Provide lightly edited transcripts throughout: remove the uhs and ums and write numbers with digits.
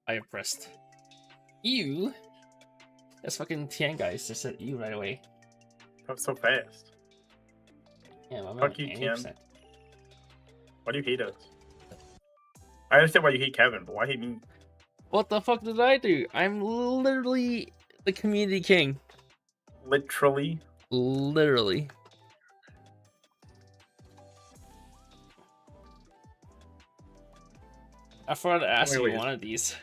I pressed. Ew. That's fucking Tian guys just said ew right away. That was so fast. Yeah, my Fuck you, Tian. Why do you hate us? I understand why you hate Kevin, but why hate me? What the fuck did I do? I'm literally the community king. Literally. Literally. I forgot to ask you one of these.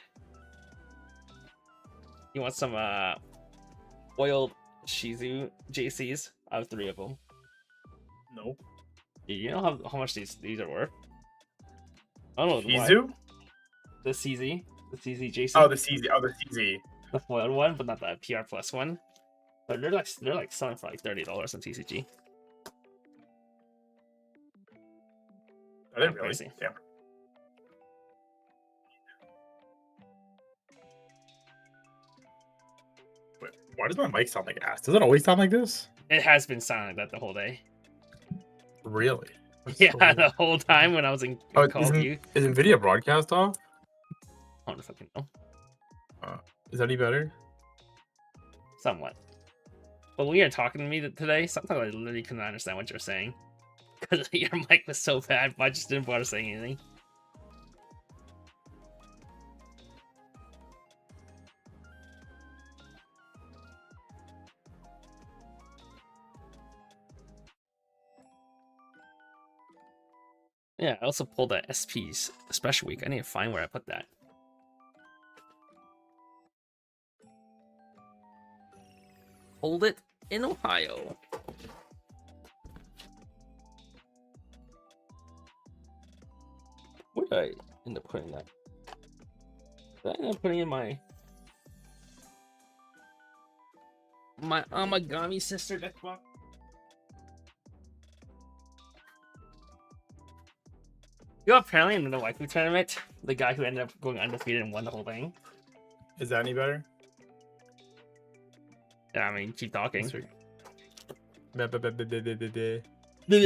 You want some oiled Shizu JCs? I have 3 of them. No. You know how much these are worth? I don't know. Shizu? The CZ. The CZ JC. Oh, the CZ. Oh, the CZ. The foiled one, but not the PR plus one. But they're like selling for like $30 on TCG. Are they really? Crazy. Damn. Wait, why does my mic sound like ass? Does it always sound like this? It has been sounding like that the whole day. Really? That's yeah, so the whole time when I was in Call of You. Is NVIDIA broadcast off? I don't fucking know. Is that any better? Somewhat. But when you're talking to me today, sometimes I literally couldn't understand what you're saying. Because your mic was so bad, but I just didn't bother saying anything. Yeah, I also pulled that SP's special week. I need to find where I put that. Hold it in Ohio. Where did I end up putting that? Did I end up putting in my Amagami sister deck box? You know, apparently in the waifu tournament, the guy who ended up going undefeated and won the whole thing. Is that any better? Yeah, I mean, keep talking. She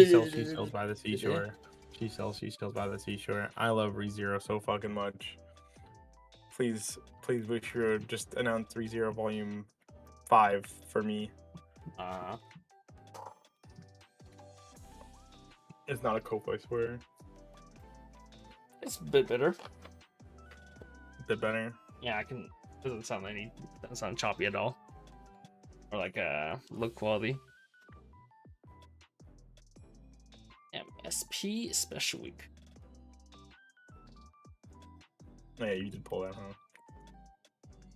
sells by the seashore. She sells by the seashore. I love ReZero so fucking much. Please, Bushiroad, just announce ReZero Volume 5 for me. It's not a cope, I swear. It's a bit better. A bit better? Yeah, I can. Doesn't sound choppy at all. Or like low quality. MSP special week. Oh, yeah, you did pull that, huh?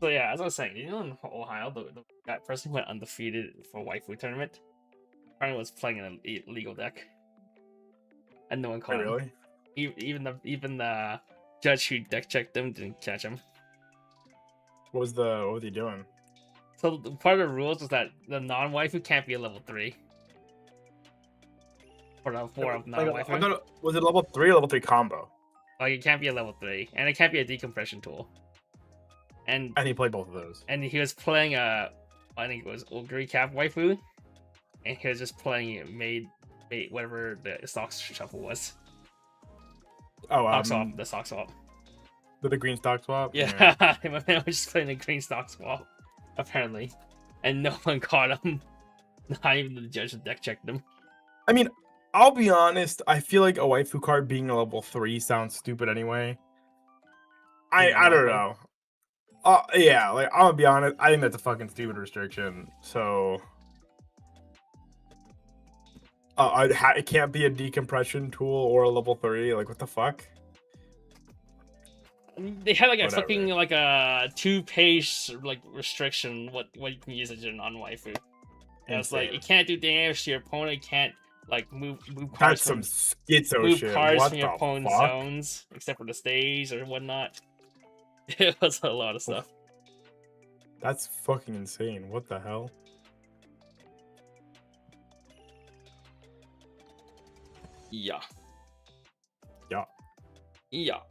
So yeah, as I was saying, you know, in Ohio, that person who went undefeated for waifu tournament apparently was playing an illegal deck, and no one caught him. Really? Even the judge who deck checked him didn't catch him. What was he doing? So part of the rules was that the non-waifu can't be a level 3. For the 4 of non-waifu. Was it level 3 or level 3 combo? Like, it can't be a level 3, and it can't be a decompression tool. And he played both of those. And he was playing I think it was Ogre Cap waifu, and he was just playing made whatever the stock shuffle was. Oh, the stock swap. The green stock swap? Yeah, my man was just playing the green stock swap, apparently. And no one caught him. Not even the judge that deck checked him. I mean, I'll be honest, I feel like a waifu card being a level 3 sounds stupid anyway. I don't know. Yeah, like, I'm gonna be honest, I think that's a fucking stupid restriction, so... it can't be a decompression tool or a level 3, like, what the fuck? They had like a fucking like a 2-page like restriction what you can use as a non-waifu. And it's like you can't do damage to your opponent, you can't like move cards. That's some schizo shit. Cards from your opponent's zones, except for the stage or whatnot. It was a lot of stuff. That's fucking insane. What the hell? Yeah. Yeah. Yeah.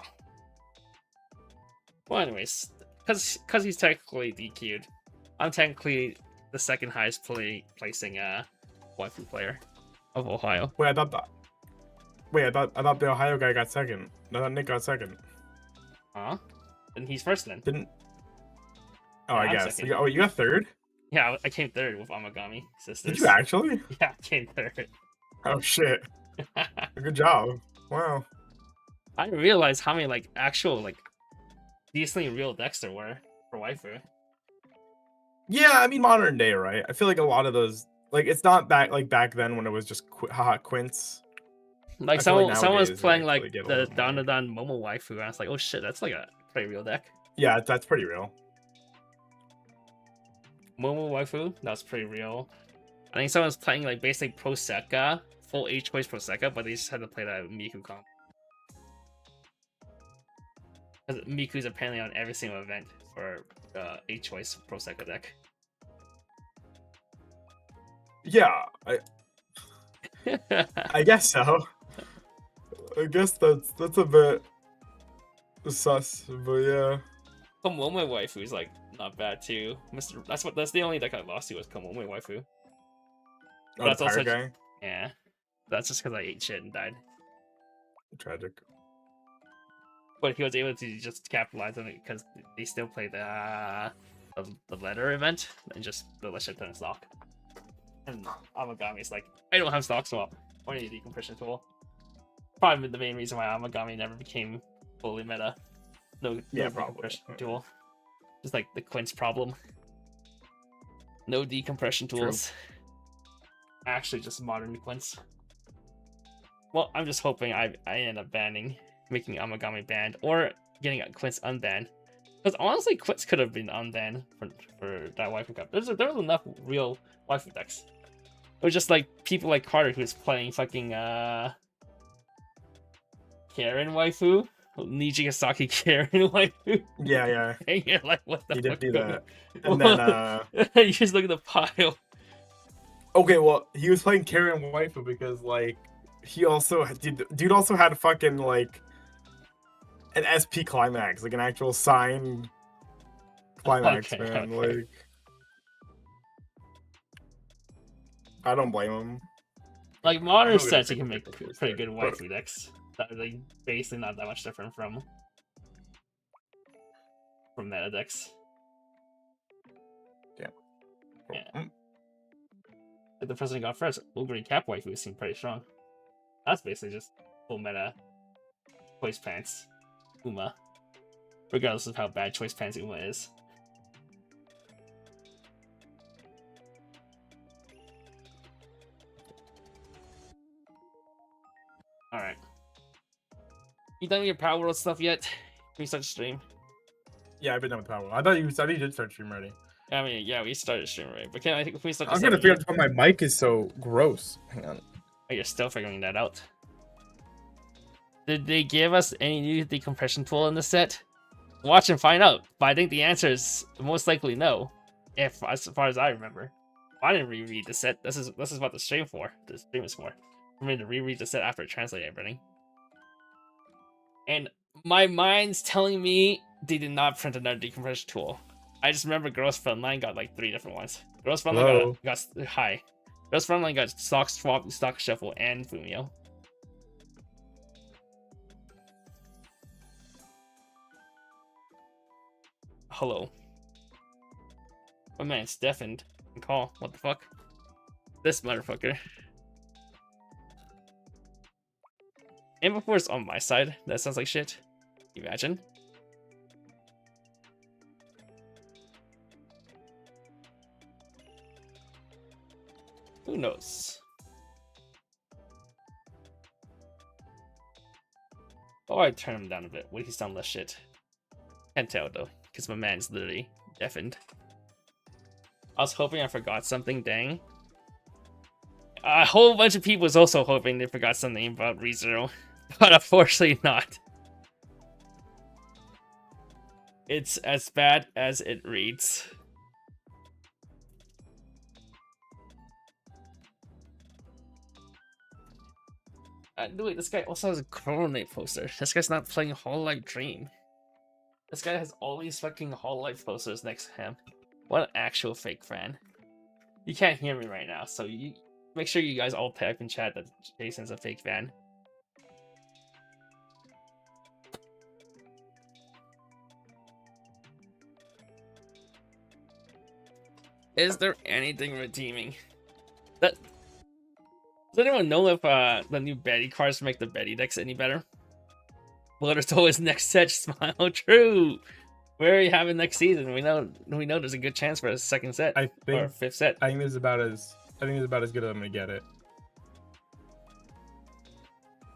Well, anyways, because he's technically DQ'd, I'm technically the second highest placing waifu player of Ohio. Wait, I thought the Ohio guy got second. No, Nick got second. Huh? And he's first then. Didn't. Oh, Yeah, I I'm guess. second. Oh, you got third? Yeah, I came third with Amagami Sisters. Did you actually? Yeah, I came third. Oh shit! Good job. Wow. I didn't realize how many like actual like decently real decks there were for waifu. Yeah, I mean modern day, right? I feel like a lot of those, like, it's not back then when it was just haha Quince. Like I feel like someone was nowadays they playing actually like get a the little more. Dandadan Momo waifu, and I was like, oh shit, that's like a pretty real deck. Yeah, that's pretty real. Momo waifu, that's pretty real. I think someone was playing like basic Pro Sekka, full H choice Pro Sekka, but they just had to play that Miku comp. Because Miku's apparently on every single event for H choice Pro Sekka deck. Yeah, I guess so. I guess that's a bit sus, but yeah. Komome waifu is like not bad too. That's the only deck I lost to was Komome waifu. Oh, That's the also pirate guy. yeah. That's just because I ate shit and died. Tragic. But he was able to just capitalize on it because they still play the letter event and just the shit ton of stock. And Amagami's like, I don't have stock swap. I need a decompression tool. Probably the main reason why Amagami never became fully meta. No decompression tool. Just like the Quince problem. No decompression tools. True. Actually, just modern Quince. Well, I'm just hoping I end up making Amagami banned or getting Quince unbanned. Because honestly, Quince could have been unbanned for that waifu cup. There was enough real waifu decks. It was just like people like Carter who was playing fucking Karen waifu. Nijigasaki Karen waifu. Yeah. And you're like, what the fuck? He did do that. And then you just look at the pile. Okay, well, he was playing Karen waifu because like he also dude also had fucking like an SP climax, like an actual signed climax, man. Okay. Like I don't blame him. Like modern sets, you can make pretty good waifu decks. That are like basically not that much different from meta decks. Yeah. Like the person who got first, Ogre Cap waifu seemed pretty strong. That's basically just full meta choice pants Uma, regardless of how bad choice pants Uma is. Alright. You done with your Power World stuff yet? Can we start stream? Yeah, I've been done with Power World. I thought you did start stream already. I mean, yeah, we started stream already. But can we start? I'm gonna figure out why my mic is so gross. Hang on. Oh, you're still figuring that out. Did they give us any new decompression tool in the set? Watch and find out. But I think the answer is most likely no. If as far as I remember, I didn't reread the set. This is what the stream for. The stream is for me to reread the set after I translate everything. And my mind's telling me they did not print another decompression tool. I just remember Gross Frontline got like 3 different ones. Gross Frontline got high. Gross Frontline got Stock Swap, Stock Shuffle, and Fumio. Hello. My man's deafened. Call. What the fuck? This motherfucker. And before it's on my side, that sounds like shit. Imagine. Who knows? Oh, I turn him down a bit. Would he sound less shit? Can't tell though, because my man's literally deafened. I was hoping I forgot something, dang. A whole bunch of people was also hoping they forgot something about ReZero, but unfortunately not. It's as bad as it reads. Wait, this guy also has a Coronate poster. This guy's not playing Hololive Dream. This guy has all these fucking Hololive posters next to him. What an actual fake fan. You can't hear me right now, so you make sure you guys all type in chat that Jason's a fake fan. Is there anything redeeming? That does anyone know if the new Betty cards make the Betty decks any better? Well, there's always next set. Smile true. Where are you having next season? We know there's a good chance for a second set I think or fifth set. I think this is about as good as I'm gonna get it.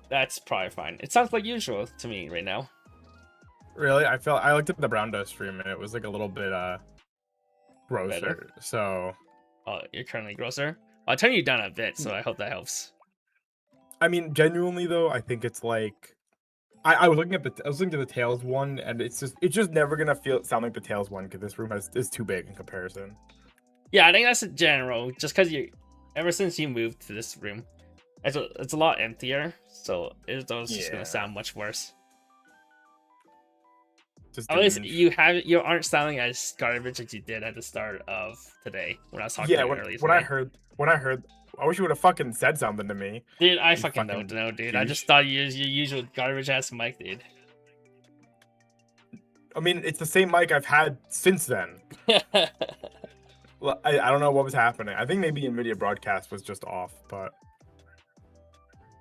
That's probably fine. It sounds like usual to me right now. Really, I looked at the Brown Dust stream and it was like a little bit grosser. Better. So Oh, you're currently grosser. I'll turn you down a bit, so I hope that helps. I mean, genuinely though, I think it's like I was looking at the Tails one, and it's just never gonna sound like the Tails one because this room is too big in comparison. Yeah, I think that's a general. Just because ever since you moved to this room, it's a lot emptier, so it's just gonna sound much worse. At least you aren't sounding as garbage as you did at the start of today when I was talking to you earlier. When I heard, I wish you would have fucking said something to me. Dude, I fucking don't know, dude. I just thought you used your usual garbage ass mic, dude. I mean, it's the same mic I've had since then. I don't know what was happening. I think maybe NVIDIA broadcast was just off, but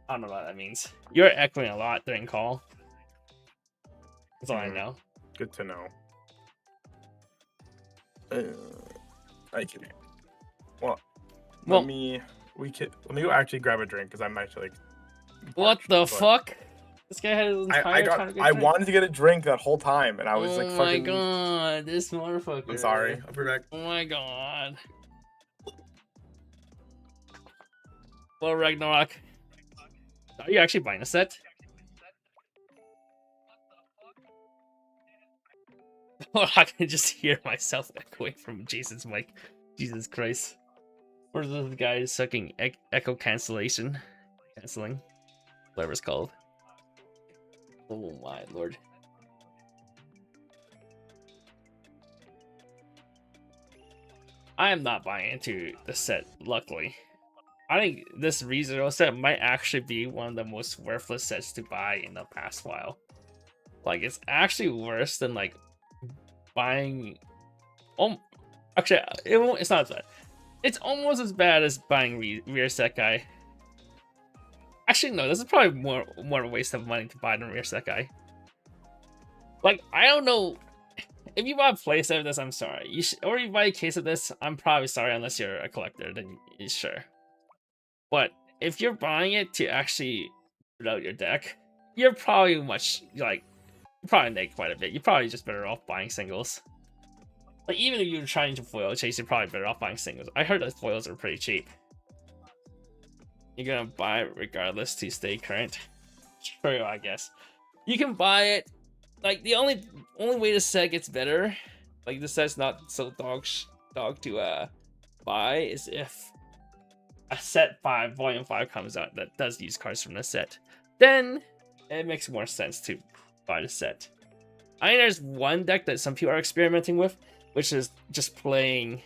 I don't know what that means. You're echoing a lot during call. That's all I know. Good to know. I can. Well, let me go actually grab a drink because I'm actually like. What the fuck? This guy had his entire time to get a drink. wanted to get a drink that whole time, and I was like, fucking. Oh my god, this motherfucker. I'm sorry. I'll be back. Oh my god. Well, Ragnarok. Are you actually buying a set? I can just hear myself echoing from Jason's mic. Jesus Christ. Where's those guys sucking echo canceling? Whatever it's called. Oh my lord. I am not buying into the set, luckily. I think this ReZero set might actually be one of the most worthless sets to buy in the past while. Like, it's actually worse than, like, buying... actually, it's not as bad. It's almost as bad as buying Rear Set Guy. Actually, no, this is probably more a waste of money to buy than Rear Set Guy. Like, I don't know... If you buy a playset of this, I'm sorry. Or you buy a case of this, I'm probably sorry unless you're a collector, then sure. But if you're buying it to actually put out your deck, you're probably probably make quite a bit. You're probably just better off buying singles. Like, even if you're trying to foil chase, you're probably better off buying singles. I heard that foils are pretty cheap. You're gonna buy it regardless to stay current. True, I guess. You can buy it. Like, the only way the set gets better, like the set's not so dog to buy, is if a set 5, volume 5 comes out that does use cards from the set. Then it makes more sense to buy the set. I think there's one deck that some people are experimenting with, which is just playing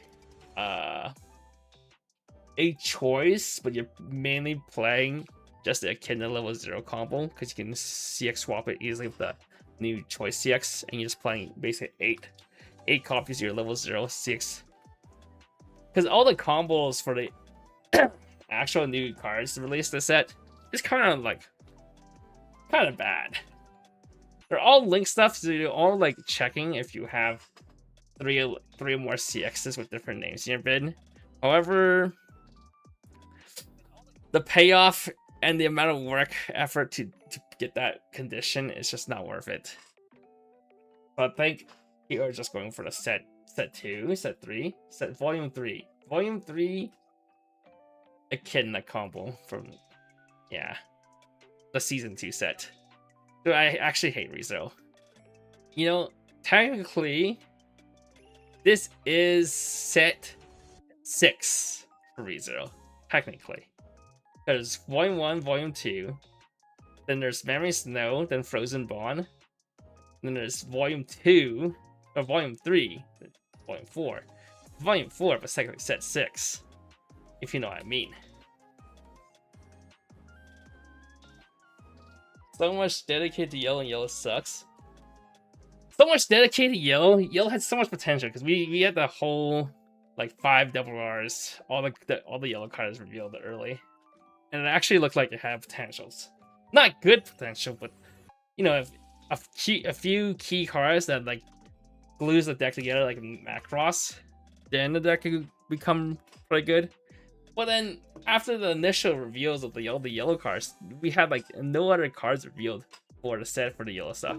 a choice, but you're mainly playing just a Echidna level 0 combo, because you can CX swap it easily with the new choice CX, and you're just playing basically 8 copies of your level 0 CX. Because all the combos for the actual new cards released this set is kind of bad. They're all link stuff, so you're all like checking if you have three or more CXs with different names in your bid. However, the payoff and the amount of work effort to get that condition is just not worth it. So I think you are just going for the set 2, set 3, volume 3. Volume 3 Echidna combo from the season 2 set. So I actually hate ReZero. You know, technically this is set 6 for ReZero. Technically. There's volume 1, volume 2. Then there's Memory Snow, then Frozen Bond. Then there's volume 2, or volume 3, volume 4. Volume 4, but technically set 6. If you know what I mean. So much dedicated to Yellow, and Yellow sucks. So much dedicated to Yellow. Yellow had so much potential, because we had the whole like 5 double R's. All the yellow cards revealed early, and it actually looked like it had potentials. Not good potential, but you know, if a few key cards that like glues the deck together, like Macross, then the deck could become pretty good. But then after the initial reveals of the yellow cards, we had like no other cards revealed for the set for the yellow stuff.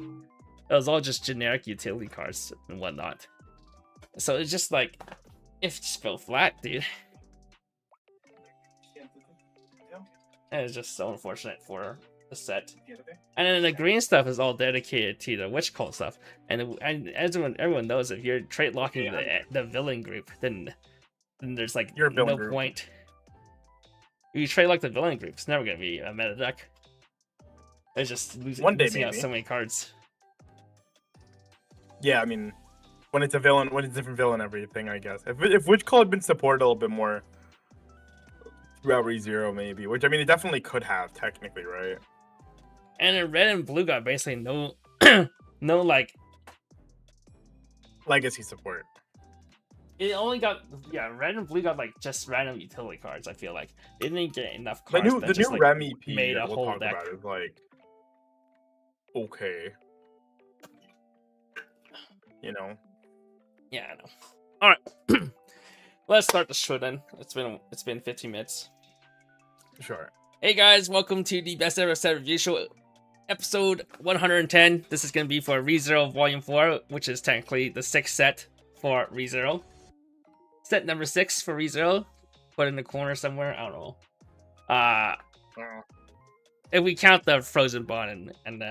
It was all just generic utility cards and whatnot. So it's just like, it just fell flat, dude. And it's just so unfortunate for the set. And then the green stuff is all dedicated to the witch cult stuff. And everyone knows if you're trade locking the villain group, then there's like no point. If you trade like the villain group, it's never gonna be a meta deck. It's just losing out so many cards. Yeah, I mean, when it's a villain, when it's a different villain, everything, I guess. If Witch Call had been supported a little bit more throughout ReZero, maybe. Which, I mean, it definitely could have, technically, right? And then red and blue got basically no, no, like... legacy support. It only got, red and blue got, like, just random utility cards, I feel like. They didn't get enough cards the new like, Rem EP made a we'll whole talk deck. about is, like, okay. You know? Yeah, I know. Alright. Let's start the show then. It's been 15 minutes. Sure. Hey guys, welcome to the Best Ever Set Review Show, episode 110. This is going to be for ReZero Volume 4, which is technically the 6th set for ReZero. Set number 6 for ReZero. Put in the corner somewhere, I don't know. If we count the Frozen Bond and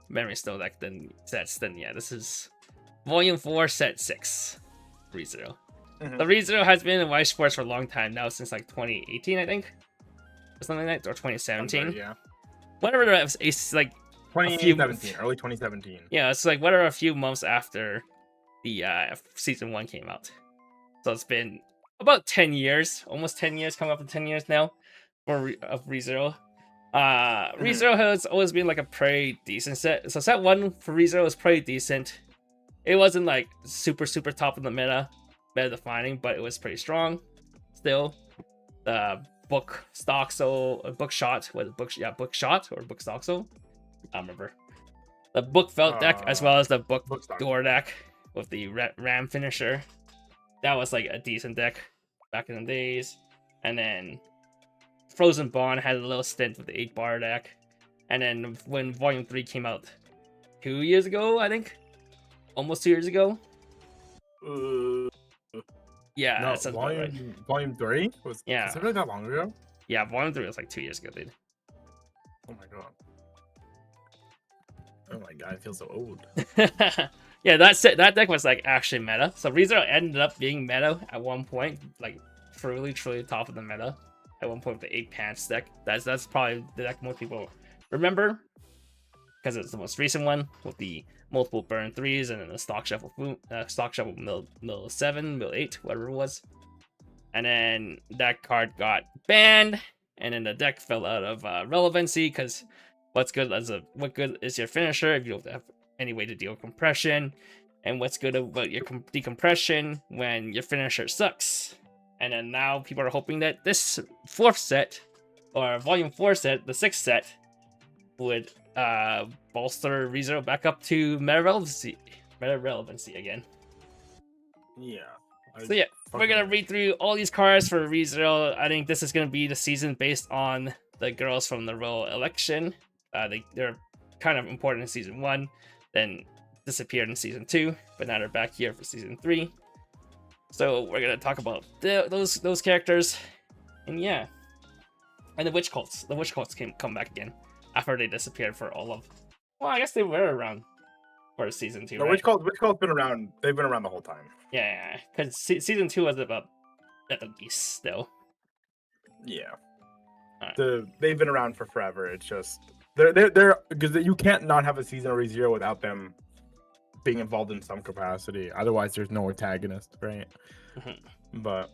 Memory Stone deck, then yeah, this is Volume 4, Set 6, ReZero. The ReZero has been in Weiss Schwarz for a long time now, since like 2018, I think. Or something like that, or 2017. Yeah. Whatever it was, it's like 2017, early 2017. Yeah, it's like whatever, a few months after the season 1 came out. So it's been about 10 years, almost 10 years, coming up to 10 years now of ReZero. ReZero has always been like a pretty decent set. So set 1 for ReZero was pretty decent. It wasn't like super top of the meta defining, but it was pretty strong still. The book shot or book stoxo, I don't remember. The book felt deck, as well as the book door deck with the ram finisher, that was like a decent deck back in the days. And then Frozen Bond had a little stint with the 8-bar deck. And then when Volume 3 came out 2 years ago, I think, almost 2 years ago. Yeah, no, that sounds about right. Volume 3 was really that long ago. Yeah, Volume 3 was like 2 years ago, dude. Oh my god. Oh my god, I feel so old. Yeah, that deck was like actually meta. So ReZero ended up being meta at one point, like truly top of the meta at one point with the 8 pants deck. That's probably the deck most people remember because it's the most recent one with the multiple burn 3s and then the stock shuffle mill 7, mill 8, whatever it was. And then that card got banned, and then the deck fell out of relevancy because what good is your finisher if you don't have any way to deal with compression, and what's good about your decompression when your finisher sucks. And then now people are hoping that this 4th set, or Volume 4 set, the 6th set, would bolster ReZero back up to meta relevancy again. Yeah. So yeah, we're gonna read through all these cards for ReZero. I think this is gonna be the season based on the girls from the royal election. They're kind of important in season 1, then disappeared in season 2, but now they're back here for season 3. So we're gonna talk about those characters, and yeah, and the witch cults. The witch cults come back again after they disappeared for all of. Well, I guess they were around for season 2. No, right? witch cult's been around. They've been around the whole time. Yeah, because season 2 was about at the beast still. Yeah. Right. They've been around for forever. It's just they're because you can't not have a season of ReZero without them being involved in some capacity. Otherwise, there's no antagonist, right? But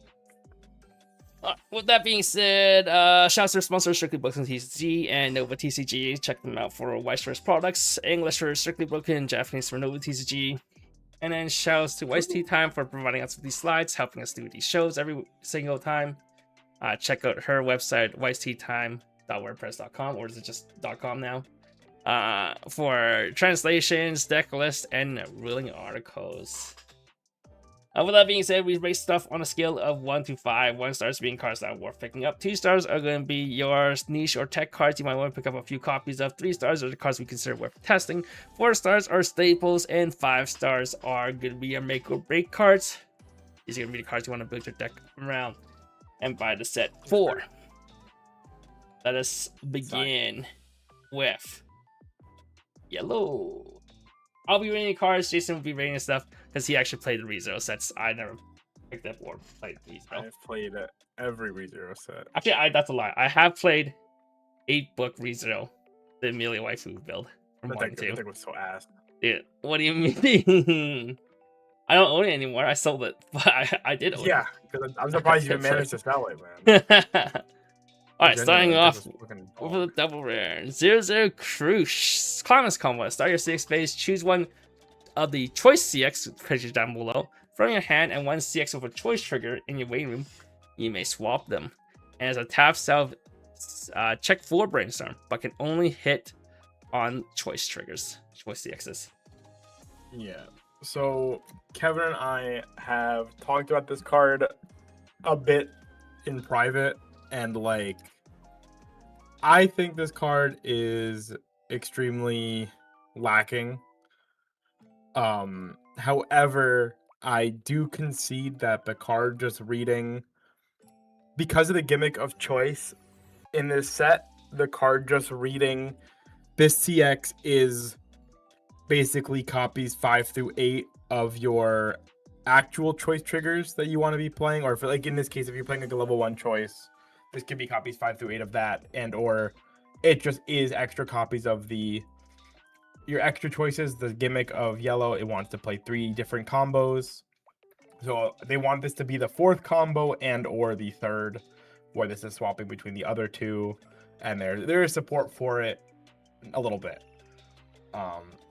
with that being said, shouts to our sponsors, Strictly Broken TCG and Nova TCG. Check them out for Weiss Schwarz products. English for Strictly Broken, Japanese for Nova TCG. And then shouts to Weiss Tea Time for providing us with these slides, helping us do these shows every single time. Check out her website, weissteatime.wordpress.com, or is it just .com now? For translations, deck lists, and ruling articles. With that being said, we rate stuff on a scale of 1 to 5. 1 stars being cards that are worth picking up. 2 stars are going to be your niche or tech cards you might want to pick up a few copies of. 3 stars are the cards we consider worth testing. 4 stars are staples, and 5 stars are going to be your make or break cards. These are going to be the cards you want to build your deck around and buy the set for. Let us begin with yellow. I'll be rating cards. Jason will be rating stuff because he actually played the ReZero sets. I never picked up or played ReZero. I've played every ReZero set. Actually, that's a lie. I have played 8-book ReZero, the Amelia Waifu build from 1 and 2. That was so ass. Dude, what do you mean? I don't own it anymore. I sold it, but I did own it. Yeah, because I'm surprised you even managed to sell it, man. Alright, starting off with the double rare. 00 Crush. Climax combo. Start your CX phase. Choose one of the choice CX creatures down below from your hand and 1 CX with a choice trigger in your waiting room. You may swap them. And as a tap self, check for brainstorm, but can only hit on choice triggers, choice CXs. Yeah. So Kevin and I have talked about this card a bit in private. And like, I think this card is extremely lacking. However, I do concede that the card just reading, because of the gimmick of choice in this set, the card just reading this CX is basically copies 5 through 8 of your actual choice triggers that you want to be playing, or if, like in this case, if you're playing like a level 1 choice, this could be copies 5 through 8 of that, and or it just is extra copies of your extra choices. The gimmick of yellow, it wants to play 3 different combos, so they want this to be the 4th combo and or the 3rd, where this is swapping between the other 2, and there is support for it a little bit.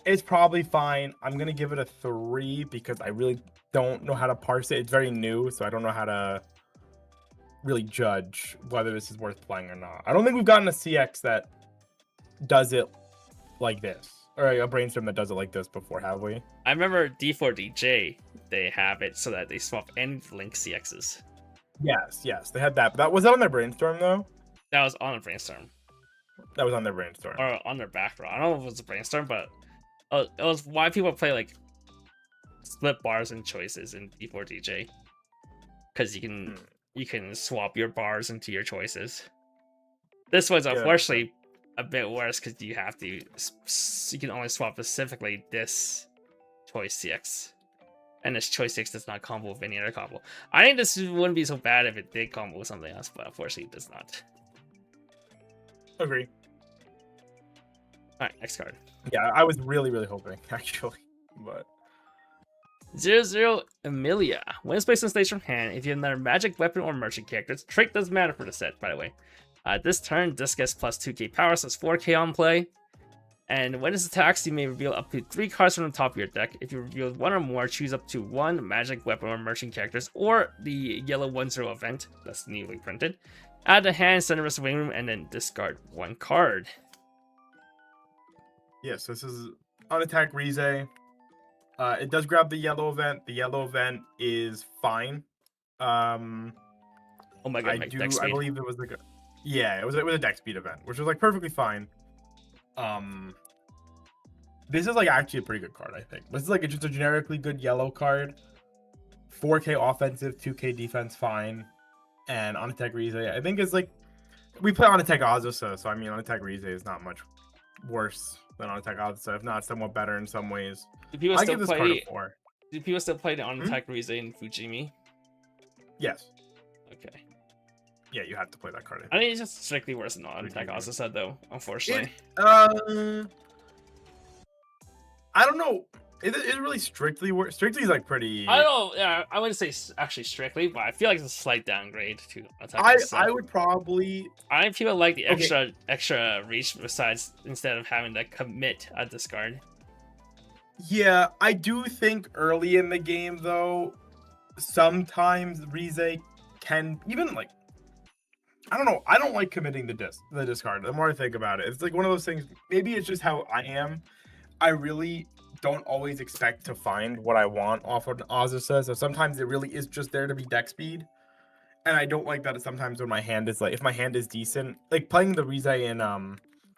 It's probably fine. I'm gonna give it a 3 because I really don't know how to parse it. It's very new, so I don't know how to really judge whether this is worth playing or not. I don't think we've gotten a CX that does it like this, or a brainstorm that does it like this before, have we? I remember D4DJ, they have it so that they swap any link CXs. Yes, they had that. But was that on their brainstorm though? That was on a brainstorm. That was on their brainstorm. Or on their background. I don't know if it was a brainstorm, but it was why people play like split bars and choices in D4DJ. Because you can swap your bars into your choices. This one's unfortunately a bit worse because you can only swap specifically this choice CX. And this choice CX does not combo with any other combo. I think this wouldn't be so bad if it did combo with something else, but unfortunately it does not. Agree. Alright, next card. Yeah, I was really hoping, actually. But 00 Amelia. When it's placed on stage from hand, if you have another magic, weapon, or merchant characters, trait doesn't matter for the set, by the way. This turn, this gets plus 2k power, so it's 4k on play. And when it attacks, you may reveal up to 3 cards from the top of your deck. If you reveal 1 or more, choose up to 1 magic, weapon, or merchant characters, or the yellow 1-0 event, that's newly printed. Add the hand, send the rest of the waiting room, and then discard 1 card. Yes, this is on attack Rize. It does grab the yellow event. The yellow event is fine. Oh my god, I believe it was like it was a deck speed event, which was like perfectly fine. This is like actually a pretty good card, I think. This is like just a generically good yellow card. 4k offensive, 2k defense, fine. And on attack Rize, I think it's like we play on attack Azusa, so I mean on attack Rize is not much worse than on attack Azusa, if not somewhat better in some ways. Do people I still give this play? card a 4. Do people still play the on attack Rize in Fujimi? Yes. Okay. Yeah, you have to play that card. I think it's just strictly worse than on attack Azusa though, unfortunately. I don't know. Is it really strictly worse? Strictly is like pretty. I don't know. Yeah, I wouldn't say actually strictly, but I feel like it's a slight downgrade to attack. I would probably. I people like the extra reach besides instead of having to commit a discard. Yeah, I do think early in the game though, sometimes Rize can even like I don't know. I don't like committing the discard. The more I think about it, it's like one of those things. Maybe it's just how I am. I really don't always expect to find what I want off of an Azusa. So sometimes it really is just there to be deck speed. And I don't like that sometimes when my hand is like, if my hand is decent, like playing the Rize in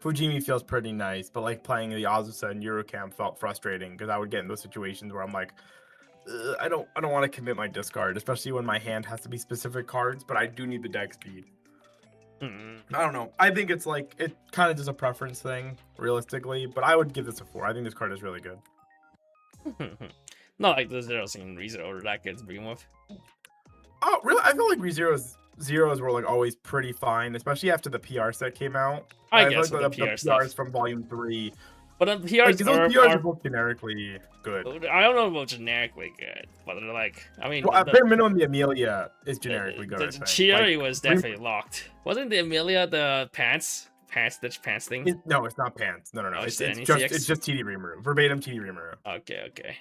Fujimi feels pretty nice, but like playing the Azusa in Eurocamp felt frustrating because I would get in those situations where I'm like, I don't want to commit my discard, especially when my hand has to be specific cards, but I do need the deck speed. Mm. I don't know. I think it's like it kind of just a preference thing, realistically. But I would give this a 4. I think this card is really good. Not like the zeros in Rezero or that gets begin with. Oh, really? I feel like zeros were like always pretty fine, especially after the PR set came out. I feel guess like with the PR PRs stuff. from Volume 3, But the PRs like those PRs are both generically good. I don't know about generically good, but they're like, I mean, Well, at bare minimum, the Amelia is generically good. the I think. Chiari Like, was definitely locked. Wasn't the Amelia the Stitch pants thing? no, it's not pants. No. Oh, It's just TD Rimuru. Verbatim TD Rimuru. Okay. Yeah,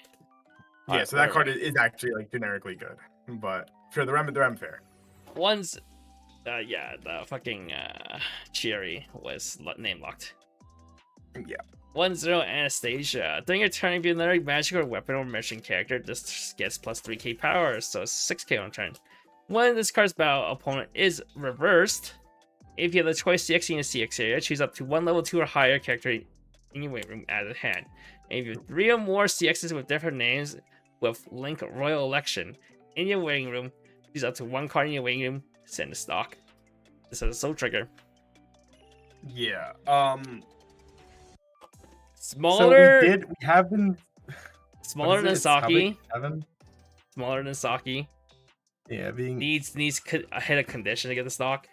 Alright, so that card whatever. is actually like generically good. But sure, the Rem fair. One's, yeah, the fucking Chiari was name locked. Yeah. 1-0 Anastasia. During your turn, if you another magic or weapon or mission character, this gets plus 3k power, so 6k on turn. When this card's battle opponent is reversed, if you have the choice CX in your CX area, choose up to one level 2 or higher character in your waiting room added hand. And if you have 3 or more CXs with different names with Link Royal Election in your waiting room, choose up to one card in your waiting room, send to stock. This is a soul trigger. Yeah. Smaller. So we have been Smaller than Saki. 7? Smaller than Saki. Yeah, being Needs hit a condition to get the stock.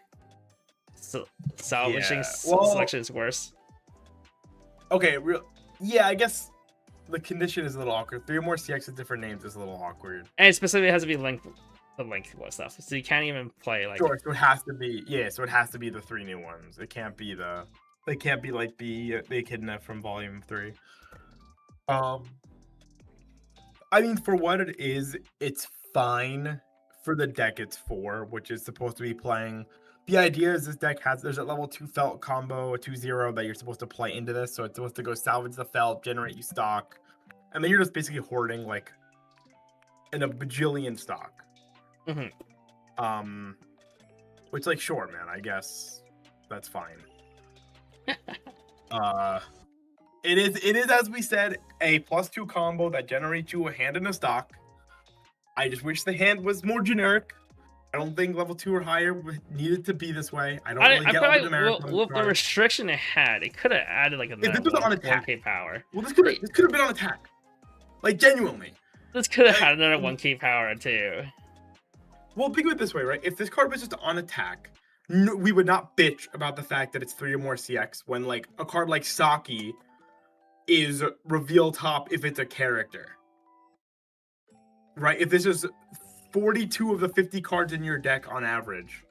So salvaging Yeah, well- selection is worse. okay. Yeah, I guess the condition is a little awkward. 3 or more CX with different names is a little awkward. And specifically, it has to be the link stuff. So you can't even play like. Sure, so it has to be So it has to be the 3 new ones. It can't be the. They can't be like the Echidna from Volume 3. I mean, for what it is, it's fine. For the deck, it's 4, which is supposed to be playing. The idea is this deck there's a level 2 felt combo, a 2/0 that you're supposed to play into this. So it's supposed to go salvage the felt, generate you stock, and then you're just basically hoarding like in a bajillion stock. Mm-hmm. Which like sure, man, I guess that's fine. It is as we said, a +2 combo that generates you a hand and a stock. I just wish the hand was more generic. I don't think level 2 or higher needed to be this way. I don't really get all the demerits. With the restriction it had, it could have added like another this was on attack. 1k power. Well, this could have been on attack. Like genuinely. This could have had another 1k power too. Well, think of it this way, right? If this card was just on attack, we would not bitch about the fact that it's 3 or more CX when like a card like Saki is reveal top if it's a character. Right? If this is 42 of the 50 cards in your deck on average.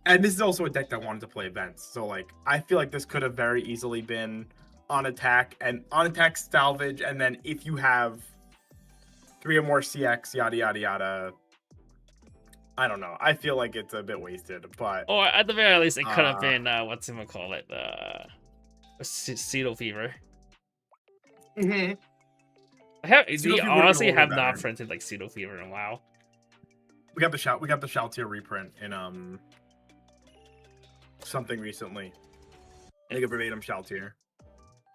And this is also a deck that wanted to play events. So like I feel like this could have very easily been on attack salvage, and then if you have 3 or more CX, yada yada yada. I don't know. I feel like it's a bit wasted, but or at the very least, it could have been what's it call it, pseudo fever. Mm-hmm. We honestly have not printed like pseudo fever in a while. We got the Shoutier reprint in something recently. I think a verbatim Shoutier.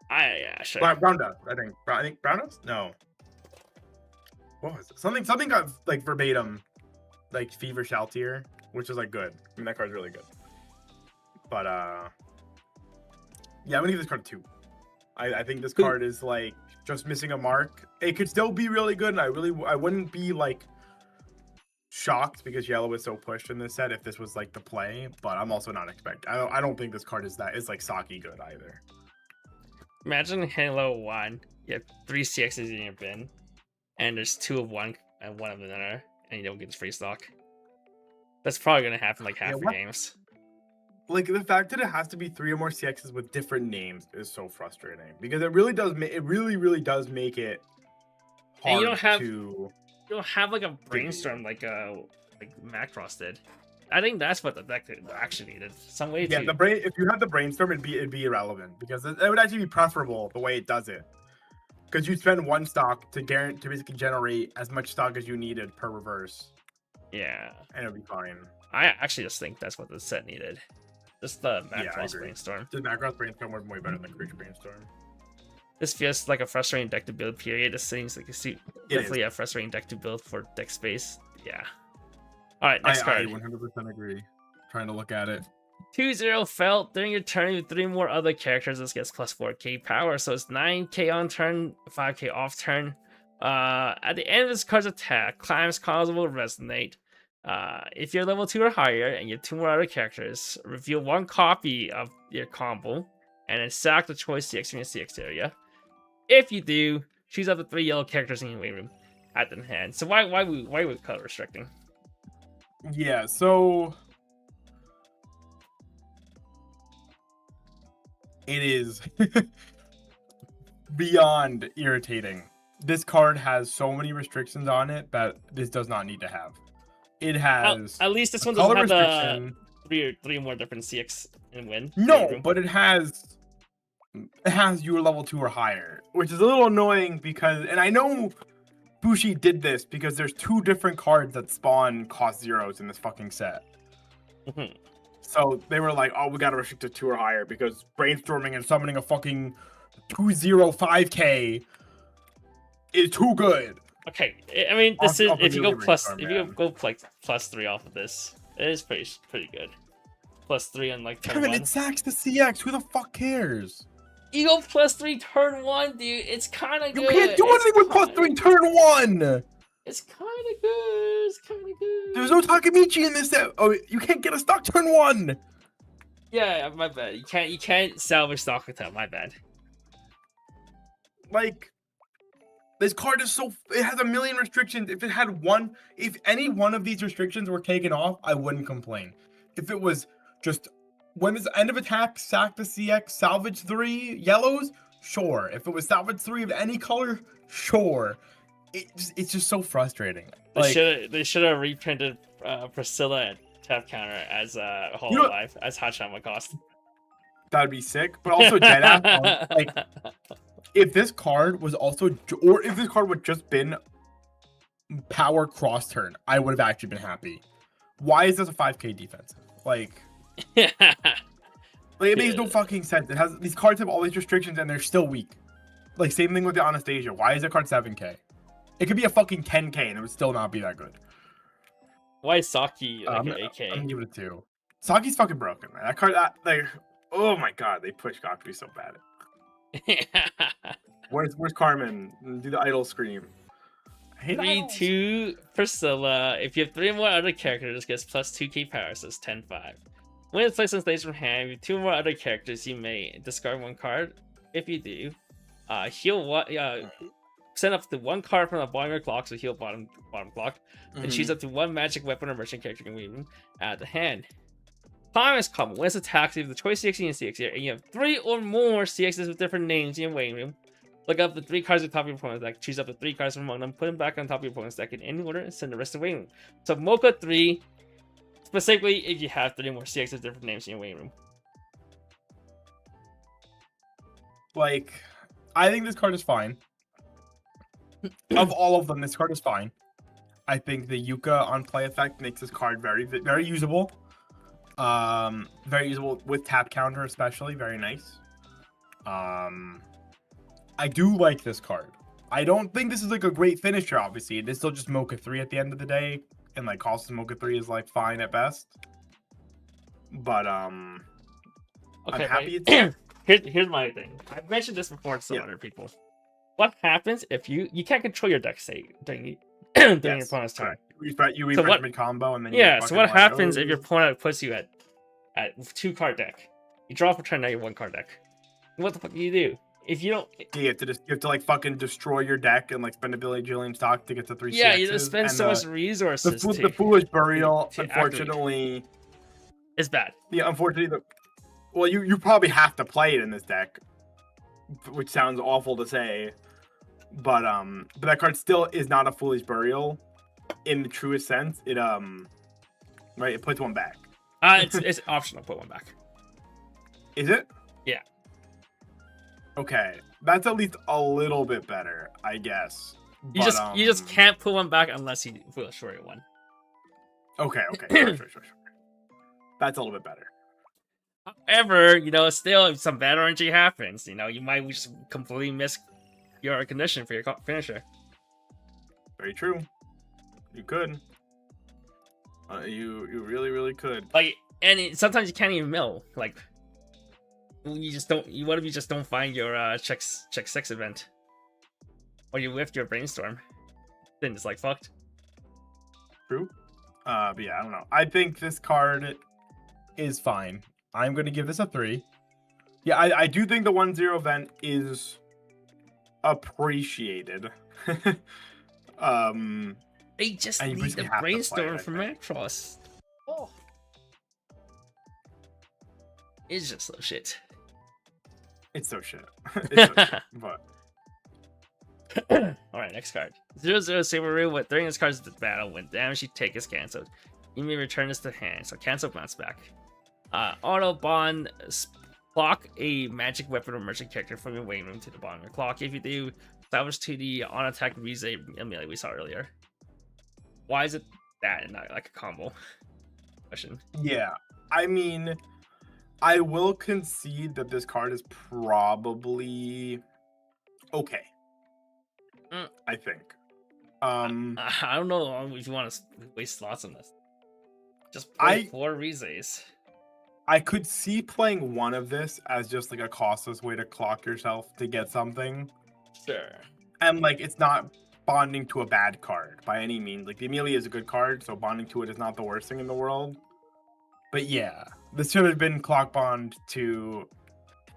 Yeah, sure. Brown Dust, I think Brown Dust? No. What was it? Something got like verbatim like Fever Shoutier, which is like good. I mean that card's really good. But yeah, I'm gonna give this card a 2. I think this card is like just missing a mark. It could still be really good, and I wouldn't be like shocked because yellow is so pushed in this set if this was like the play, but I'm also not expecting. I don't think this card is like Saki good either. Imagine Halo 1, you have 3 CXs in your bin, and there's 2 of one and 1 of another, and you don't get the free stock. That's probably gonna happen like half the games. like the fact that it has to be 3 or more CXs with different names is so frustrating because it really does make it really does make it hard And to. you don't have like a brainstorm like Macross did. I think that's what the deck actually needed. Some way Yeah, to the brain. If you had the brainstorm, it'd be irrelevant because it would actually be preferable the way it does it. Because you spend 1 stock to basically generate as much stock as you needed per reverse, yeah. and it'll be fine. I actually just think that's what the set needed. Just the Yeah, I Macross agree. brainstorm. The Macross brainstorm was way better than Creature brainstorm. This feels like a frustrating deck to build. Period. This seems like definitely a frustrating deck to build for deck space. Yeah. All right, next card. I 100% agree. Trying to look at it. 2-0 felt during your turn with 3 more other characters. This gets plus 4k power, so it's 9k on turn, 5k off turn. At the end of this card's attack, Climb's Calls will resonate. If you're level 2 or higher and you have 2 more other characters, reveal 1 copy of your combo and then sack the choice CX from your CX area. If you do, choose up to 3 yellow characters in your way room at the hand. So why would color restricting? Yeah, so it is beyond irritating. This card has so many restrictions on it that this does not need to have. It has at least this one color doesn't have restriction. the three more different CX and win. No, but it has you level 2 or higher, which is a little annoying because, and I know Bushi did this because there's 2 different cards that spawn cost 0s in this fucking set. So they were like, oh, we gotta restrict to 2 or higher because brainstorming and summoning a fucking 205k is too good. Okay, I mean, this is if you go plus plus 3 off of this, it is pretty good. Plus 3 on like turn Kevin, 1. it sacks the CX. Who the fuck cares? You go plus 3 turn 1, dude. It's kind of good. You can't do anything with plus 3 turn 1. It's kind of good. It's kind of good. There's no Takemichi in this set. Oh, you can't get a stock turn 1. Yeah, my bad. You can't salvage stock with that. My bad. Like, this card is so, it has a million restrictions. If it had one, if any one of these restrictions were taken off, I wouldn't complain. If it was just when it's end of attack, sack the CX, salvage 3 yellows, sure. If it was salvage 3 of any color, sure. It's just so frustrating. They should have reprinted Priscilla and Tap Counter as Hololive as Hachama cost. That'd be sick, but also deadass. Like, if this card was also, or if this card would just been power cross turn, I would have actually been happy. Why is this a 5k defense? Like, it makes no fucking sense. It has, these cards have all these restrictions and they're still weak. Like, same thing with the Anastasia. Why is that card 7k? It could be a fucking 10k and it would still not be that good. Why is Saki like an AK? I'm gonna give it a 2. Saki's fucking broken, man. That card, like, oh my god, they pushed Gakushi so bad. Where's Carmen? Do the idol scream. 3-2 Priscilla. If you have 3 more other characters, it gets plus 2k power, so it's 10-5. When it's placed on stage from hand, with 2 more other characters, you may discard 1 card. If you do, send up to 1 card from the bottom of your clock, so heal bottom clock, and choose up to 1 magic weapon or merchant character you can weave at the hand. Climax combo. When it's attacked, you have the choice CX and CX here, and you have 3 or more CXs with different names in your waiting room. Look up the 3 cards at the top of your opponent's deck, choose up the 3 cards from among them, put them back on top of your opponent's deck in any order, and send the rest to the waiting room. So Mocha 3, specifically if you have 3 more CXs with different names in your waiting room. Like, I think this card is fine. Of all of them, this card is fine. I think the Yuka on play effect makes this card very usable. Very usable with tap counter, especially. Very nice. I do like this card. I don't think this is like a great finisher, obviously. It is still just Mocha 3 at the end of the day. And like cost of Mocha 3 is like fine at best. But okay, I'm happy it's here's my thing. I've mentioned this before to some other people. What happens if you can't control your deck state during your opponent's turn? You refresh mid combo and then so what happens if your opponent puts you at 2 card deck? You draw for turn, now you're 1 card deck. What the fuck do you do? If you don't, you have to like fucking destroy your deck and like spend a billion stock to get to 3 yeah, CXs, you just spend so much resources. The foolish burial, unfortunately, It's bad. Yeah, unfortunately, well, you probably have to play it in this deck, which sounds awful to say, but that card still is not a Foolish Burial in the truest sense. It right, it puts one back. It's optional to put one back. Is it? Yeah. Okay, that's at least a little bit better, I guess. You just can't put one back unless you Foolish Warrior one. Okay. Sure. That's a little bit better. However, still if some bad RNG happens, you might just completely miss your condition for your finisher. Very true. You could. You really could. Like, and sometimes you can't even mill. Like, you just don't. What if you just don't find your check 6 event, or you whiffed your brainstorm? Then it's like fucked. True. But yeah, I don't know. I think this card is fine. I'm going to give this a 3. Yeah, I do think the 1-0 event is appreciated. They just and you need basically the have to play brainstorm it, I from think. Macross. Oh. It's just so shit. It's so shit. It's so shit. But alright, next card. 0/0 Saberoo. During this card's battle, when damage you take is cancelled, you may return this to hand. So cancel bounce back. Auto bond clock a magic weapon or merchant character from your waiting room to the bottom of your clock. If you do, salvage to the on attack Rize amelie we saw earlier. Why is it that and not like a combo? Question. yeah, I mean, I will concede that this card is probably okay. I think. I don't know if you want to waste slots on this. Just play 4 Rizes. I could see playing one of this as just like a costless way to clock yourself to get something. Sure. And like it's not bonding to a bad card by any means. Like the Amelia is a good card, so bonding to it is not the worst thing in the world. But yeah, this should have been clock bond to.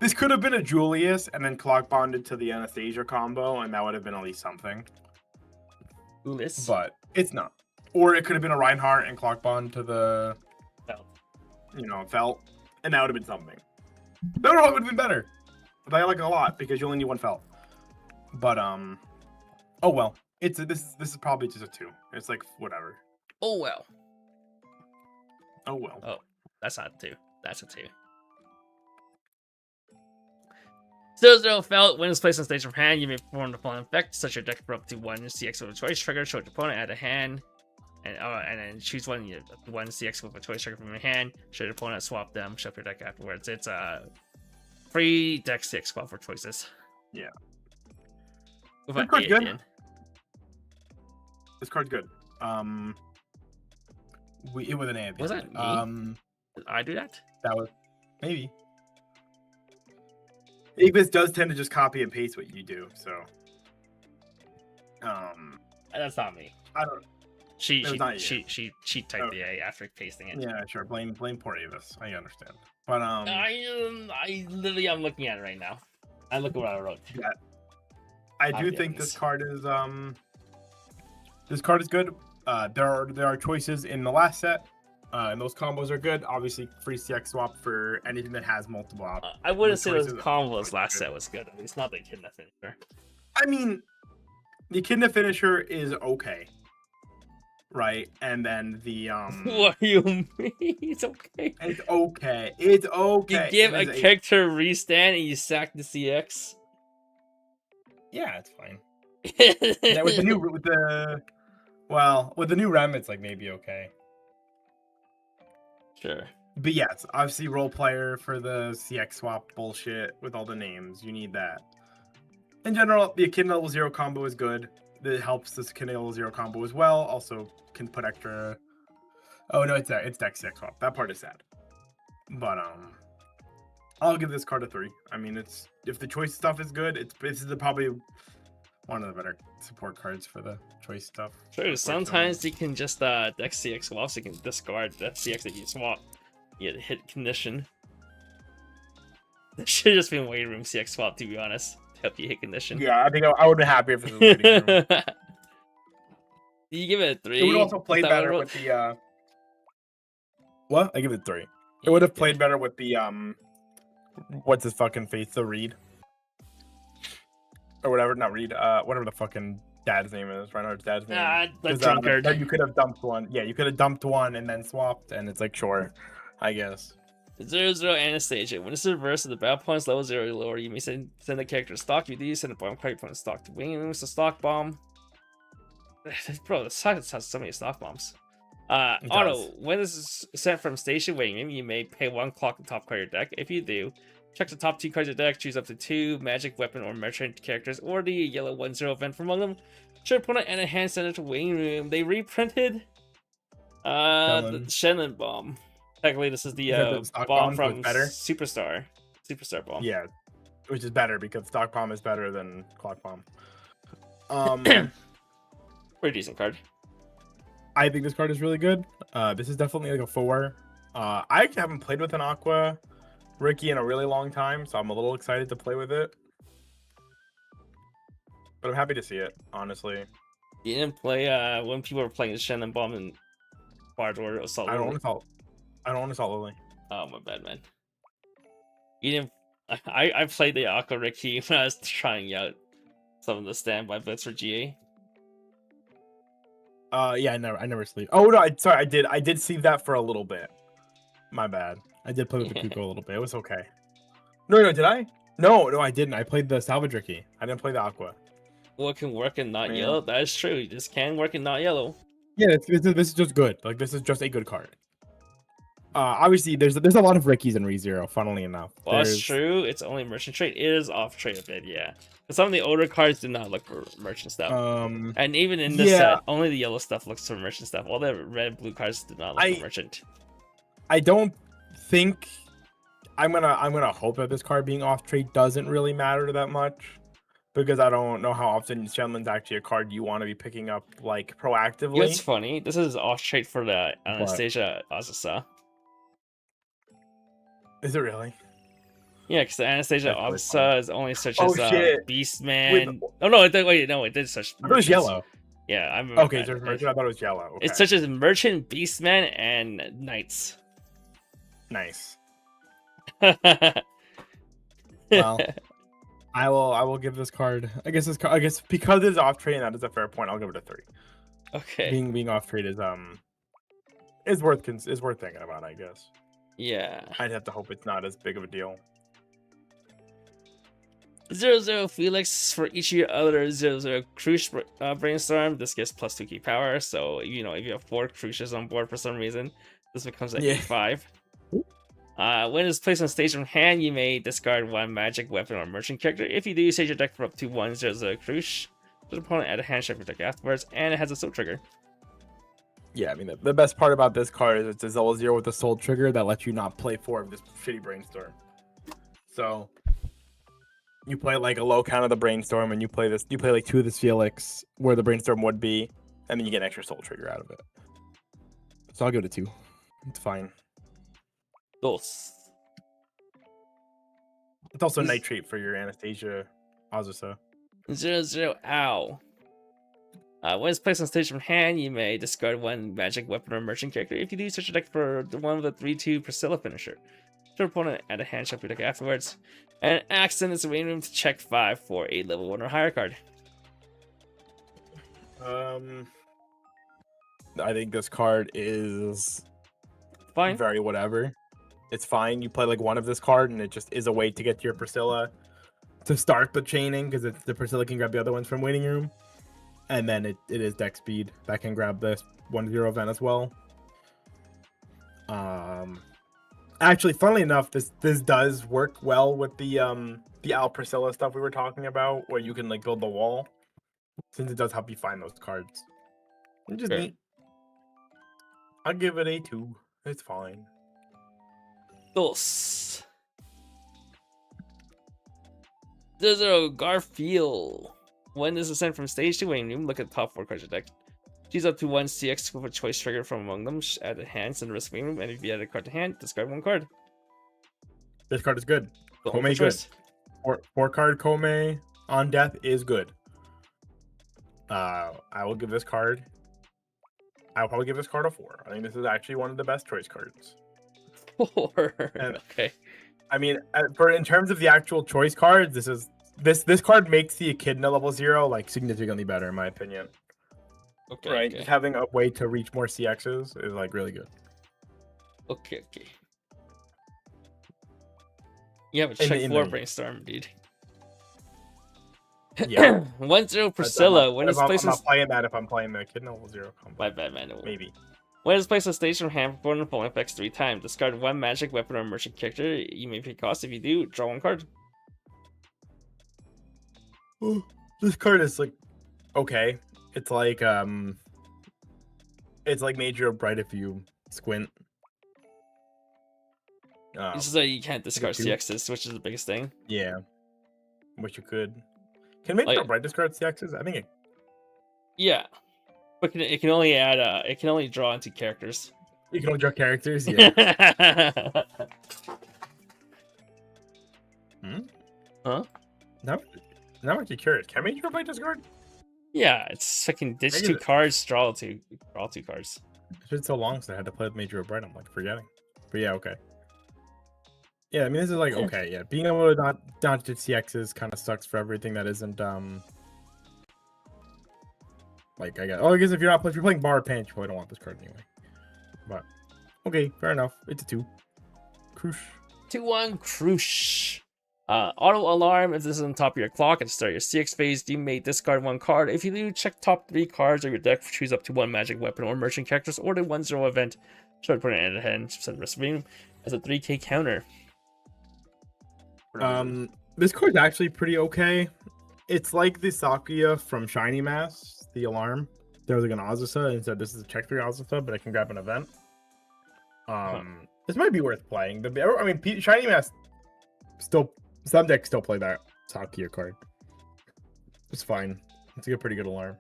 This could have been a Julius and then clock bonded to the Anastasia combo, and that would have been at least something. Julius. But it's not. Or it could have been a Reinhardt and clock bond to the. Felt, and that would have been something. That would have been better. But I like it a lot because you only need 1 felt. But oh well. This is probably just a 2. It's like whatever. Oh well. Oh well. Oh, that's not a 2. That's a 2. 0/0 felt. When it's placed on stage from hand, you may perform the following effect. Set your deck for up to 1 CX with a choice trigger. Show your opponent add a hand. And then choose one CX with a choice trigger from your hand. Show your opponent, swap them, shuffle your deck afterwards. It's a free deck 6 swap for choices. Yeah. With This an card's A good. again. This card's good. It was an A. Was that me? Did I do that? That was maybe. Avis does tend to just copy and paste what you do, so. That's not me. I don't. She It was not you. she typed the A after pasting it. Yeah, sure. Blame poor Avis. I understand. But I literally I'm looking at it right now. I look at what I wrote. Yeah. I do think this card is good. There are choices in the last set, and those combos are good. Obviously, free CX swap for anything that has multiple options. I wouldn't say those combos last set was good. At least not the Echidna finisher. I mean, the Echidna finisher is okay, right? And then the What do you mean? It's okay. It's okay. It's okay. You give a character restand and you sack the CX. Yeah, it's fine. Yeah, with the new rem, it's like maybe okay. Sure. But yes, obviously role player for the CX swap bullshit with all the names. You need that. In general, the Echidna level 0 combo is good. It helps this Echidna level 0 combo as well. Also can put extra. Oh no, it's deck CX swap. That part is sad. But I'll give this card a 3. I mean, if the choice stuff is good, this is probably one of the better support cards for the choice stuff. Sure, sometimes you can just deck CX swap, so you can discard that CX that you swap. You get hit condition. That should have just been waiting room CX swap, to be honest. To help you hit condition. Yeah, I think I would be happy if it was waiting room. You give it a 3. It would also play better with the What? I give it 3. It would have Yeah. played better with the what's his fucking face, the Reed or whatever, not Reed, whatever the fucking dad's name is. Reinhardt's dad's name. The 'Cause, drunkard. you could have dumped one. Yeah, you could have dumped one and then swapped, and it's like sure, I guess. 0-0 Anastasia. When it's the reverse of the battle points level 0 or lower, you may send the character to stock. You do send a bomb card from stock to wing rooms to stock bomb. Bro, this has so many stock bombs. It Auto. does. When this is sent from station waiting room, you may pay 1 clock the top card of your deck. If you do, check the top 2 cards of the deck, choose up to 2 magic, weapon, or merchant characters, or the yellow 1-0 event from among them. Should opponent and a hand send it to waiting room. They reprinted the Shenlong bomb. Technically, this is the stock bomb bomb, so from it's better? Superstar bomb. Yeah, which is better because stock bomb is better than clock bomb. Pretty decent card. I think this card is really good. This is definitely like a 4. I actually haven't played with an Aqua Ricky in a really long time, so I'm a little excited to play with it. But I'm happy to see it, honestly. You didn't play when people were playing the Shenlong bomb and Bard or Assault. I don't want to Salt Lily. Oh, my bad, man. You didn't. I played the Aqua Ricky when I was trying out some of the standby bits for GA. Yeah, I never sleep. Oh no, sorry, I did sleeve that for a little bit. My bad. I did play with the Kuko a little bit. It was okay. No, did I? No, I didn't. I played the Salvage Ricky. I didn't play the Aqua. What can work in not Man. yellow? That is true. This can work in not yellow. Yeah, this is just good. Like this is just a good card. Obviously, there's a lot of Rickies in ReZero. Funnily enough, Well, that's true. It's only merchant trade. It is off trade a bit, yeah. But some of the older cards do not look for merchant stuff. And even in this set, only the yellow stuff looks for merchant stuff. All the red and blue cards do not look for merchant. I don't think I'm gonna hope that this card being off trade doesn't really matter that much. Because I don't know how often Shenlong's actually a card you want to be picking up like proactively. You know, it's funny. This is off trade for the Anastasia Azusa. Is it really? Yeah, because the Anastasia Azusa is only such as Beastman. It did such. I thought it was yellow. Yeah, I'm okay. So merchant, I thought it was yellow. Okay. It's such as Merchant, Beastman, and Knights. Nice. Well. I will give this card. I guess because it's off trade, and that is a fair point. I'll give it a 3. Okay. Being off trade is worth thinking about. I guess. Yeah. I'd have to hope it's not as big of a deal. 0-0 Felix for each of your other 0-0 Crush brainstorm. This gives +2 key power. So if you have 4 Crushes on board for some reason, this becomes an 8/5. When it's placed on stage from hand, you may discard 1 magic, weapon, or merchant character. If you do, you stage your deck for up to 1 0-0 Crush. The opponent add a hand check your deck afterwards, and it has a soul trigger. Yeah, I mean the best part about this card is it's a 0-0 with a soul trigger that lets you not play 4 of this shitty brainstorm. So you play like a low count of the brainstorm, and you play like 2 of this Felix where the brainstorm would be, and then you get an extra soul trigger out of it. So I'll give it a 2. It's fine. Dos. It's also nitrate for your Anastasia Azusa. 0-0 Ow. When it's placed on stage from hand, you may discard 1 magic, weapon, or merchant character. If you do, search your deck for one of the 3/2 Priscilla finisher. Your opponent add a hand check your deck afterwards. And accent is a waiting room to check 5 for a level 1 or higher card. I think this card is fine. Very whatever. It's fine. You play like 1 of this card, and it just is a way to get to your Priscilla to start the chaining, because the Priscilla can grab the other ones from waiting room, and then it is deck speed that can grab this 1-0 event as well. Actually, funnily enough, this does work well with the Al Priscilla stuff we were talking about, where you can like build the wall, since it does help you find those cards. Which is neat. I'll give it a 2. It's fine. Dos. 0-0 Garfield. When this is sent from stage to waiting room, look at the top 4 cards of your deck. Choose up to 1 CX with a choice trigger from among them. Add a hand, send the rest of waiting room, and if you add a card to hand, discard 1 card. This card is good. Kome good. 4 card Kome on death is good. I will give this card. I'll probably give this card a 4. I think this is actually one of the best choice cards. 4. And Okay. I mean, for in terms of the actual choice cards, this card makes the Echidna level 0 like significantly better in my opinion. Okay. Right, Okay. just having a way to reach more CXs is like really good. Okay. Okay. You have a In check the- in 4 the- brainstorm, dude. Yeah. 1-0 Priscilla. When it's placed I'm not playing that if I'm playing the Echidna level 0 combo. My bad, man. Maybe. When it's placed on stage from hand, perform the following effects 3 times. Discard 1 magic, weapon, or merchant character. You may pay cost. If you do, draw 1 card. Oh, this card is like okay. It's like Major Bright if you squint. It's just that you can't discard 2? CXs, which is the biggest thing. Yeah. Wish you could. Can Major Like- Bright discard CXs? I think it. Yeah, but it can only add. It can only draw into characters. You can only draw characters. Yeah. Huh? Now I'm actually curious. Can Major Bright discard? Yeah, it's I can ditch Maybe 2 the- cards, draw 2 cards. It's been so long since I had to play with Major Bright. I'm like forgetting. But yeah, okay. Yeah, I mean this is like okay. Yeah, being able to not dodge CXs kind of sucks for everything that isn't like I guess. Oh, I guess if you're playing Bar Pinch, you probably don't want this card anyway. But okay, fair enough. It's a 2. Crush. 2-1 Crush. Auto alarm. If this is on top of your clock and start your CX phase, you may discard 1 card. If you do, check top 3 cards of your deck. Choose up to 1 magic, weapon, or merchant characters, or the 1-0 event. Try to put it in the hand. Set the rest of the as a 3k counter. This card's actually pretty okay. It's like the Sakuya from Shiny Mask, the alarm. There was like an Azusa and said this is a check 3 Azusa, but I can grab an event. This might be worth playing. I mean, Shiny Mask still, some decks still play that Sakuya card. It's fine. It's a pretty good alarm.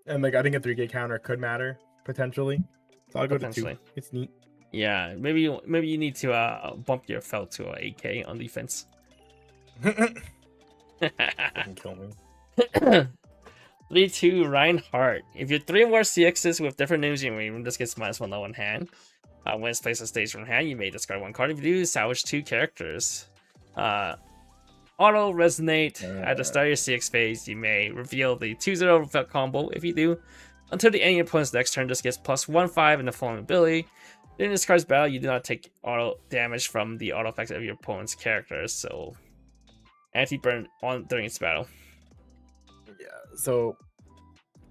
And like I think a 3k counter could matter potentially. So I'll go to 2. It's neat. Yeah, maybe you need to bump your felt to 8k on defense. Fucking kill me. 3-2 Reinhardt. If you're 3 or more CXs with different names, you may this gets -1 on hand. When it's placed on stage from hand, you may discard 1 card. If you do, salvage 2 characters. Auto resonate. At the start of your CX phase, you may reveal the 2-0 felt combo. If you do, until the end of your opponent's next turn, this gets +1/5 in the following ability. During this card's battle, you do not take auto damage from the auto effects of your opponent's characters, so anti-burn on during its battle. Yeah, so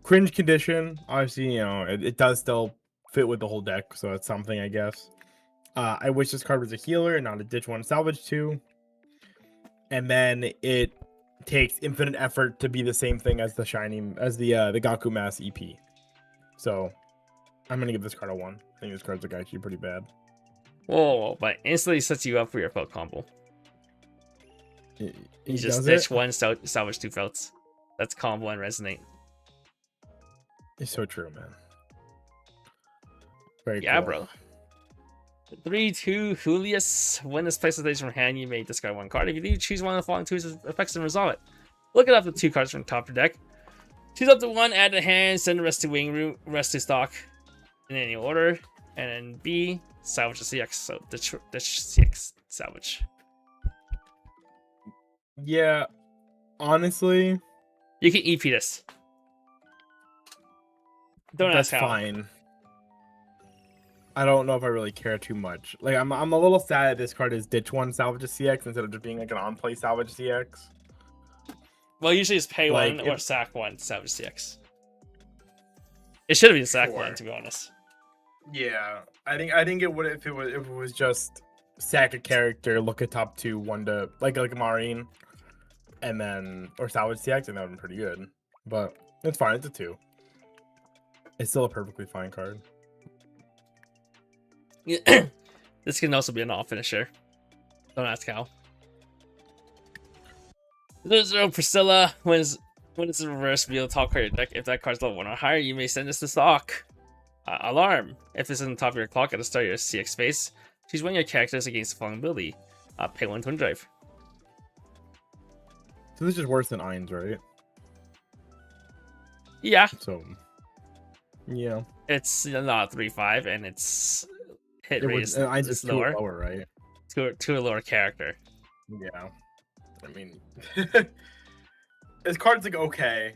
cringe condition, obviously, you know, it does still fit with the whole deck, so it's something, I guess. I wish this card was a healer and not a ditch 1 salvage 2. And then it takes infinite effort to be the same thing as the Gaku Mask EP. So I'm gonna give this card a 1. I think this card's like actually pretty bad. Whoa, but instantly sets you up for your felt combo. You just ditch 1, salvage 2 felts. That's combo and resonate. It's so true, man. Very Yeah, cool. bro. 3-2 Julius. When this plays stage from hand, you may discard 1 card. If you do, choose one of the following 2 effects and resolve it. Look it up to 2 cards from the top of your deck. Choose up to 1, add to hand, send the rest to wing root, rest to stock in any order. And then B, salvage the CX. So ditch CX, salvage. Yeah, honestly, You can EP this. Don't that's ask how. fine. I don't know if I really care too much. Like, I'm a little sad that this card is ditch 1 salvage a CX instead of just being like an on-play salvage CX. Well, usually it's pay Like, 1 or sack 1, salvage CX. It should have been sack 1, to be honest. Yeah, I think it would if it was just sack a character, look at top 2, 1 to like a Marine, and then or salvage CX, and that would be pretty good. But it's fine. It's a 2. It's still a perfectly fine card. This can also be an off finisher. Don't ask how. 0-0 Priscilla. When it's a reverse reveal top card of your deck, if that card's level 1 or higher, you may send this to stock. Alarm. If it's on the top of your clock at the start of your CX phase, choose 1 of your characters against the following ability. Pay 1 Twin Drive. So this is worse than Ain's, right? Yeah. So, yeah. It's not 3-5, and hit It rate was mine's is just two or lower lower, right? to a lower character. Yeah. I mean, his card's like okay.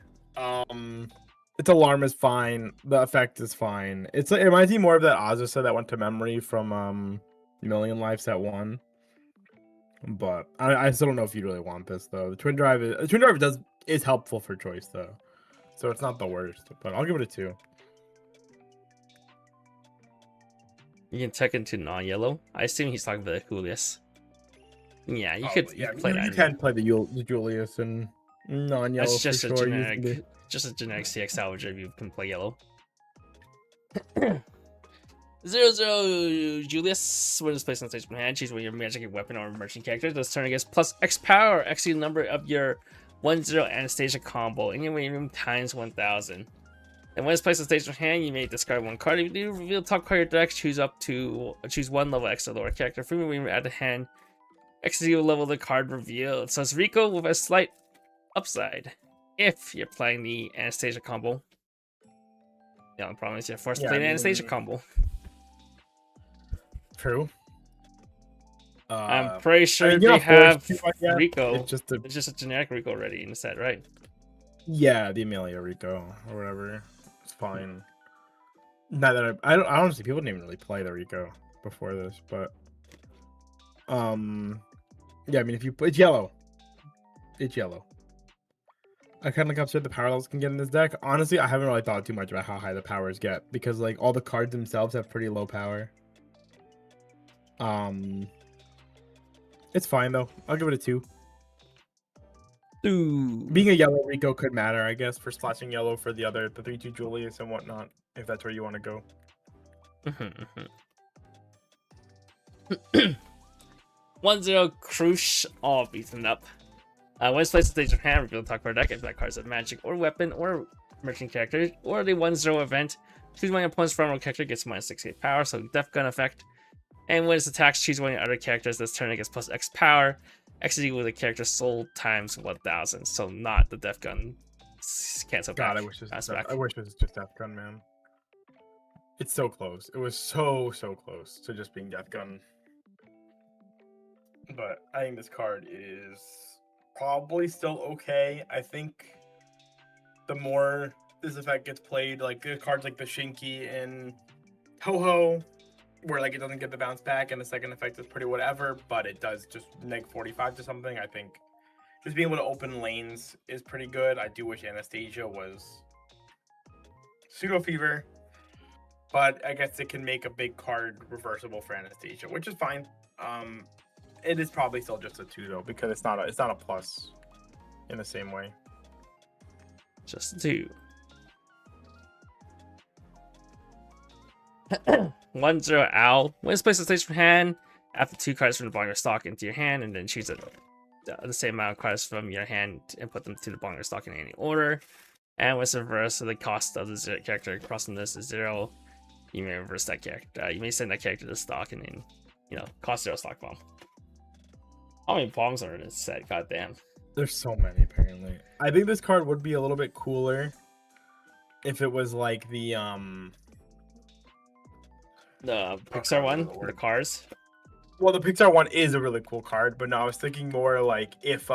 Its alarm is fine. The effect is fine. It's like, it reminds me more of that Azusa that went to memory from Million Lives at One. But I still don't know if you really want this though. The twin drive is helpful for choice though, so it's not the worst. But I'll give it a 2. You can tech into non-yellow. I assume he's talking about Julius. Yeah, you Probably, could yeah. play that. You can play the Julius and non-yellow That's for just a sure. generic, CX salvager if you can play yellow. 0-0 Julius. When it's placed on stage from hand, choose one of your magic weapon or merchant character. This turn gets plus X power, X the number of your 1-0 Anastasia combo. Anyway, room times 1000. And when it's placed on stage from hand, you may discard one card. If you reveal the top card of your deck, choose one level X or lower character. Free when you add the hand. X is the level of the card revealed. So it's Rico with a slight upside. If you're playing the Anastasia combo. The only problem is you're forced to play the Anastasia combo. True. I'm pretty sure they have Rico. It's just a generic Rico already in the set, right? Yeah, the Amelia Rico or whatever. It's fine. Not that I honestly, people didn't even really play the Rico before this, but yeah, I mean, if you it's yellow. It's yellow. I kind of like upset the power levels can get in this deck. Honestly, I haven't really thought too much about how high the powers get because like all the cards themselves have pretty low power. It's fine though. I'll give it a 2. Being a yellow Rico could matter, I guess, for splashing yellow for the 3-2 Julius and whatnot, if that's where you want to go. 1-0 Crush, all beaten up. When it's placed on stage of hand, reveal the top card deck. If that card is a magic or weapon or merchant character, or the 1-0 event, choose one of your opponent's front row character gets minus 68 power, so Def Gun effect. And when it's attacks, choose one of your other characters. This turn it gets plus X power. X is equal to the character soul times 1000, so not the Def Gun cancel back. God, I wish it was just Death Gun, man. It's so close. It was so close to just being Death Gun. But I think this card is probably still okay. I think the more this effect gets played, like the cards like the Shinki and Ho-Ho, where like it doesn't get the bounce back and the second effect is pretty whatever, but it does just neg 45 to something. I think just being able to open lanes is pretty good. I do wish Anastasia was Pseudo Fever, but I guess it can make a big card reversible for Anastasia, which is fine. It is probably still just a 2 though, because it's not a plus in the same way. Just 2. 1-0 Owl. When it's placed on stage from hand, after 2 cards from the bottom of your stock into your hand, and then choose the same amount of cards from your hand and put them to the bottom of your stock in any order. And when it's reversed, so the cost of the character crossing this is 0. You may reverse that character. You may send that character to the stock and then, cost 0 stock bomb. How many bombs are in this set? God damn. There's so many, apparently. I think this card would be a little bit cooler if it was like the Pixar one, the cars. Well, the Pixar one is a really cool card, but no, I was thinking more like if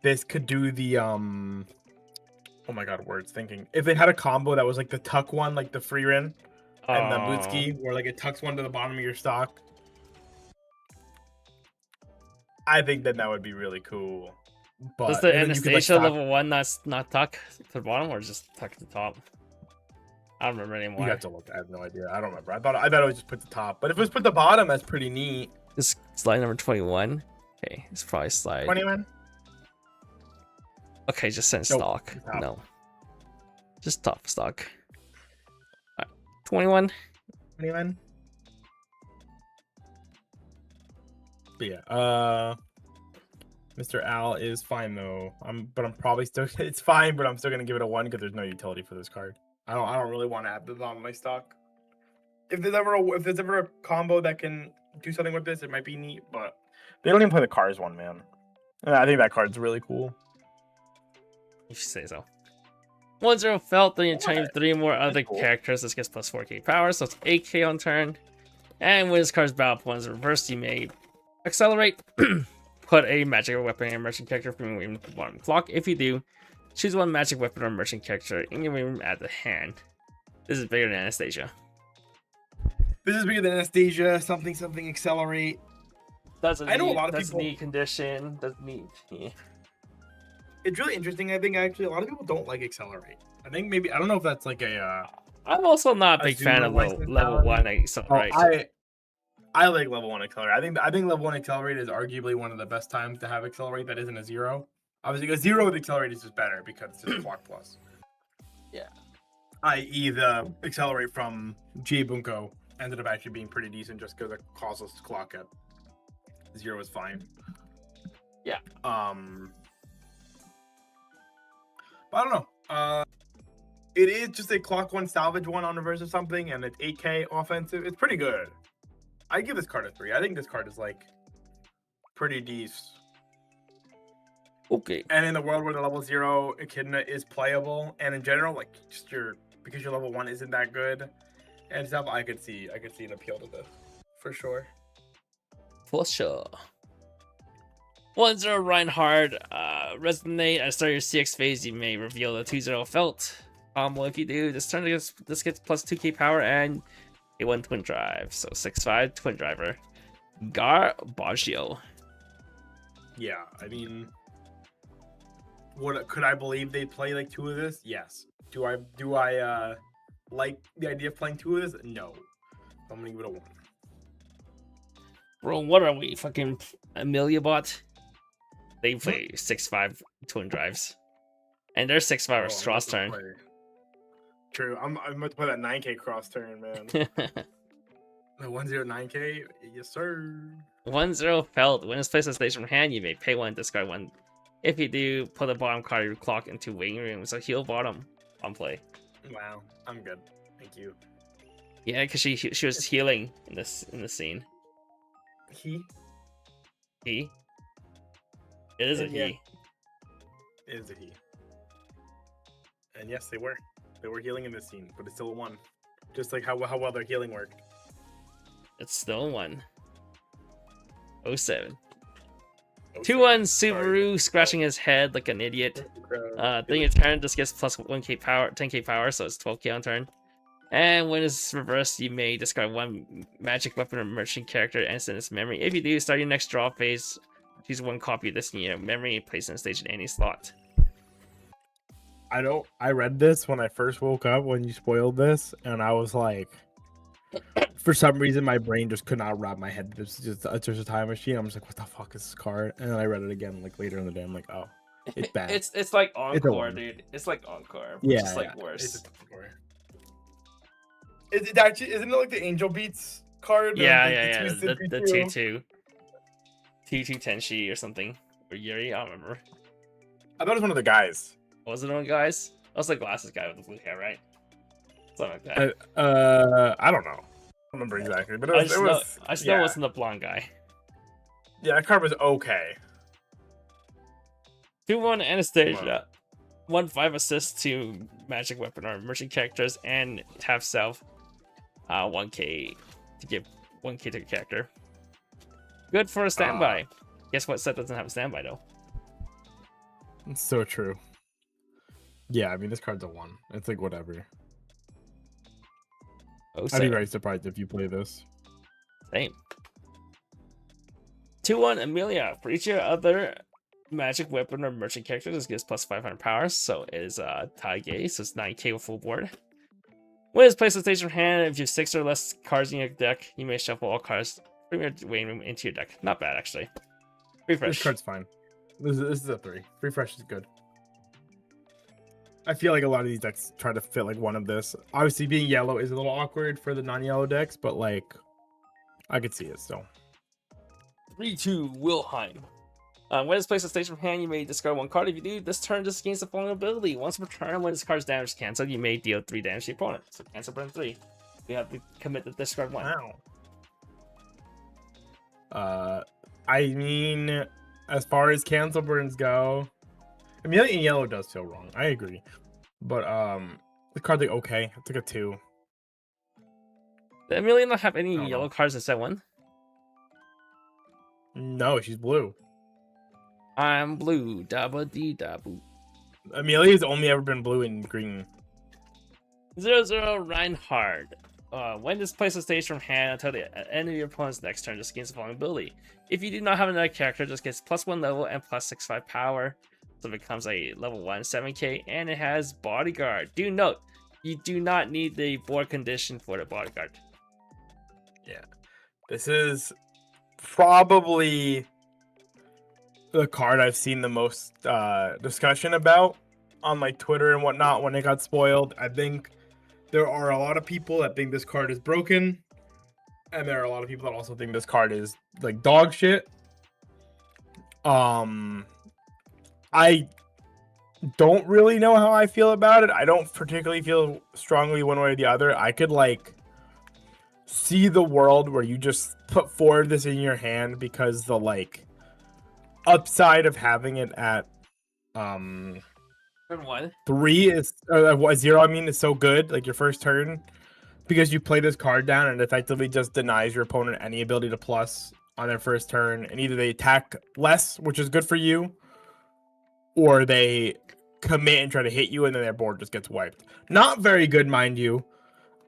this could do the oh my god, words thinking. If it had a combo that was like the tuck one, like the Freerin and the Mutsuki, where like it tucks one to the bottom of your stock. I think that would be really cool. But does the Anastasia level 1 not tuck to the bottom or just tuck to the top? I don't remember anymore. You have to look. I have no idea. I don't remember. I thought it was just put the top. But if it was put the bottom, that's pretty neat. This slide number 21. Okay, it's probably slide 21. Okay, just send stock. No, just top stock. 21. 21. But yeah, Mr. Al is fine though. I'm probably still. It's fine, but I'm still gonna give it a 1 because there's no utility for this card. I don't really want to add this on my stock. If there's ever a combo that can do something with this, it might be neat. But they don't even play the cars one, man. And I think that card's really cool. You should say so. 1-0 felt, then you train What? 3 more other cool. characters. This gets plus 4k power, so it's 8k on turn. And when this card's battle points reversed, you may accelerate, put a magic weapon and merchant character from your room to the bottom clock. If you do, choose one magic weapon or merchant character in your room at the hand. This is bigger than Anastasia. This is bigger than Anastasia. Something accelerate. Doesn't I know need, a lot of doesn't people. need condition. Doesn't need. Yeah. It's really interesting. I think actually a lot of people don't like accelerate. I think maybe I don't know if that's like a. I'm also not a big fan zero of Weiss level 1 mentality. accelerate. I like level 1 accelerate. I think level 1 accelerate is arguably one of the best times to have accelerate that isn't a 0. Obviously, a 0 with accelerate is just better because it's just clock plus. Yeah. I.e. the accelerate from G Bunko ended up actually being pretty decent just because it caused us to clock at 0 is fine. Yeah. But I don't know. It is just a clock 1 salvage 1 on reverse or something, and it's 8k offensive. It's pretty good. I give this card a 3. I think this card is like pretty decent. Okay. And in the world where the level 0 Echidna is playable, and in general, like just because your level 1 isn't that good and stuff, I could see an appeal to this for sure. For sure. 1-0 Reinhardt. Resonate. At the start of your CX phase, you may reveal the 2-0 felt. Well, if you do, this turn this gets plus 2k power and a 1 twin drive. So 6/5 twin driver. Garbaggio. Yeah, I mean, could I believe they play like 2 of this? Yes. Do I like the idea of playing 2 of this? No. I'm gonna give it a 1. Bro, what are we? Fucking Amelia bot? They play 6/5 twin drives. And their 6/5 are Schwarz turn. True. I'm about to play that 9k cross turn, man. The 109k? Yes, sir. 1-0 felt. When it's placed on stage from hand, you may pay 1, discard 1. If you do, put the bottom card of your clock into waiting room. So heal bottom on play. Wow, I'm good. Thank you. Yeah, because she was healing in the scene. He? He? It is a Yeah. he. It is a he. And yes, they were. They were healing in this scene, but it's still a 1. Just like how well their healing worked. It's still 1. 07. Oh, 2-1 sorry. Subaru scratching his head like an idiot. Then your turn, this gets plus 1k power, 10k power, so it's 12k on turn. And when it's reversed, you may discard 1 magic weapon or merchant character and send its memory. If you do, start your next draw phase. Choose 1 copy of this in your memory and place it on stage in any slot. I read this when I first woke up when you spoiled this, and I was like, for some reason my brain just could not wrap my head. It's just a time machine. I'm just like, what the fuck is this card? And then I read it again like later in the day. I'm like, oh, it's bad. It's like Encore, one. dude. It's like Encore, Yeah, which is like yeah. worse. It's just Encore. It actually isn't it like the Angel Beats card? Yeah. Like The the 2/2. 2/2 Tenshi or something. Or Yuri, I don't remember. I thought it was one of the guys. Was it one guys? That was the glasses guy with the blue hair, right? Something like that. I don't know. I don't remember exactly, but I just know it yeah. wasn't the blonde guy. Yeah, that card was okay. 2-1 Anastasia. 1/5 assist to magic weapon or merchant characters and have self 1k to give 1k to a character. Good for a standby. Guess what set doesn't have a standby though? It's so true. Yeah, I mean this card's a 1. It's like whatever. Oh, I'd be very surprised if you play this. Same. 2-1 Amelia. For each of your other magic weapon or merchant character, this gives plus 500 power. So it is Taige, so it's 9k with full board. When it's placed on stage from hand, if you have 6 or less cards in your deck, you may shuffle all cards from your waiting room into your deck. Not bad, actually. Refresh. This card's fine. This is a 3. Refresh is good. I feel like a lot of these decks try to fit like one of this. Obviously, being yellow is a little awkward for the non-yellow decks, but like, I could see it still. 3-2 Wilhelm. When it's placed on stage from hand, you may discard 1 card. If you do, this turn just gains the following ability. Once per turn, when this card's damage is cancelled, you may deal 3 damage to your opponent. So cancel burn 3. You have to commit to discard 1. Wow. I mean, as far as cancel burns go, Amelia in yellow does feel wrong. I agree. But the card's like okay. It's like a 2. Did Amelia not have I any don't yellow know. cards in set 1? No, she's blue. I'm blue, dabba dee daboo. Amelia's only ever been blue and green. 0-0 Reinhard. When displace a stage from hand until the end of your opponent's next turn, just gains the following ability. If you do not have another character, just gets +1 level and +6/5 power. So it becomes a level 1 7k, and it has bodyguard. Do note, you do not need the board condition for the bodyguard. Yeah. This is probably the card I've seen the most discussion about on like Twitter and whatnot when it got spoiled. I think there are a lot of people that think this card is broken, and there are a lot of people that also think this card is like dog shit. I don't really know how I feel about it. I don't particularly feel strongly one way or the other. I could like see the world where you just put forward this in your hand because the like upside of having it at Turn 1. 3 is 0, I mean, is so good, like your first turn, because you play this card down and it effectively just denies your opponent any ability to plus on their first turn, and either they attack less, which is good for you, or they commit and try to hit you, and then their board just gets wiped. Not very good, mind you,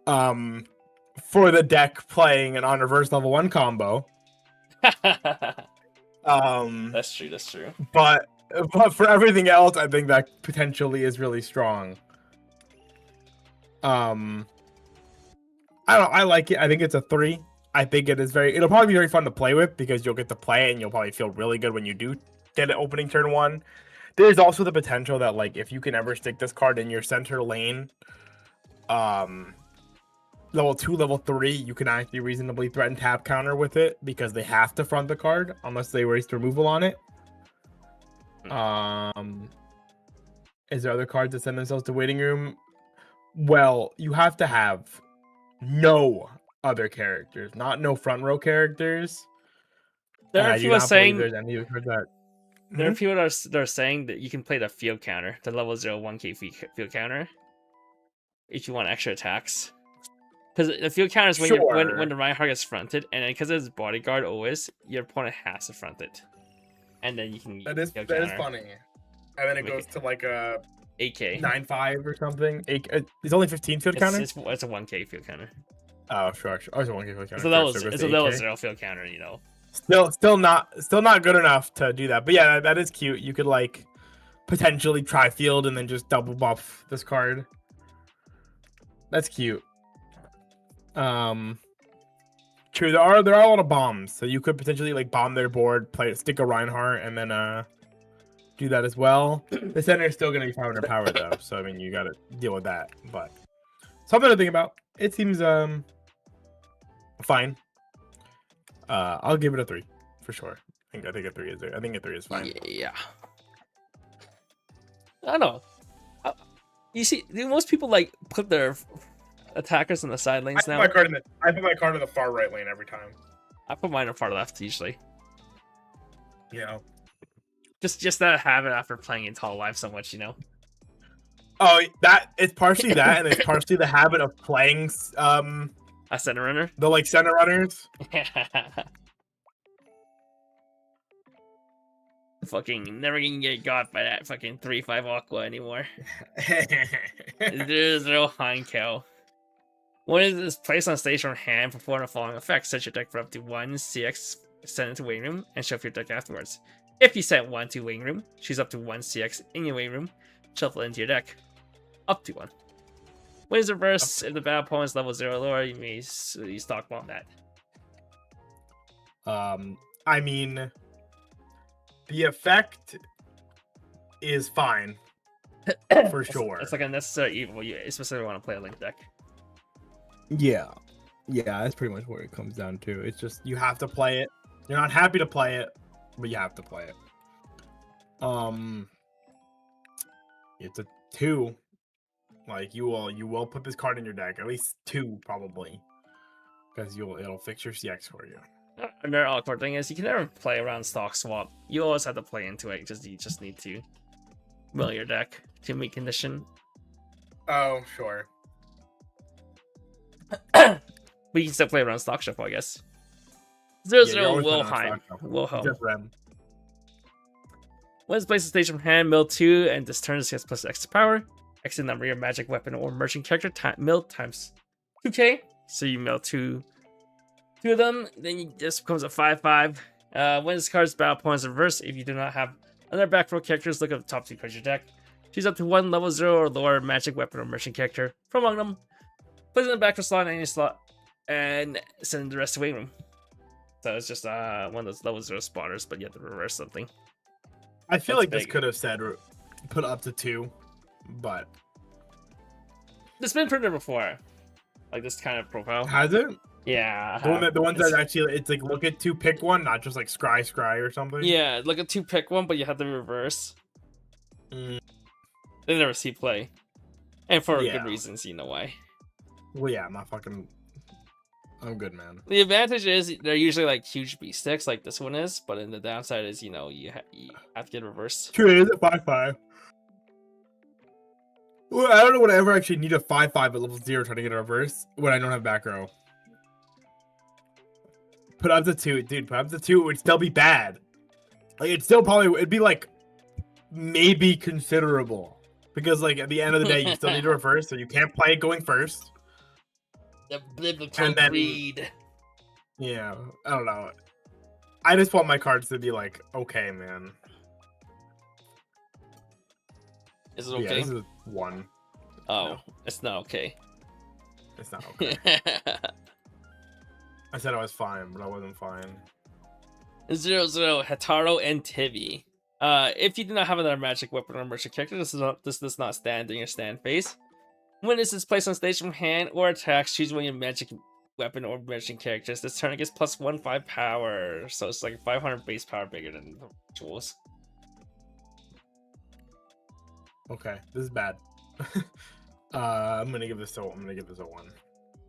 for the deck playing an on reverse level 1 combo. That's true. That's true. But for everything else, I think that potentially is really strong. I don't know, I like it. I think it's a 3. I think it is it'll probably be very fun to play with because you'll get to play it and you'll probably feel really good when you do get it opening turn 1. There's also the potential that like if you can ever stick this card in your center lane, level 2, level 3, you can actually reasonably threaten tap counter with it because they have to front the card unless they waste removal on it. Is there other cards that send themselves to waiting room? Well, you have to have no other characters, not no front row characters. There are people saying there's any of that. there are people that are saying that you can play the field counter, the level 0 1k field counter, if you want extra attacks. Because the field counter is when the Reinhardt gets fronted, and because it's bodyguard always, your opponent has to front it, and then you can. That is funny. And then it goes to like a 8k 9/5 or something. It's only 15 field counter. It's a 1k field counter. Oh sure. Oh, it's a 1k field counter. It's a level 0 field counter, you know. Still not good enough to do that. But yeah, that is cute. You could like potentially try field and then just double buff this card. That's cute. True. There are a lot of bombs, so you could potentially like bomb their board, stick a Reinhardt, and then do that as well. The center is still gonna be 500 power though, so I mean you gotta deal with that. But something to think about. It seems fine. I'll give it a 3 for sure. I think a 3 is there. I think a 3 is fine. Yeah. I don't know. You see, most people like put their attackers in the side lanes now. I put my card in the far right lane every time. I put mine in far left usually. Yeah. Just that habit after playing in Tall Life so much, you know. Oh, it's partially that, and it's partially the habit of playing a center runner. The like center runners. Fucking never gonna get got by that fucking 3/5 Aqua anymore. There's no Heinkel. When is this placed on stage from hand perform the following effects? Set your deck for up to 1 CX, send it to waiting room, and shuffle your deck afterwards. If you send 1 to waiting room, choose up to 1 CX in your waiting room, shuffle it into your deck. Up to 1. When is reverse, if the battle opponent's level 0 or lower, you may stock bomb that. I mean, the effect is fine for sure. It's like a necessary evil. You especially want to play a link deck. Yeah, that's pretty much where it comes down to. It's just you have to play it. You're not happy to play it, but you have to play it. It's a 2. Like you will put this card in your deck, at least 2 probably, because it'll fix your CX for you. Another awkward thing is you can never play around stock swap. You always have to play into it. You just need to mill your deck to meet condition. Oh, sure. But you can still play around stock shuffle, I guess. 0 Yeah, you're 0 always playing on Wilhelm. stock shuffle, Wilhelm. except Rem. When it's placed in stage from hand, mill 2, and this turn gets plus X power. X the number of your magic weapon or merchant character mill times 2k. So you mill two of them, then this becomes a 5/5. When this card's battle points reverse, if you do not have other back row characters, look at the top 2 cards of your deck. Choose up to one level 0 or lower magic weapon or merchant character from among them. Place it in the back row slot in any slot, and send the rest to waiting room. So it's just one of those level 0 spotters, but you have to reverse something. I feel That's like this big. could have said put up to 2, but It's been printed before, like this kind of profile. has it? Yeah, The ones that actually it's like look at 2, pick one, not just like scry or something. yeah, look at 2, pick one, but you have to reverse. Mm. They never see play, and for Yeah. good reasons. You know why? Well, yeah, I'm good, man. The advantage is they're usually like huge beast sticks, like this one is. But then the downside is, you have to get reversed. True, it is a 5/5. Well, I don't know when I ever actually need a 5/5 at level 0 trying to get a reverse when I don't have back row. Put up to 2, dude. Put up to 2, it would still be bad. Like it'd be like maybe considerable because like at the end of the day you still need a reverse, so you can't play it going first. The biblical And then- greed. Yeah, I don't know. I just want my cards to be like okay, man. Is it Yeah, okay? this is 1. Oh, no. it's not okay. It's not okay. I said I was fine, but I wasn't fine. 0 0 Hataro and Tibi. If you do not have another magic weapon or merchant character, this does not stand during your stand phase. When this is placed on stage from hand or attacks, choose one of your magic weapon or merchant characters. This turn it gets plus 1/5 power, so it's like 500 base power bigger than the jewels. Okay, this is bad. I'm gonna give this a 1.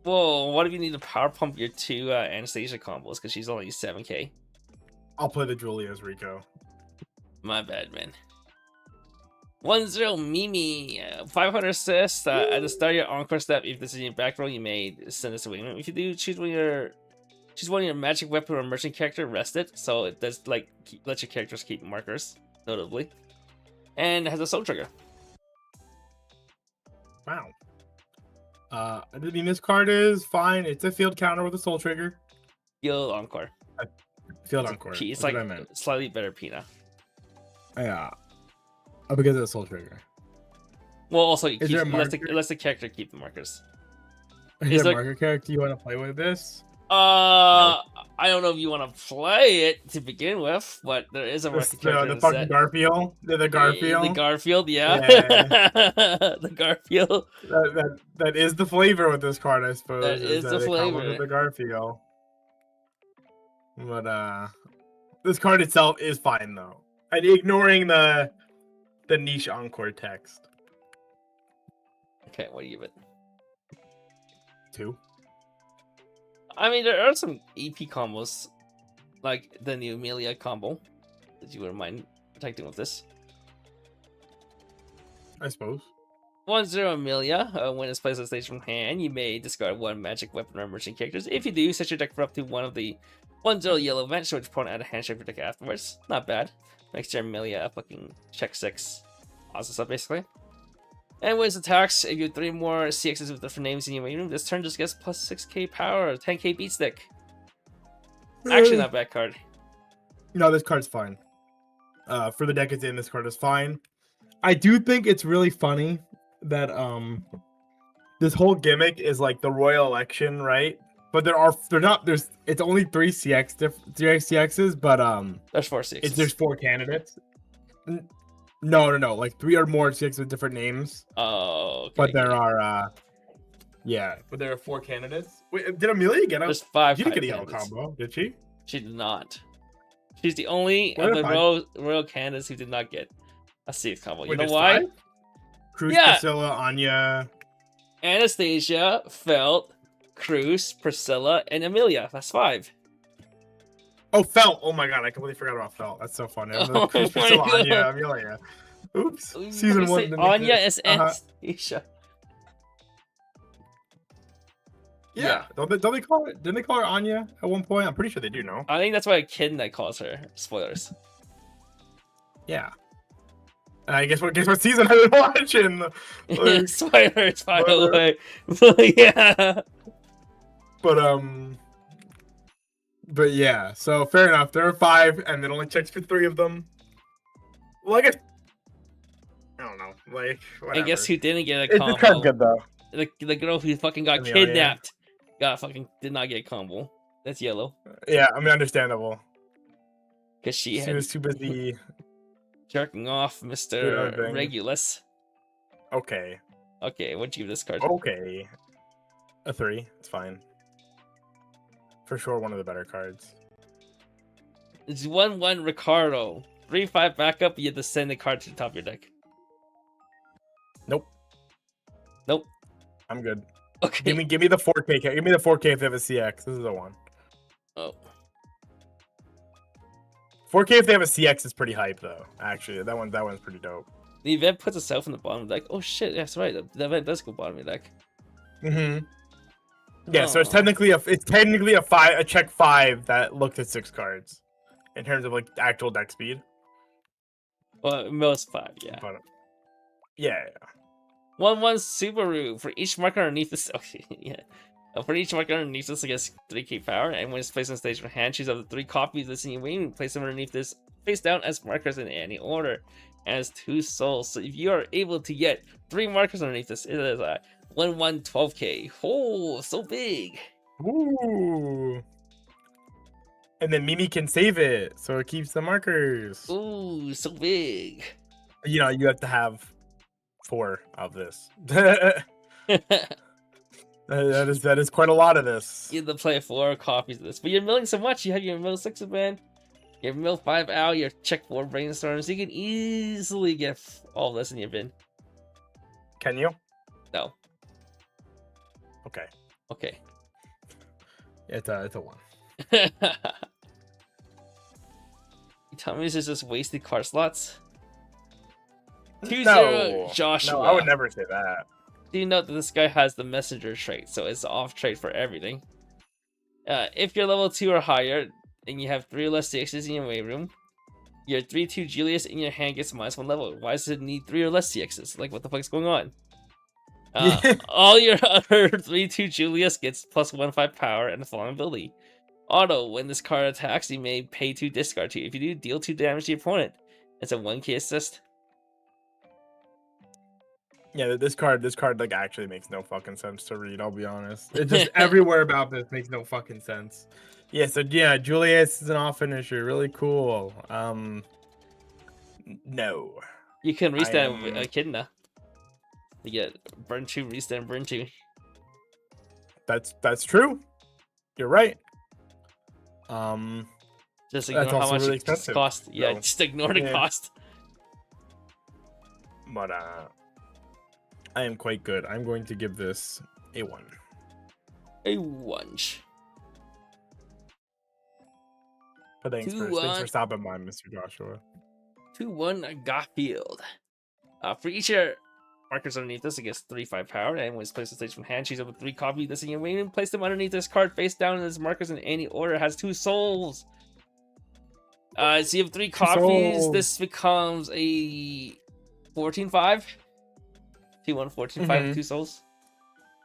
Well, what if you need to power pump your 2 Anastasia combos because she's only 7k? I'll play the Julia's Rico. My bad, man. 1-0 Mimi, 500 assist. At the start of your encore step, if this is in your back row, you may send this away. If you do, choose one of your magic weapon or merchant character, rest it, so it does like let your characters keep markers, notably, and it has a soul trigger. Wow. I mean, this card is fine. It's a field counter with a soul trigger. Field encore. Field It's encore. It's That's like what I meant. slightly better Pina. Yeah. Oh, because of the soul trigger. Well, also Is there a lets marker? the character keep the markers. Is Is there a there- marker character you want to play with this? I don't know if you want to play it to begin with, but there is a marker character The in fucking set. Garfield? The Garfield? The Garfield, yeah. The Garfield. That is the flavor with this card, I suppose. That is the they come flavor. with the Garfield. But this card itself is fine though. And ignoring the niche encore text. Okay, what do you give it? 2. I mean, there are some EP combos, like the new Amelia combo, that you wouldn't mind protecting with this. I suppose. 1-0 Amelia. When it's placed on stage from hand, you may discard one magic weapon or merchant characters. If you do, set your deck for up to one of the 1-0 yellow events, show which opponent add a handshake for deck afterwards. Not bad. Makes your Amelia a fucking check 6. Awesome stuff, basically. And when it attacks, if you have 3 more CXs with different names in your main room, this turn just gets plus 6k power, 10k beat stick. Actually, not a bad card. No, this card's fine. For the deck it's in, this card is fine. I do think it's really funny that this whole gimmick is like the royal election, right? But it's only 3 CXs, but There's 4 CXs. there's 4 candidates. No, like 3 or more CXs with different names. Oh, okay. But there are but there are 4 candidates. Wait, did Amelia get There's 5. She didn't get a yellow candidates. combo, did she? She did not. She's the only What of are the the royal candidates who did not get a CX combo. You Wait, know there's why? 5? Cruz, Yeah. Priscilla, Anya. Anastasia, Felt, Cruz, Priscilla, and Amelia. That's 5. Oh, Felt. Oh my god, I completely forgot about Felt. That's so funny. Oh Cruz, my Priscilla, God. Anya, Amelia. Oops. You Season say 1. Anya is Uh-huh. Anastasia. Yeah. Don't they call it? Didn't they call her Anya at one point? I'm pretty sure they do. No. I think that's why Echidna calls her. Spoilers. Yeah. And I guess what season I've been watching. Like, Spoilers, by the way. But yeah. But yeah. So fair enough. There are 5, and it only checks for 3 of them. Well, I guess I don't know. Like, whatever. And guess who didn't get a It's combo? just kind of good though. The girl who fucking got Anya. kidnapped did not get a combo. That's yellow. Yeah, I mean, understandable. Because she was too busy jerking off Mr. Regulus. Okay. Okay, what'd you give this card? Okay. A 3. It's fine. For sure, one of the better cards. It's 1/1 Ricardo. 3/5 backup, you have to send the card to the top of your deck. Nope. Nope. I'm good. Okay. Give me the 4K. Give me the 4K if they have a CX. This is a 1. Oh. 4K if they have a CX is pretty hype though. Actually, that one's pretty dope. The event puts itself in the bottom of the deck. Oh shit, that's right. The event does go bottom of the deck. Mm-hmm. Yeah, so it's technically a check 5 that looked at 6 cards in terms of like actual deck speed. Well, most 5, yeah. But, yeah. 1/1 Subaru. For each marker underneath this, okay, yeah. For each marker underneath this, it gets 3k power, and when it's placed on stage for hand, choose up to 3 copies listing your wing and place them underneath this face down as markers in any order. And it's 2 souls. So if you are able to get 3 markers underneath this, it is a 1/1 12k. Oh, so big. Ooh. And then Mimi can save it, so it keeps the markers. Ooh, so big. You know, you have to have 4 of this. That is quite a lot of this. You have to play 4 copies of this, but you're milling so much. You have your mill 6 event, your mill 5 out, your check 4 brainstorms. You can easily get all this in your bin. Can you? No. Okay. Okay. It's a 1. You tell me this is just wasted card slots? 2-0 No, Joshua. no, I would never say that. Do you note that this guy has the messenger trait, so it's off trait for everything. If you're level 2 or higher, and you have 3 or less CXs in your way room, your 3/2 Julius in your hand gets -1 level. Why does it need 3 or less CXs? Like, what the fuck's going on? All your other 3/2 Julius gets +1/5 power and the following ability. Auto, when this card attacks, you may pay 2 discard 2. If you do, deal 2 damage to your opponent. It's a 1k assist. Yeah, this card like actually makes no fucking sense to read, I'll be honest. It just everywhere about this makes no fucking sense. Yeah, so yeah, Julius is an off finisher, really cool. No. You can restand with Echidna. You get burn 2, restand, burn 2. That's true. You're right. Just ignore how much really it costs. Yeah, so, just ignore the cost. But I am quite good. I'm going to give this a 1. A 1. But thanks for stopping by, Mr. Joshua. 2/1 Garfield. For each of your markers underneath this, it gets 3/5 power, and when it's placed on stage from hand, choose up to 3 copies this in your wing and place them underneath this card face down, and its markers in any order. It has 2 souls. So you have 3 copies. This becomes a 14/5. 2/1 14/5 with 2 souls.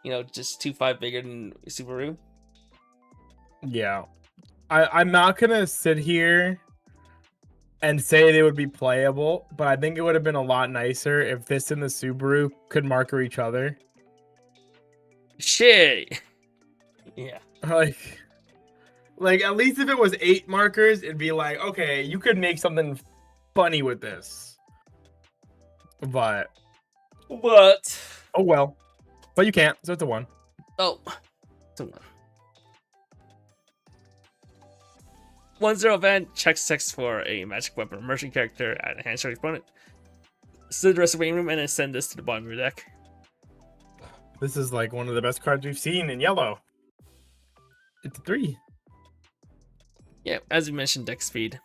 You know, just 2/5 bigger than Subaru. Yeah. I'm not gonna sit here and say they would be playable, but I think it would have been a lot nicer if this and the Subaru could marker each other. Shit. Yeah. Like at least if it was 8 markers, it'd be like, okay, you could make something funny with this. But oh well. But you can't, so it's a 1. Oh. It's a 1. 1/0 event, check 6 for a magic weapon or merchant character at a hand shot opponent. So the rest of the waiting room and then send this to the bottom of your deck. This is like one of the best cards we've seen in yellow. It's a 3. Yeah, as you mentioned, deck speed.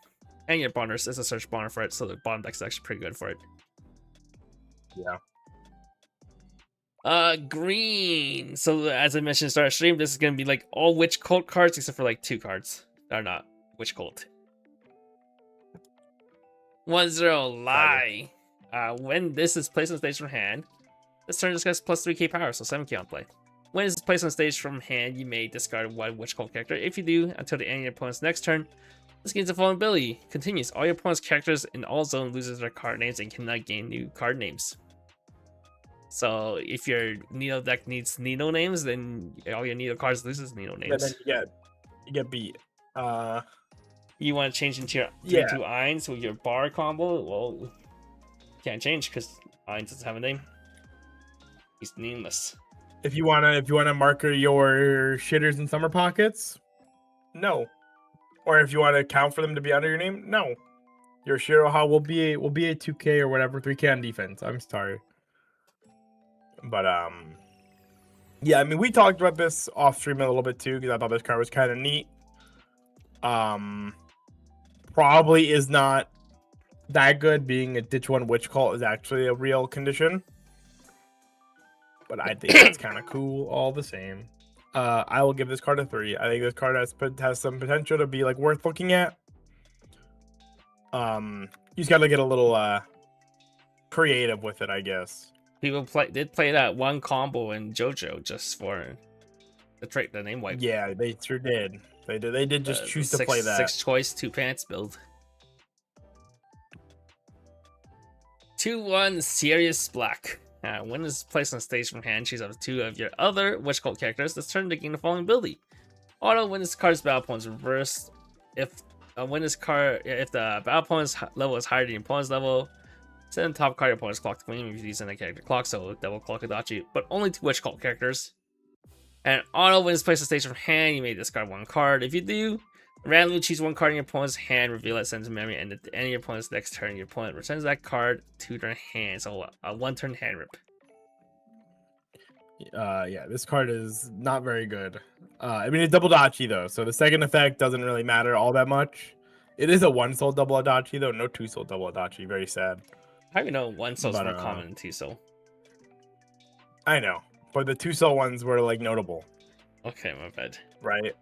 And your bonders is a search bonder for it, so the bottom deck's actually pretty good for it. Yeah. Green. So as I mentioned at the start of stream, this is gonna be like all Witch Cult cards except for like 2 cards. Or not Witch Cult. 1-0 lie. When this is placed on stage from hand, this turn discards plus 3k power, so 7k on play. When this is placed on stage from hand, you may discard one Witch Cult character. If you do, until the end of your opponent's next turn, this gains a vulnerability. Continues. All your opponent's characters in all zones loses their card names and cannot gain new card names. So if your Nino deck needs Nino names, then all your Nino cards loses Nino names. And then you get beat. You want to change into your 3-2 Eins with your bar combo? Well, can't change because Eins doesn't have a name. He's nameless. If you wanna marker your shitters in summer pockets, no. Or if you want to count for them to be under your name, no. Your Shiroha will be a 2k or whatever, 3k on defense. I'm sorry. But yeah, I mean, we talked about this off stream a little bit too because I thought this card was kind of neat. Probably is not that good. Being a ditch 1 Witch Cult is actually a real condition, but I think it's kind of cool all the same. I will give this card a 3. I think this card has some potential to be like worth looking at. You just gotta get a little creative with it, I guess. People did play that one combo in JoJo just for the name wipe. Yeah, they sure did. They did just choose to play that. 6 choice 2 pants build. 2-1 Serious Black. When this is placed on stage from hand, choose up 2 of your other Witch Cult characters. This turn to gain the following ability. Auto when this card's battle opponent's reversed. If the battle opponent's level is higher than your opponent's level, send the top card of your opponent's clock to win if you use a character clock, so double clock Adachi, but only 2 Witch Cult characters. And auto when it's placed on stage from hand, you may discard 1 card. If you do, randomly choose 1 card in your opponent's hand, reveal it, send to memory, and at the end of your opponent's next turn, your opponent returns that card to their hand. So a 1-turn hand rip. Yeah, this card is not very good. I mean, it's double Adachi though, so the second effect doesn't really matter all that much. It is a 1-soul double Adachi though, no 2-soul double Adachi. Very sad. I even know 1-soul is more common than 2-soul. I know, but the 2-soul ones were like notable. Okay, my bad. Right.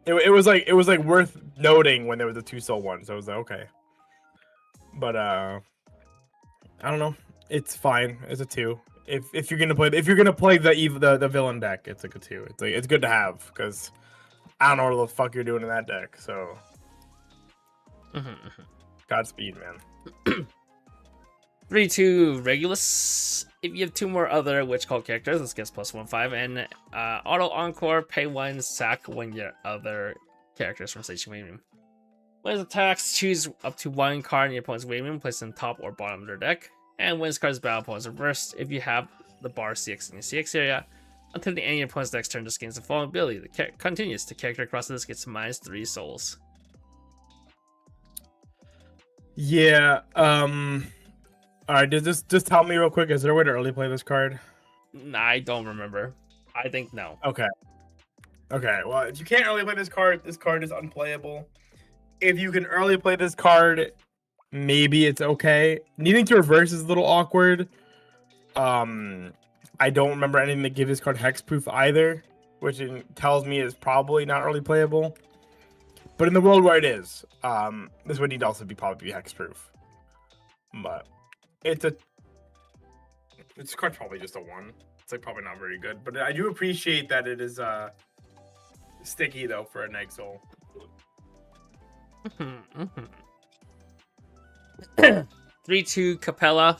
It was like worth noting when there was a 2-soul one, so I was like, okay. But I don't know. It's fine. It's a 2. If you're gonna play the villain deck, it's like a 2. It's good to have because I don't know what the fuck you're doing in that deck. So Godspeed, man. 3-2 Regulus. If you have 2 more other Witch Cult characters, this gets +1/5, and auto encore, pay 1, sack 1 your other characters from stage waiting room. When it attacks, choose up to 1 card in your opponent's waiting room, place it on top or bottom of their deck. And when this card's battle opponent's reversed, if you have the bar CX in your CX area, until the end of your opponent's next turn, just gains the following ability. The continues. The character across this gets -3 souls. Yeah. Alright, just tell me real quick, is there a way to early play this card? I don't remember. I think no. Okay. Well, if you can't early play this card is unplayable. If you can early play this card, maybe it's okay. Needing to reverse is a little awkward. I don't remember anything that gives this card hexproof either, which tells me it's probably not early playable. But in the world where it is, this would need to also probably be hexproof. But this card's probably just a 1. It's like probably not very good, but I do appreciate that it is sticky though for an egg soul. 3-2 Capella.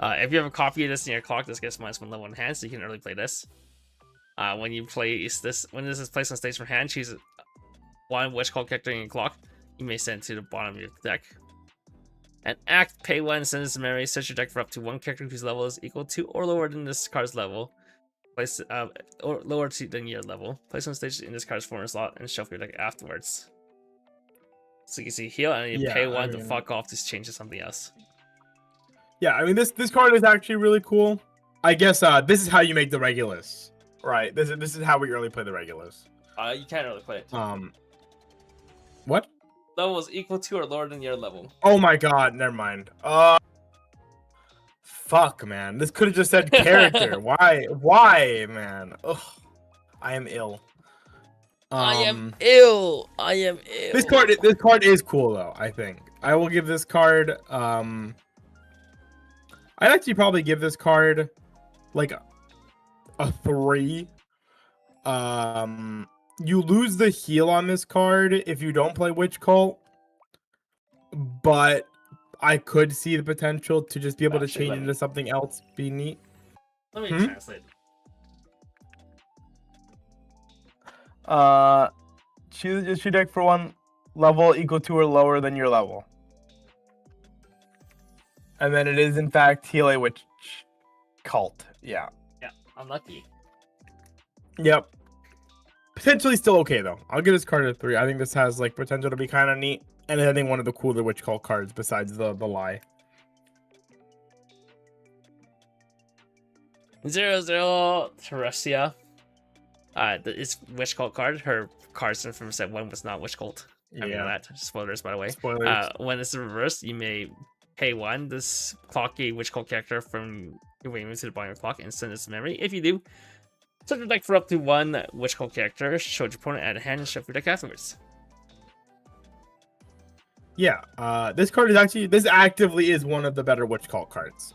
If you have a copy of this in your clock, this gets -1 level in hand, so you can early play this. When this is placed on stage from hand, choose 1 Witch Cult character in your clock. You may send it to the bottom of your deck. And act, pay 1, send this to memory, search your deck for up to 1 character whose level is equal to or lower than this card's level. Place or lower than your level. Place on stage in this card's former slot and shuffle your deck afterwards. So you can see heal and you pay 1 to fuck off to change to something else. Yeah, I mean this card is actually really cool. I guess this is how you make the Regulus. Right. This is how we early play the Regulus. You can't really play it. What? Level is equal to or lower than your level. Oh my god, never mind. Fuck, man. This could have just said character. Why, man? Ugh. I am ill. I am ill. I am ill. This card is cool though, I think. I will give this card I'd actually probably give this card like a 3. You lose the heal on this card if you don't play Witch Cult, but I could see the potential to just be able to change into something else. Be neat. Let me translate. Choose your deck for one level equal to or lower than your level. And then it is in fact heal a Witch Cult. Yeah. Yeah, unlucky. Yep. Potentially still okay though. I'll give this card a 3. I think this has like potential to be kind of neat, and I think one of the cooler Witch Cult cards besides the lie. 0-0 Teresia. It's Witch Cult card. Her cards from set 1 was not Witch Cult. I mean that. Spoilers, by the way. Spoilers. When it's reversed, you may pay 1. This clock a Witch Cult character from your way to the bottom of your clock and send its memory. If you do, search your deck for up to 1 Witch Cult character. Show your opponent at a hand and shuffle your deck afterwards. Yeah, this card is this actively is one of the better Witch Cult cards.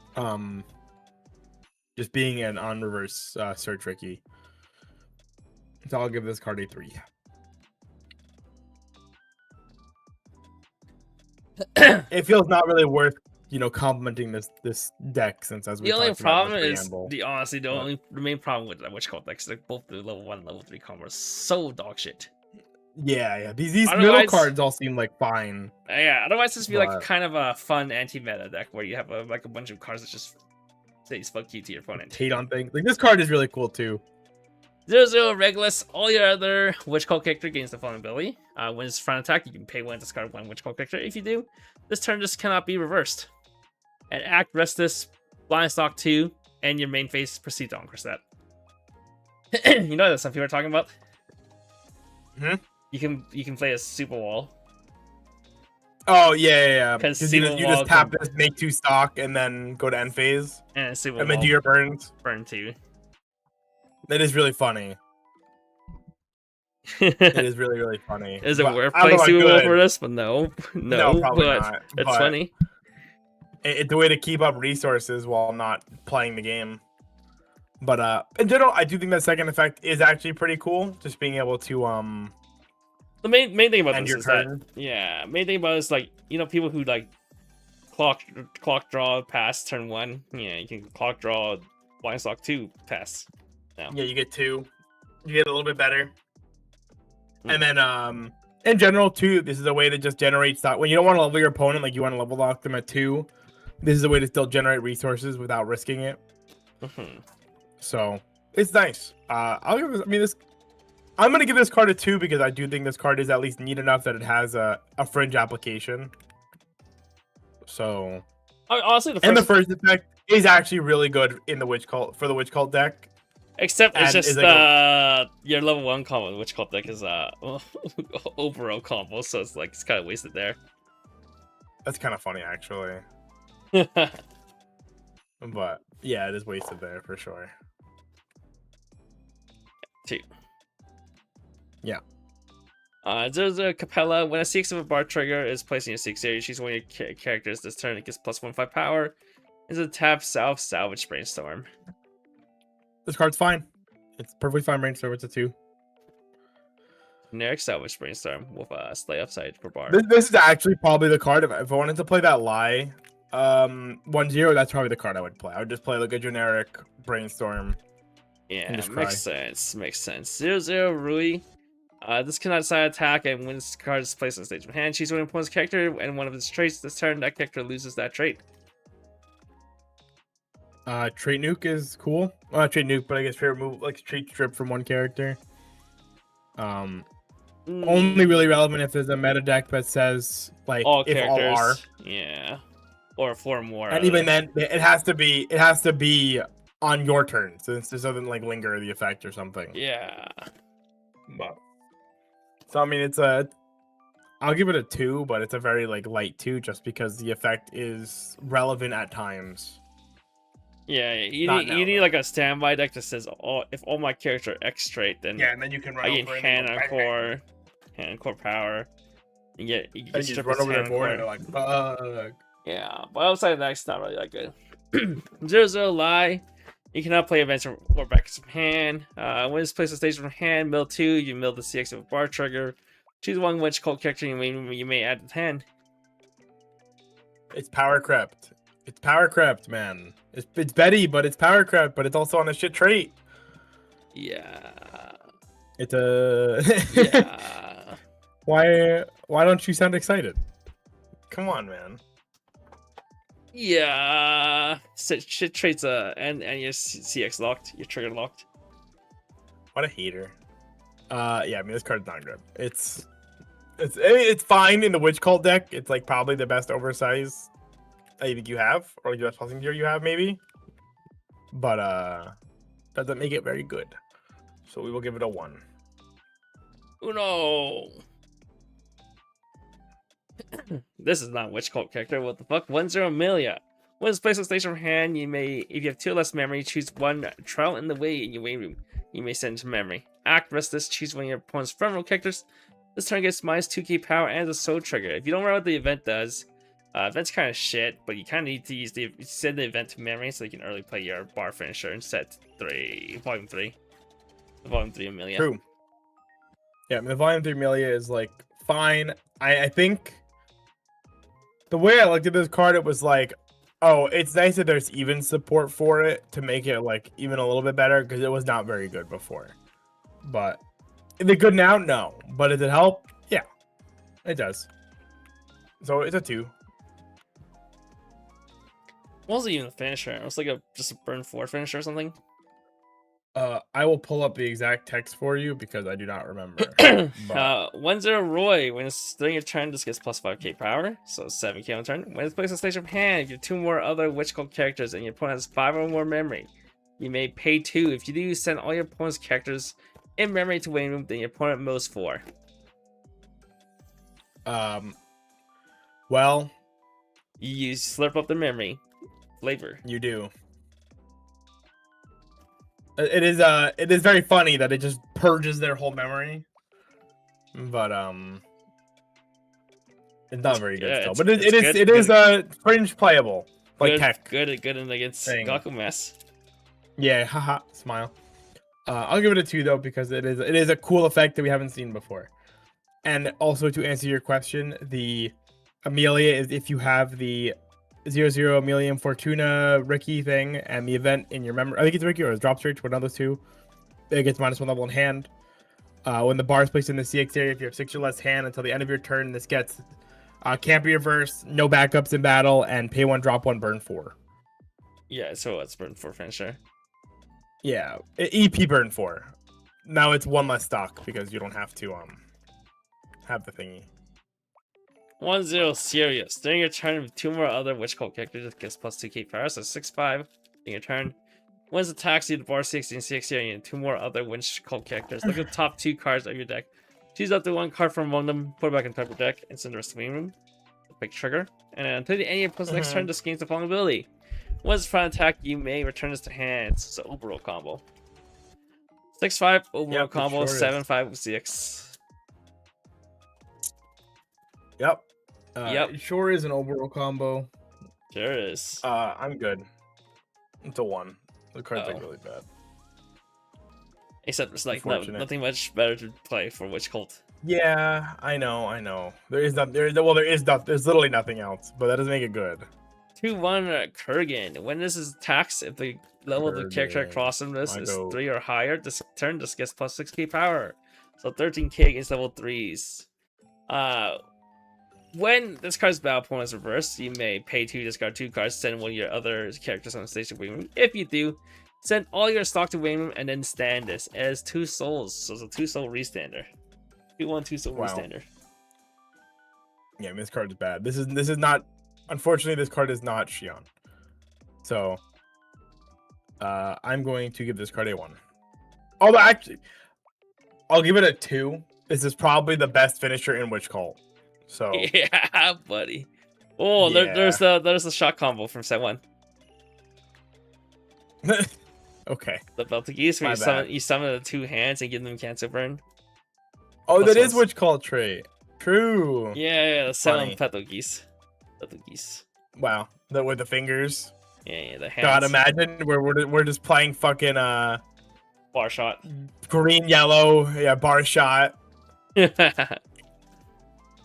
Just being an on reverse search Ricky. So I'll give this card a 3. It feels not really worth, complimenting this deck since as we the only talked about problem in the is preamble. the main problem with that Witch Cult decks, like both the level 1 and level 3 combos are so dog shit. Yeah. These middle cards all seem like fine. Yeah, otherwise this would be like kind of a fun anti-meta deck where you have a bunch of cards that just say fuck you to your opponent. Hate on things. Like this card is really cool too. 0-0 Regulus. All your other Witch Cult character gains the following ability. When it's front attack, you can pay 1 to discard 1 Witch Cult character. If you do, this turn just cannot be reversed. And act Restless, Blind Stock 2, and your main phase proceed to Conquest that. You know that stuff you were talking about? You can play a Super Wall. Oh yeah. Because you just tap this, make 2 stock, and then go to end phase. And then do your burns. Burn 2. That is really funny. It is really, really funny. Is it worth playing Super Wall for this? But no, probably not. It's funny. It's a way to keep up resources while not playing the game. But in general, I do think that second effect is actually pretty cool. Just being able to the main thing about end this your is turn. that main thing about it is like people who like clock draw past turn 1. Yeah, you can clock draw Blind Stock 2 pass. No. Yeah, you get 2. You get a little bit better. And then in general too, this is a way to just generate stock when you don't want to level your opponent, like you want to level lock them at 2. This is a way to still generate resources without risking it. So it's nice. I'm gonna give this card a 2 because I do think this card is at least neat enough that it has a fringe application. So honestly, the first effect is actually really good in the Witch Cult for the Witch Cult deck. Except it's just your level 1 combo, the Witch Cult deck is overall combo, so it's like it's kind of wasted there. That's kind of funny actually. But yeah, it is wasted there for sure. 2. Yeah. There's a Capella. When a CX of a bar trigger is placed in your 6 area, choose one of your characters this turn. It gets +1/5 power. It's a tap salvage brainstorm. This card's fine. It's perfectly fine brainstorm. It's a 2. Generic salvage brainstorm with a slay upside for bar. This is actually probably the card if I wanted to play that lie 1-0, that's probably the card I would play. I would just play like a generic brainstorm. Yeah, makes sense. 0-0 Rui. This cannot decide attack, and when this card is placed on the stage of hand, choose one opponent's character and one of its traits. This turn, that character loses that trait. Trait nuke is cool. Well, trait nuke, but I guess favorite move like trait strip from one character. Only really relevant if there's a meta deck that says like all if characters. all are. Yeah, or 4 more. And even then, it has to be on your turn, so this doesn't like linger the effect or something. Yeah. But so I mean, I'll give it a 2, but it's a very like light 2 just because the effect is relevant at times. Yeah, Not now, you need though. like a standby deck that says, "Oh, if all my characters are X trait, then Yeah, and then you can run I get over and then go bang, bang. hand and core power. You get And you just strip run his over their hand and board and core. they're like, fuck. Yeah, but outside of that, it's not really that good. 0-0 lie. You cannot play events or back from hand. When this plays a station from hand, mill 2, you mill the CX of a bar trigger. Choose one which cult character you may add to hand. It's power crept. It's power crept, man. It's Betty, but it's power crept, but it's also on a shit trait. Yeah. It's a Yeah. why don't you sound excited? Come on, man. Yeah. Shit traits and your CX locked, your trigger locked. What a hater. Yeah, I mean this card's not good. I mean, it's fine in the witch cult deck. It's like probably the best oversized I think you have, or like the best pulsing gear you have, maybe. But doesn't make it very good. So we will give it a 1. Uno. This is not Witch Cult character. What the fuck? 1-0 Amelia. When it's placed on station from hand, you may, if you have 2 or less memory, choose one trial in the way in your waiting room. You may send to memory. Act Restless, choose one of your opponent's front row characters. This turn gets minus 2k power and a soul trigger. If you don't remember what the event does, event's kind of shit, but you kind of need to send the event to memory so you can early play your bar finisher in set 3, volume 3. Volume 3 Amelia. True. Yeah, I mean, the volume 3 Amelia is like fine. I think the way I looked at this card, it was like, oh, it's nice that there's even support for it to make it like even a little bit better because it was not very good before. But is it good now? No. But does it help? Yeah, it does. So it's a 2. What was it even a finisher? It was like just a burn 4 finisher or something. I will pull up the exact text for you because I do not remember. But 1-0 Roy. When it's during your turn, this gets plus 5k power, so 7k on turn. When it's placed on station from hand, if you have 2 more other Witch Cult characters and your opponent has 5 or more memory, you may pay 2. If you do, send all your opponent's characters in memory to waiting room, then your opponent mills 4. well, You slurp up the memory flavor. you do. It is very funny that it just purges their whole memory, but it's not very good still. But it is fringe playable, like good, tech. Good and against Gaku Mess. Yeah, haha, smile. I'll give it a 2 though because it is a cool effect that we haven't seen before. And also to answer your question, the Amelia is if you have the 0-0 Amelia and Fortuna Ricky thing and the event in your memory. I think it's Ricky or it's Drop Search, one of those two. It gets -1 level in hand. When the bar is placed in the CX area, if you have 6 or less hand until the end of your turn, this gets can't be reversed, no backups in battle, and pay 1, drop 1, burn 4. Yeah, so it's burn 4 finisher. Yeah, EP burn 4. Now it's 1 less stock because you don't have to have the thingy. 1-0 Serious. During your turn, with 2 more other Witch Cult characters, it gets plus 2k power, so 6-5. During your turn. When it attacks you, the bar 60 and 60 and 2 more other Witch Cult characters. Look at the top 2 cards of your deck. Choose up to 1 card from among them, put it back in the top of your deck, and send the rest to the main room. Pick trigger. And until the end of your opponent's next turn, this gains the following ability. Once it's front attack, you may return this to hand. It's an overall combo. 6-5 overall combo, 7-5 with CX. Yep. It sure is an overall combo. Sure is. I'm good. It's a 1. The card's like really bad. Except there's like nothing much better to play for Witch Cult. Yeah, I know. There's literally nothing else, but that doesn't make it good. 2-1 Kurgan. When this is taxed, if the level of the character across from this is 3 or higher, this turn just gets plus 6k power. So 13k against level 3s. When this card's battle point is reversed, you may pay 2, discard 2 cards, send one of your other characters on the station waiting room. If you do, send all your stock to waiting room and then stand this. It has 2 souls, so it's a 2 soul restander. 2-1 2 soul restander. Yeah, I mean, this card is bad. This is not. Unfortunately, this card is not Xion. So, I'm going to give this card a 1. Although actually, I'll give it a 2. This is probably the best finisher in Witch Cult. So yeah, buddy. Oh, yeah. There's the shot combo from set 1. Okay. The Beltagis, where My bad. you summon the 2 hands and give them cancel burn. Oh, Plus that is ones. witch call trait. True. Yeah, the 7 Funny. Beltagis. Beltagis. Wow. With the fingers. Yeah, the God, hands. imagine we're just playing fucking Bar shot. green yellow, yeah, bar shot. Zero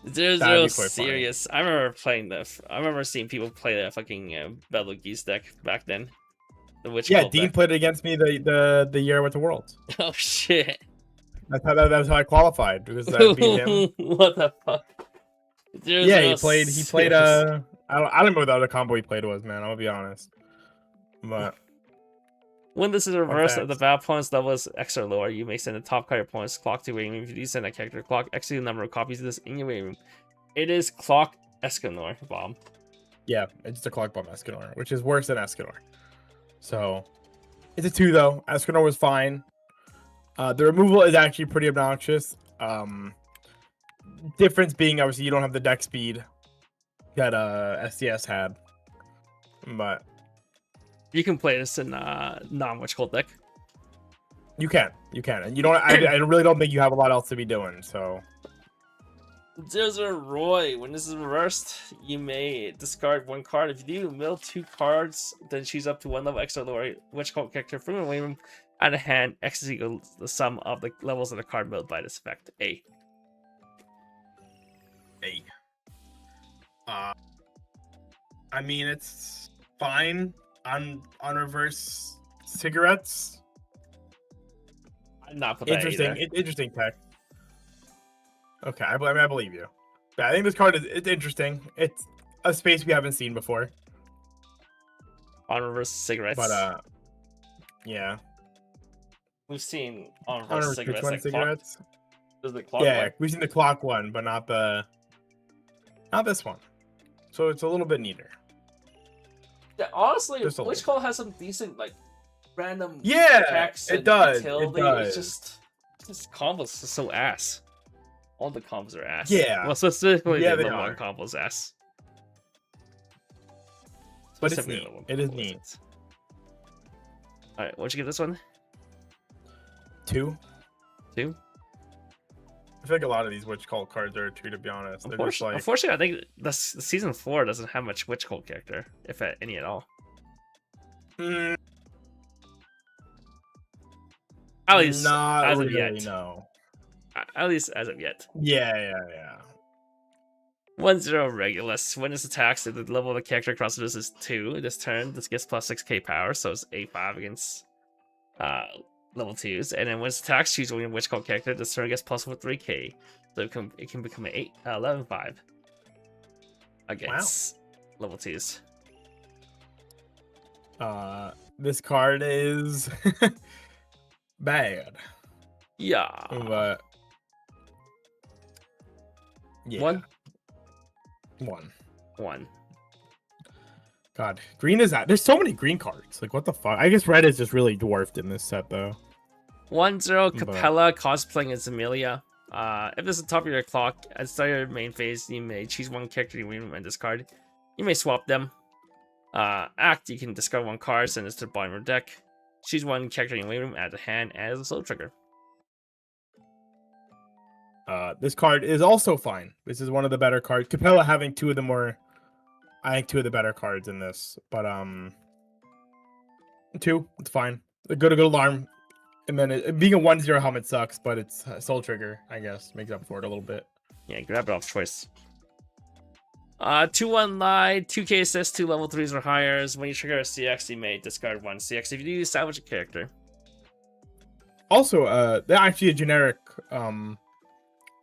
That'd Zero be quite funny. serious. I remember playing I remember seeing people play that fucking Beltagis deck back then. The witch Yeah, cult Dean deck. played against me the year I went to Worlds. Oh shit. That's how I qualified because I beat him. What the fuck? Zero Yeah, Zero he played serious. I don't remember what the other combo he played was, man. I'm gonna be honest. But When this is reversed at the facts. battle opponent's level is extra lower, you may send the top card of your opponent's clock to waiting room. If you do send that character clock, exceed the number of copies of this in your waiting room. It is Clock Escanor Bomb. Yeah, it's just a clock bomb Escanor, which is worse than Escanor. So it's a 2 though. Escanor was fine. The removal is actually pretty obnoxious. Difference being obviously you don't have the deck speed that SDS had. But You can play this in non-witch cult deck. you can. And you don't I really don't think you have a lot else to be doing, so There's a Roy. When this is reversed, you may discard 1 card. If you do, mill 2 cards, then choose up to 1 level extra lower witch cult character from your waiting room. Out of hand, X is equal to the sum of the levels of the card milled by this effect. A. I mean it's fine on reverse cigarettes. I'm not put that Interesting, either. interesting tech. Okay, I believe you. Yeah, I think this card it's interesting. It's a space we haven't seen before. On reverse cigarettes. But yeah. We've seen on On reverse reverse cigarettes. one Like cigarettes. There's the clock Yeah, one. we've seen the clock one, but not this one. So it's a little bit neater. Yeah, honestly, Just a Witch little. Call has some decent like random Yeah, attacks it and does. utility. It does. It's just this combos is so ass. All the combos are ass. Yeah. Well, specifically Yeah, the they level 1 are. combos ass. But it's Specifically neat. the level It is combos neat. ass. Alright, what'd you give this one? 2. 2? I feel like a lot of these witch cult cards are a 2, to be honest. They're just like Unfortunately, I think the season 4 doesn't have much Witch Cult character, if any at all. mm, At least not as of really, yet. no. At least as of yet. Yeah. 1-0 Regulus. When this attacks, if the level of the character crosses is 2 this turn, this gets plus 6k power, so it's 8-5 against level 2s. And then when it attacks, choose one Witch Cult character, this turn gets plus 3k. So it can become an 11-5 against level 2s. This card is bad. Yeah. But yeah. 1. God, green is that. There's so many green cards. Like, what the fuck? I guess red is just really dwarfed in this set, though. 1-0 Capella cosplaying as Amelia. If this is the top of your clock, at the start of your main phase, you may choose 1 character you win and discard. You may swap them. Act, you can discard 1 card, send this to the bottom of your deck. Choose 1 character in your waiting room, add to hand as a slow trigger. This card is also fine. This is one of the better cards. Capella having 2 of the more, I think 2 of the better cards in this. But 2, it's fine. A good alarm. And then being a 1-0 helmet sucks, but it's soul trigger, I guess, makes up for it a little bit. Yeah, grab it off choice. 2-1 lie, 2k assist, 2 level 3s or higher. When you trigger a CX, you may discard 1 CX. If you do, salvage a character. Also, they're actually a generic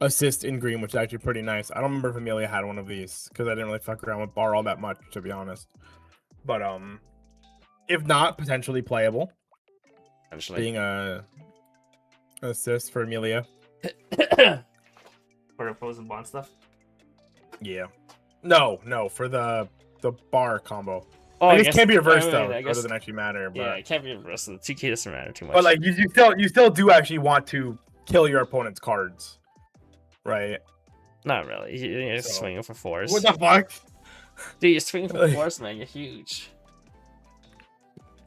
assist in green, which is actually pretty nice. I don't remember if Amelia had one of these because I didn't really fuck around with bar all that much, to be honest. But if not, potentially playable. Potentially. Being a assist for Amelia. For opposing bond stuff. Yeah. No, for the bar combo. Oh, I guess it can't be reversed though. I It guess, doesn't actually matter. But yeah, it can't be reversed. So the 2k doesn't matter too much. but like you still do actually want to kill your opponent's cards, right? Not really. You're just So- swinging for 4s. What the fuck? Dude, you're swinging for 4s, man. You're huge.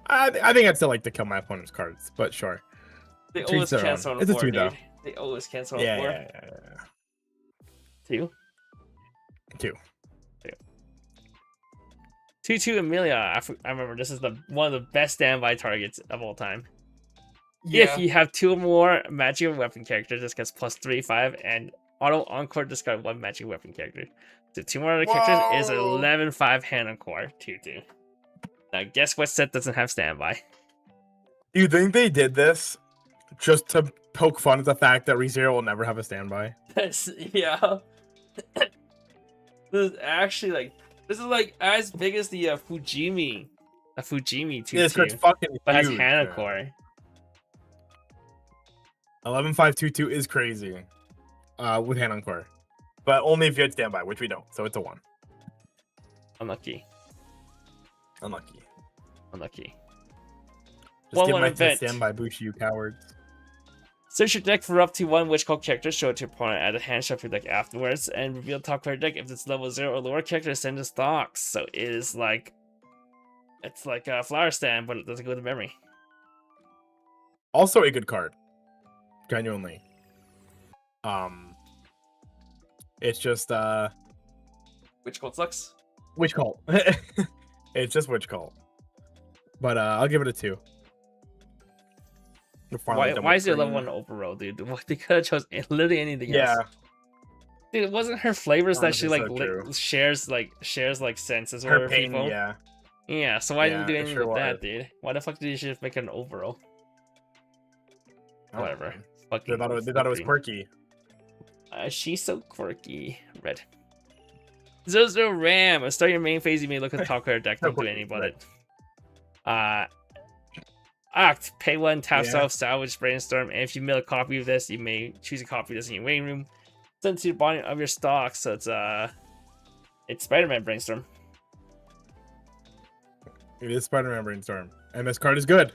I think I'd still like to kill my opponent's cards, but sure. They To each always their cancel own. on It's a 4, 2 dude. though. They always cancel on Yeah, 4. yeah. 2. 2. 2/2 Amelia. I remember this is one of the best standby targets of all time. If you have 2 or more magic weapon characters, this gets +3/5 and auto encore discard 1 magic weapon character. So 2 more other characters is 11/5 hand encore 2/2. Now guess what set doesn't have standby? Do you think they did this just to poke fun at the fact that ReZero will never have a standby? Yeah. This is actually this is as big as the Fujimi. A Fujimi 2/2. It's fucking but has huge. hand encore. 11/5/2/2 is crazy. With hand encore. But only if you had standby, which we don't. So it's a 1. Unlucky. Unlucky. Just give my event. standby Bushi, you cowards. Search your deck for up to 1 Witch Cult character, show it to your opponent, add a hand shuffle your deck afterwards, and reveal top card deck. If it's level 0 or lower character, send to stocks. So it is it's like a flower stand, but it doesn't go to memory. Also a good card. Genuinely. It's just Witch Cult sucks. Witch Cult. It's just Witch Cult. But I'll give it a 2. Why is it level 1 overall, dude? They could have chose literally anything else. Dude, it wasn't her flavors that she shares senses with her her pain, people. Yeah, so why didn't you do anything with that, was. dude? Why the fuck did you just make it an overall? Whatever. They thought it was quirky. She's so quirky. Red. 0/0 Ram. Start your main phase. You may look at the top card deck. Don't do anything about it. Act. Pay 1. Tap self. Salvage. Brainstorm. And if you mill a copy of this, you may choose a copy of this in your waiting room. Send to the bottom of your stock. So it's Spider-Man Brainstorm. It is Spider-Man Brainstorm, and this card is good.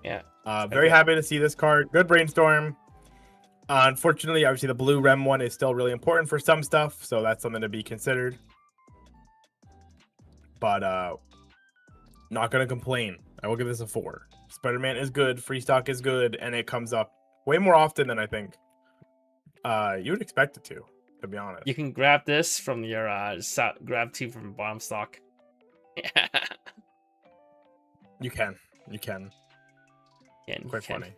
Yeah. Very happy to see this card. Good Brainstorm. Unfortunately, obviously the blue Rem one is still really important for some stuff, so that's something to be considered. But not gonna complain. I will give this a 4. Spider-Man is good, free stock is good, and it comes up way more often than I think you would expect it to be honest. You can grab this from your grab 2 from bottom stock. Yeah. You can. Quite funny.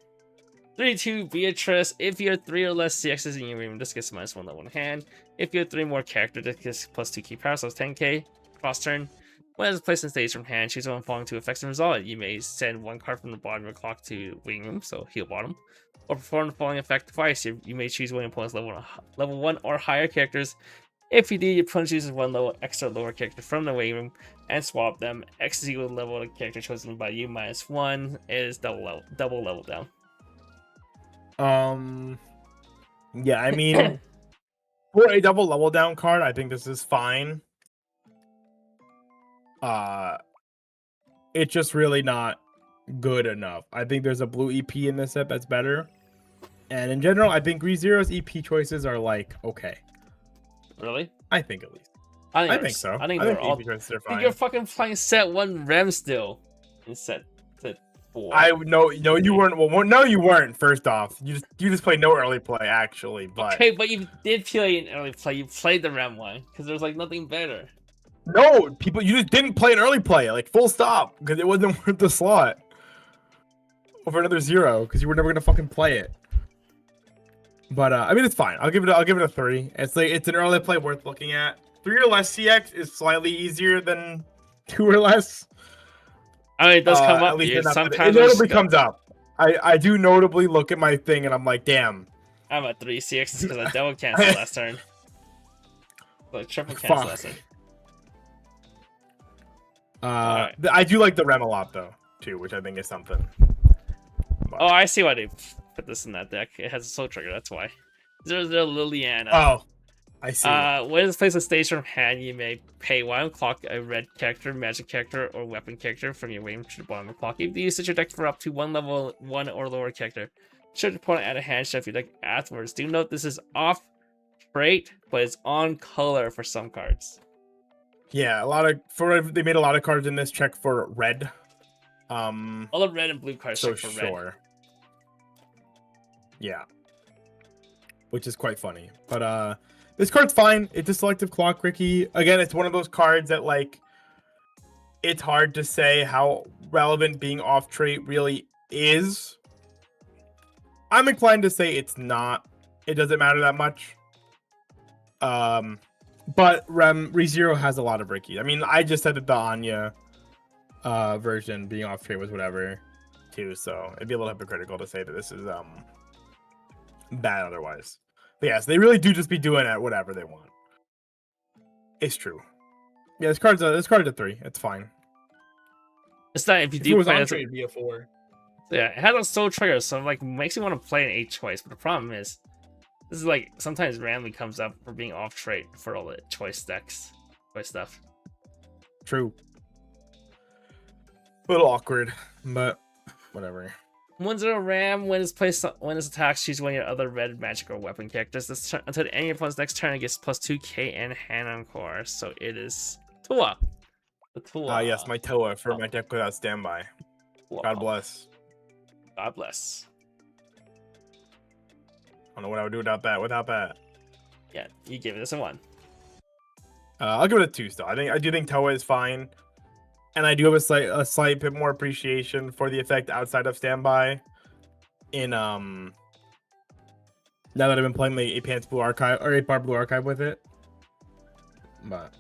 3/2 Beatrice. If you have 3 or less CXs in your room, this gets -1 level in hand. If you have 3 more characters, this gets +2 key power, so it's 10k. Cross turn. When it's placed in stage from hand, choose one falling to effects and result. You may send 1 card from the bottom of your clock to waiting room, so heal bottom. Or perform the following effect twice. You may choose one of your opponent's level 1 or higher characters. If you do, your opponent chooses 1 level extra lower character from the waiting room and swap them. X is equal to the level of the character chosen by you -1 is double level down. Yeah, I mean, for a double level down card, I think this is fine. It's just really not good enough. I think there's a blue EP in this set that's better. And in general, I think ReZero's EP choices are okay. Really? I think at least. I think so. I think they're all. EP choices are fine. You're fucking playing set 1 Rem still in set 4. No, you weren't. Well, no, you weren't. First off, you just played no early play actually. But okay, but you did play an early play. You played the Rem one because there's nothing better. No, you just didn't play an early play, full stop, because it wasn't worth the slot over another 0 because you were never gonna fucking play it. But I mean, it's fine. I'll give it a 3. It's an early play worth looking at. 3 or less CX is slightly easier than 2 or less. I mean, it does come up. Sometimes it notably comes up. I do notably look at my thing and I'm like, damn. I'm at 3 CX because I double canceled last turn. Triple cancel last turn. Right. I do like the Rem a lot though too, which I think is something. But... Oh, I see why they put this in that deck. It has a soul trigger. That's why. There's Liliana. Oh, I see. When it's placed a stage from hand, you may pay 1 clock a red character, magic character, or weapon character from your waiting to the bottom of the clock. If you use your deck for up to 1 level 1 or lower character, should your opponent add a hand shuffle your deck afterwards. Do note this is off trait, but it's on color for some cards. Yeah, they made a lot of cards in this check for red. All the red and blue cards So check for red. sure. Yeah. Which is quite funny. But this card's fine. It's a selective clock, Ricky. Again, it's one of those cards that like it's hard to say how relevant being off trait really is. I'm inclined to say it's not. It doesn't matter that much. But ReZero has a lot of Ricky. I mean, I just said that the Anya version being off trait was whatever too, so it'd be a little hypocritical to say that this is bad otherwise. But yes, they really do just be doing it whatever they want. It's true. Yeah, this card's a 3. It's fine. It's not if you If do it was play on as trade, it'd be a 4. yeah, it has a soul trigger, so like makes you want to play an 8 choice. But the problem is, this is like sometimes randomly comes up for being off trait for all the choice decks, choice stuff. True. A little awkward, but whatever. 1-0 Ram, when it's placed when it's attacks, choose one of your other red magic or weapon characters. This turn, until the end of your opponent's next turn, it gets +2k and hand on core. So it is Tua. The Tua. Yes, my Toa for my deck without standby. Tua. God bless. God bless. I don't know what I would do without that. Yeah, you give this a 1. I'll give it a 2 still. I do think Toa is fine. And I do have a slight bit more appreciation for the effect outside of standby. In now that I've been playing the 8 Pants Blue Archive or 8 Bar Blue Archive with it. But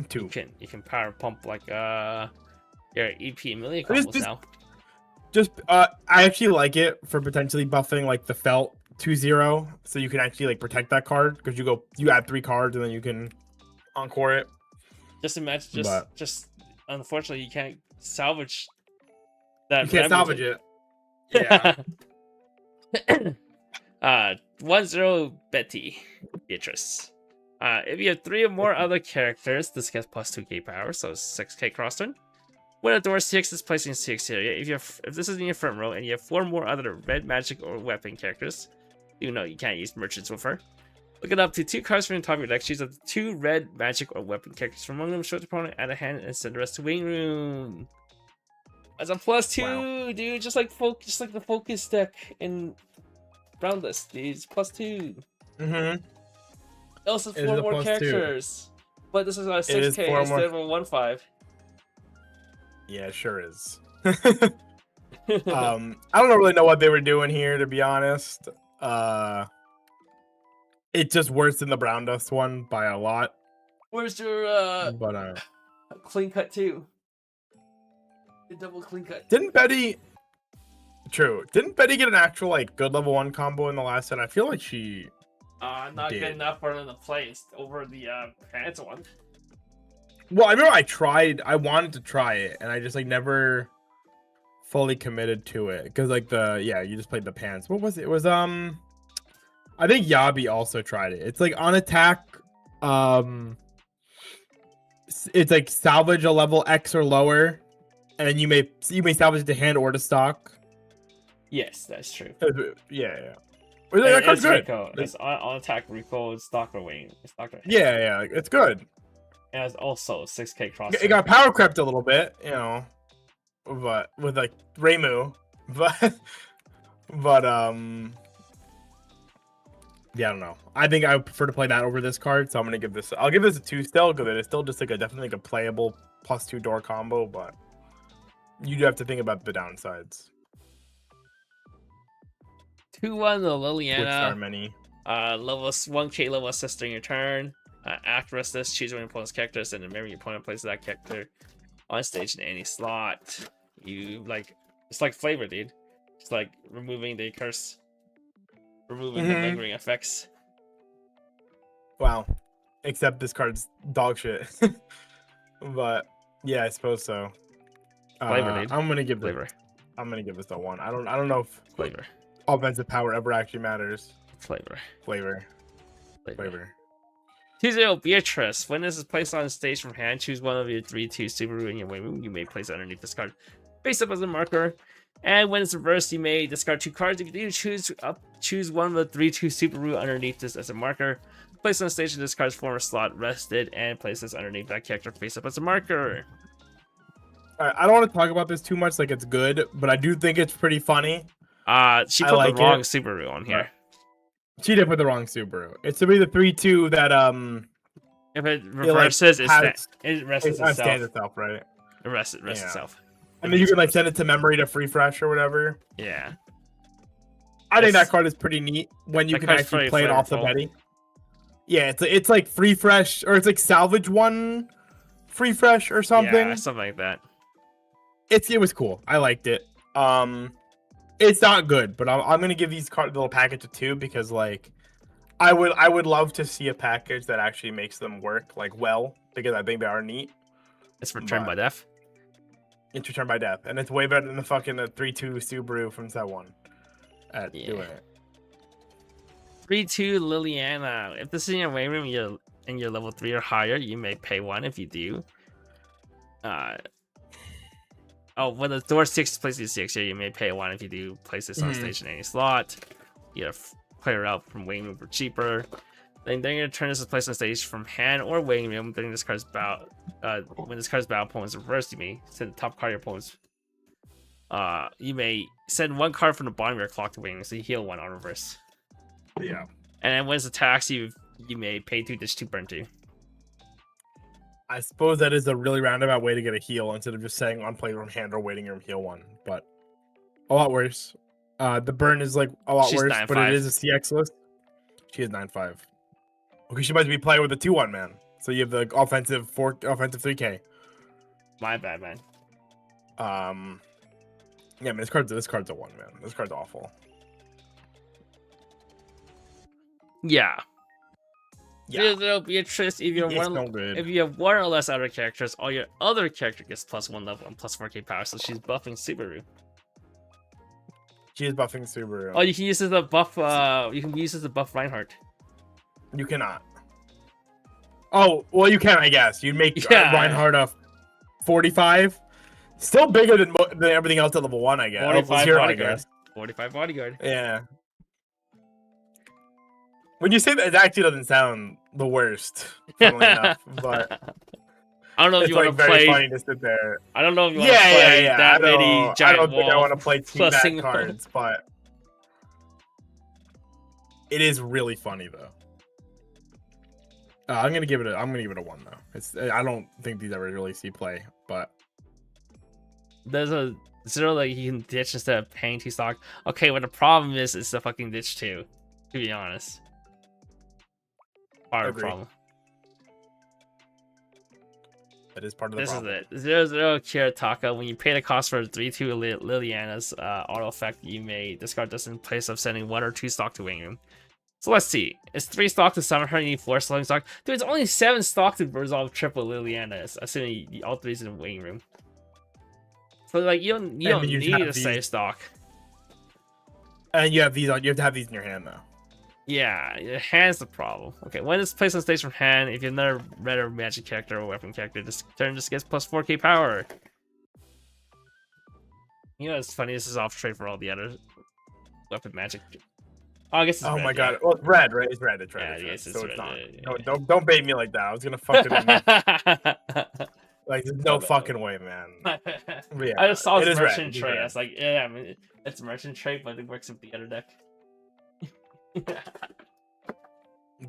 2. You can power pump like your EP Amelia combos now. I actually like it for potentially buffing like the Felt 2-0, so you can actually like protect that card because you add 3 cards and then you can encore it. Just imagine, just unfortunately, you can't salvage that. You can't salvage it. Yeah. 1-0 Betty Beatrice. If you have 3 or more other characters, this gets +2k power, so 6k cross turn. When a door CX is placed in CX area, if this is in your front row and you have 4 more other red magic or weapon characters, you know you can't use merchants with her. Look it up to 2 cards from the top of your deck. Choose up to 2 red magic or weapon characters from among them. Show the opponent out of hand and send the rest to waiting room. As a +2, wow. Dude, just like the focus deck in Roundless, dude. It's +2. Mm-hmm. Also 4 more characters, but this is a 6k instead of a 1/5. Yeah, it sure is. I don't really know what they were doing here, to be honest. It's just worse than the Brown Dust one by a lot. Where's your clean cut too? The double clean cut. Didn't Betty get an actual like good level 1 combo in the last set? I feel like she not good enough for them to play over the Phantom one. Well, I remember I wanted to try it, and I just like never fully committed to it because like you just played the pants. What was it? It was I think Yabi also tried it. It's like on attack, it's like salvage a level X or lower, and then you may salvage it to hand or to stock. Yes, that's true. Yeah. That card's good. Rico. It's on attack Rico, it's stock or wing. Yeah, it's good. And it's also 6k cross. It got power crept a little bit, you know, but with like Reimu, but yeah, I don't know. I think I would prefer to play that over this card, so I'll give this a 2 still, because it is still just like definitely like a playable +2 door combo, but you do have to think about the downsides. 2-1 the Liliana. Which are many. Level 1k level assist in your turn. After this, choose one of your opponent's characters, and remember your opponent places that character on stage in any slot. It's like flavor, dude. It's like removing the curse. Removing the lingering effects. Wow. Except this card's dog shit. But yeah, I suppose so. Flavor, dude. I'm gonna give flavor. I'm gonna give this a 1. I don't know if flavor offensive power ever actually matters. Flavor. 2-0 Beatrice. When this is placed on stage from hand, choose one of your 3/2 Subaru in your way room. You may place it underneath this card face up as a marker. And when it's reversed, you may discard 2 cards. If you do choose one of the 3/2 Subaru underneath this as a marker. Place on stage in this card's former slot rested, and place this underneath that character face up as a marker. I don't want to talk about this too much. Like it's good, but I do think it's pretty funny. She I put like the wrong it, Subaru on here. She did put the wrong Subaru. It's to be the 3-2 that If it reverses, it rests it itself. stands itself, right? It rests itself. And then you can like send it to memory to free fresh or whatever. Yeah. I think that card is pretty neat when you can actually play it off the Betty. Yeah, it's like free fresh, or it's like salvage one free fresh or something. Yeah, something like that. It was cool. I liked it. It's not good, but I'm gonna give these cards a little package of 2 because like I would love to see a package that actually makes them work like well, because I think they are neat. It's returned by death. It's returned by death, and it's way better than the fucking 3-2 Subaru from set 1 at doing it. 3-2 Liliana. If this is in your waiting room, you're level 3 or higher, you may pay 1 if you do. When the door 6 places 6 here, you may pay 1 if you do place this on stage in any slot. You have player out from waiting room for cheaper. Then you're gonna turn this to place on stage from hand or waiting room during this card's battle. When this card's battle opponent is reversed, you may send the top card of your opponent's. You may send 1 card from the bottom of your clock to waiting room, so you heal 1 on reverse. Yeah. And then when it attacks you, you may pay 2 dish 2 burn 2. I suppose that is a really roundabout way to get a heal instead of just saying on play from hand or waiting room heal 1, but a lot worse. The burn is like a lot worse, but it is a CX list. She is 9-5. Okay, she might be playing with a 2-1 man. So you have the offensive 3K. My bad, man. Yeah, man, this card's a 1, man. This card's awful. Yeah. Yeah. There'll be a twist if you have if you have 1 or less other characters, all your other character gets +1 level and +4k power, so she's buffing Subaru. She is buffing Subaru. Oh, you can use this as a buff. You can use this as a buff Reinhardt. You cannot. Oh, well, you can, I guess. You'd make Reinhardt a 45. Still bigger than everything else at level 1, I guess. 45 0, bodyguard. I guess. 45 bodyguard. Yeah. When you say that, it actually doesn't sound the worst, funnily enough. But I don't know if you want to play. Very funny to sit there. I don't know if you want to play that many giant I don't think I want to play 2 bad cards, but it is really funny though. I'm gonna give it a 1 though. I don't think these ever really see play, but there's a 0 that you can ditch instead of paying 2 stock. Okay, but the problem is it's the fucking ditch 2. To be honest, part of the problem. That is part of the problem. This is it. 0-0 Kiritaka. When you pay the cost for 3-2 Liliana's auto effect, you may discard this in place of sending 1 or 2 stock to waiting room. So let's see. It's 3 stock to summon her. You need 4 slowing stock. Dude, it's only 7 stock to resolve triple Liliana, assuming all 3's in the waiting room. So like you don't need to save stock. And you have these on. You have to have these in your hand though. Yeah, your hand's the problem. Okay, when it's placed on stage from hand, if you have another red or magic character or weapon character, this turn just gets +4k power. You know, it's funny. This is off trade for all the other weapon magic. Oh, I guess it's red, my god. Well, it's red, right? It's red. It's red. Yeah, it's red. So it's red, not. No, don't bait me like that. I was gonna fuck it in. Like, there's no fucking way, man. Yeah, I just saw it's merchant trade. I was like, yeah, I mean, it's merchant trade, but it works with the other deck.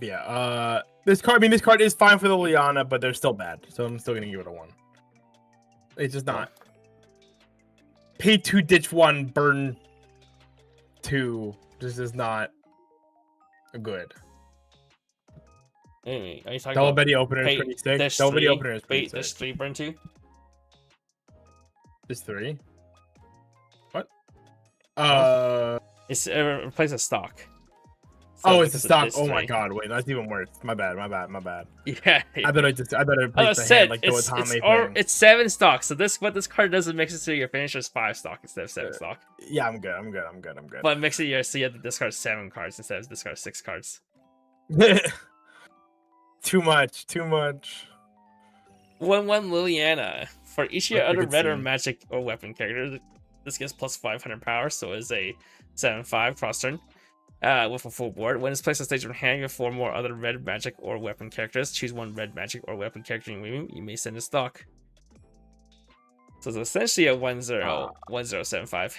Yeah, this card is fine for the Liana, but they're still bad, so I'm still gonna give it a 1. It's just not. Pay 2, ditch 1, burn 2. This is not good. Hey, are you talking Double about Betty opener is pretty sick. Double Betty opener is pretty sick. There's 3 burn 2. There's 3. What? It's replace a stock. So it's a stock. Oh my god! Wait, that's even worse. My bad. Yeah. I better place the hand like the Otame thing. It's 7 stocks. So this card does is mix it so your finisher is 5 stock instead of 7 stock. Yeah, I'm good. But mix it so you have to discard 7 cards instead of discard 6 cards. Too much. 1-1 Liliana. For each of your other red or magic or weapon character, this gets +500 power, so it's a 7-5 cross turn. With a full board. When it's placed on stage from hand, you have 4 more other red magic or weapon characters. Choose 1 red magic or weapon character in your room. You may send a stock. So it's essentially a 1-0, Uh, 1075.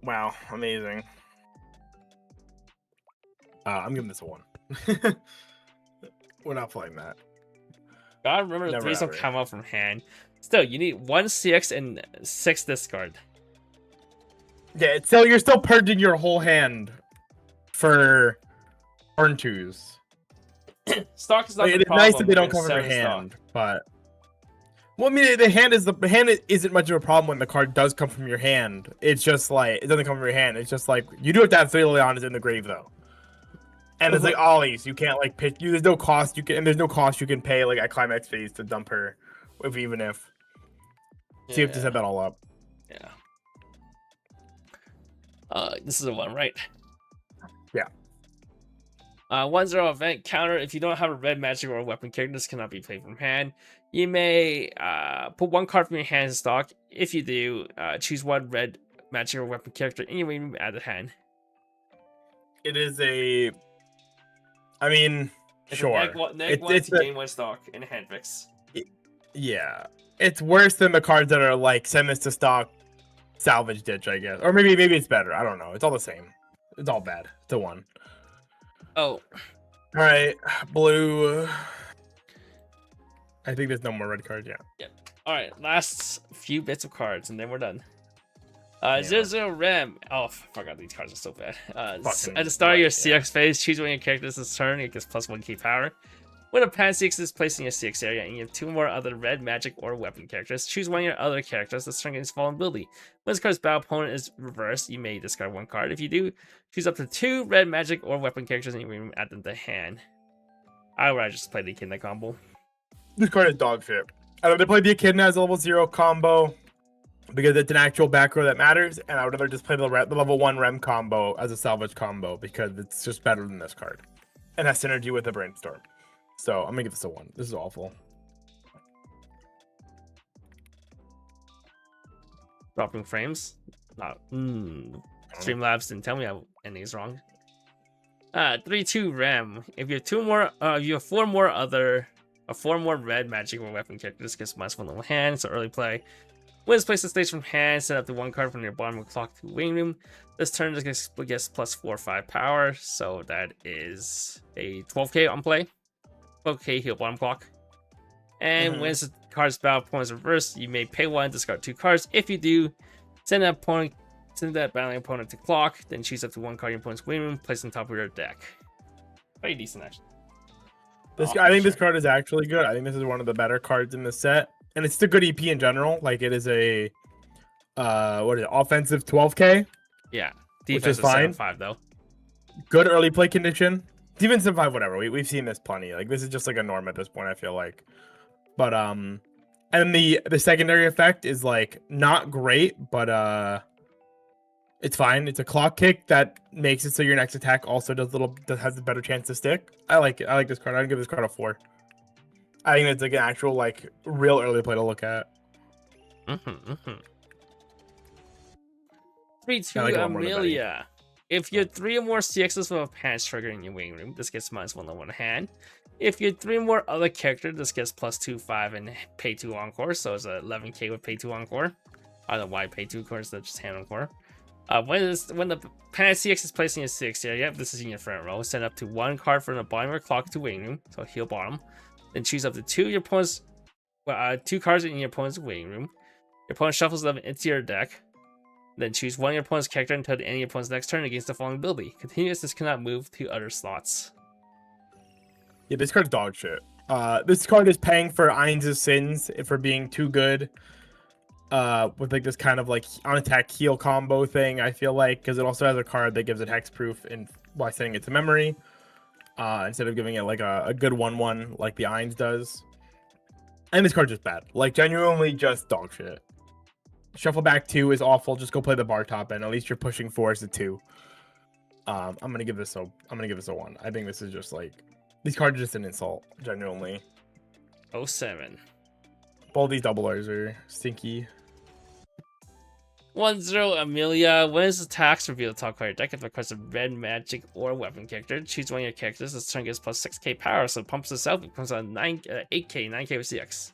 wow, amazing. I'm giving this a 1. We're not playing that. Gotta remember the Never threes don't ever. come out from hand. Still, you need 1 CX and 6 discard. Yeah, it's still you're still purging your whole hand for turn 2s. Stock is not Like, the it is nice problem that they don't with come from your 7 stock. hand, but well, I mean, the hand isn't much of a problem when the card does come from your hand. It's just like it doesn't come from your hand. It's just like you do have to have 3 Leons in the grave though, and it's like ollies. You can't like pick. There's no cost you can, and there's no cost you can pay like at climax phase to dump her, even if. So you have to set that all up. Yeah. This is a 1, right? Yeah. 1-0 event counter. If you don't have a red magic or a weapon character, this cannot be played from hand. You may put 1 card from your hand in stock. If you do, choose 1 red magic or weapon character in your room, add the hand. It is a. I mean, It's sure. A neg 1 to gain 1 stock in a hand fix. Yeah, it's worse than the cards that are like send this to stock, salvage ditch, I guess, or maybe it's better. I don't know. It's all the same. It's all bad. It's a 1. Oh. All right, blue. I think there's no more red cards. Yeah. Yep. All right, last few bits of cards, and then we're done. Yeah. 0-0 Rem. Oh, I forgot these cards are so bad. Fucking At the start of your right, yeah. CX phase, choose one of your characters this turn. It gets plus 1 key power. When a pan CX is placed in your CX area, and you have 2 more other red magic or weapon characters, choose one of your other characters this turn gains vulnerability. When this card's battle opponent is reversed, you may discard 1 card. If you do, choose up to 2 red magic or weapon characters, and you may add them to hand. I would just play the Echidna combo. This card is dog shit. I would play the Echidna as a level 0 combo because it's an actual back row that matters, and I would rather just play the level 1 Rem combo as a salvage combo because it's just better than this card and has synergy with the Brainstorm. So I'm gonna give this a 1. This is awful. Dropping frames. Streamlabs didn't tell me anything's wrong. 3-2 Rem. If you have 2 more, you have 4 more red magic or weapon characters, gets -1 level hand, so early play. When it's placed in stage from hand, set up the 1 card from your bottom of clock to wing room. This turn gets plus 4 or 5 power, so that is a 12k on play. 12k heal bottom clock. And when the card's battle opponent's reversed, you may pay 1, discard 2 cards. If you do, send that battling opponent to clock, then choose up to 1 card in your opponent's wing room, place on top of your deck. Pretty decent, actually. I think this card is actually good. I think this is one of the better cards in the set, and it's a good EP in general. Like it is a, what is it? Offensive 12k. Yeah, which is defense fine. 7-5 though. Good early play condition. Defense 7-5, whatever. We've seen this plenty. Like this is just like a norm at this point. I feel like, but and the secondary effect is like not great, but it's fine. It's a clock kick that makes it so your next attack also has a better chance to stick. I like it. I like this card. I'd give this card a 4. I think it's like an actual like real early play to look at. 3-2 like Amelia. If you have 3 or more CXs with a pants trigger in your wing room, this gets -1 level in hand. If you have 3 more other characters, this gets +2, 5, and pay 2 encore. So it's a 11k with pay 2 encore. I don't know why pay 2 encore instead of just hand encore. When the pan CX is placed in your CX area, this is in your front row. Send up to 1 card from the bottom of your clock to wing room, so heal bottom. Then choose up to 2 of your opponent's 2 cards in your opponent's wing room. Your opponent shuffles them into your deck. Then choose 1 of your opponent's character until the end of your opponent's next turn against the following ability. Continuous, this cannot move to other slots. Yeah, this card's dog shit. This card is paying for Ainz's sins for being too good. With like this kind of like on attack heal combo thing, I feel like, because it also has a card that gives it hexproof by sending it to memory. Instead of giving it like a good 1/1 like the Ainz does. And this card's just bad. Like genuinely just dog shit. Shuffle back 2 is awful. Just go play the bar top, and at least you're pushing 4 as a 2. I'm gonna give this a 1. I think this is just like these cards are just an insult, genuinely. 07. Both these double R's are stinky. 1-0 Amelia. When is the tax reveal the top card of your deck? If it requires a red magic or weapon character, choose one of your characters. This turn gets plus 6k power, so it pumps itself. It comes on 8k with CX.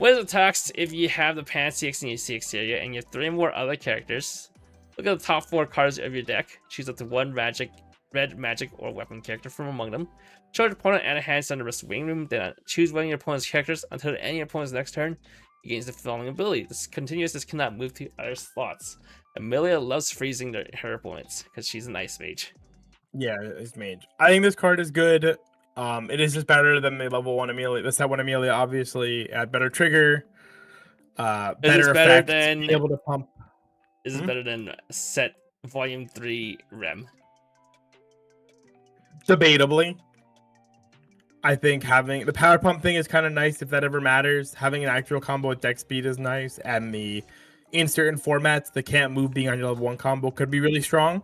What is attacks if you have the Pan CX in your CX area and you have 3 more other characters? Look at the top 4 cards of your deck. Choose up to 1 red magic or weapon character from among them. Charge your opponent and a hand on the rest of the waiting room. Then choose one of your opponent's characters until the end of your opponent's next turn. He gains the following ability. This cannot move to other slots. Amelia loves freezing her opponents because she's an ice mage. Yeah, it's mage. I think this card is good. It is just better than the level 1 Amelia. The set 1 Amelia, obviously, at better trigger, better effect, being able to pump. Is it better than set volume 3 Rem? Debatably. I think having the power pump thing is kind of nice if that ever matters. Having an actual combo with deck speed is nice, and the in certain formats the can't move being on your level 1 combo could be really strong.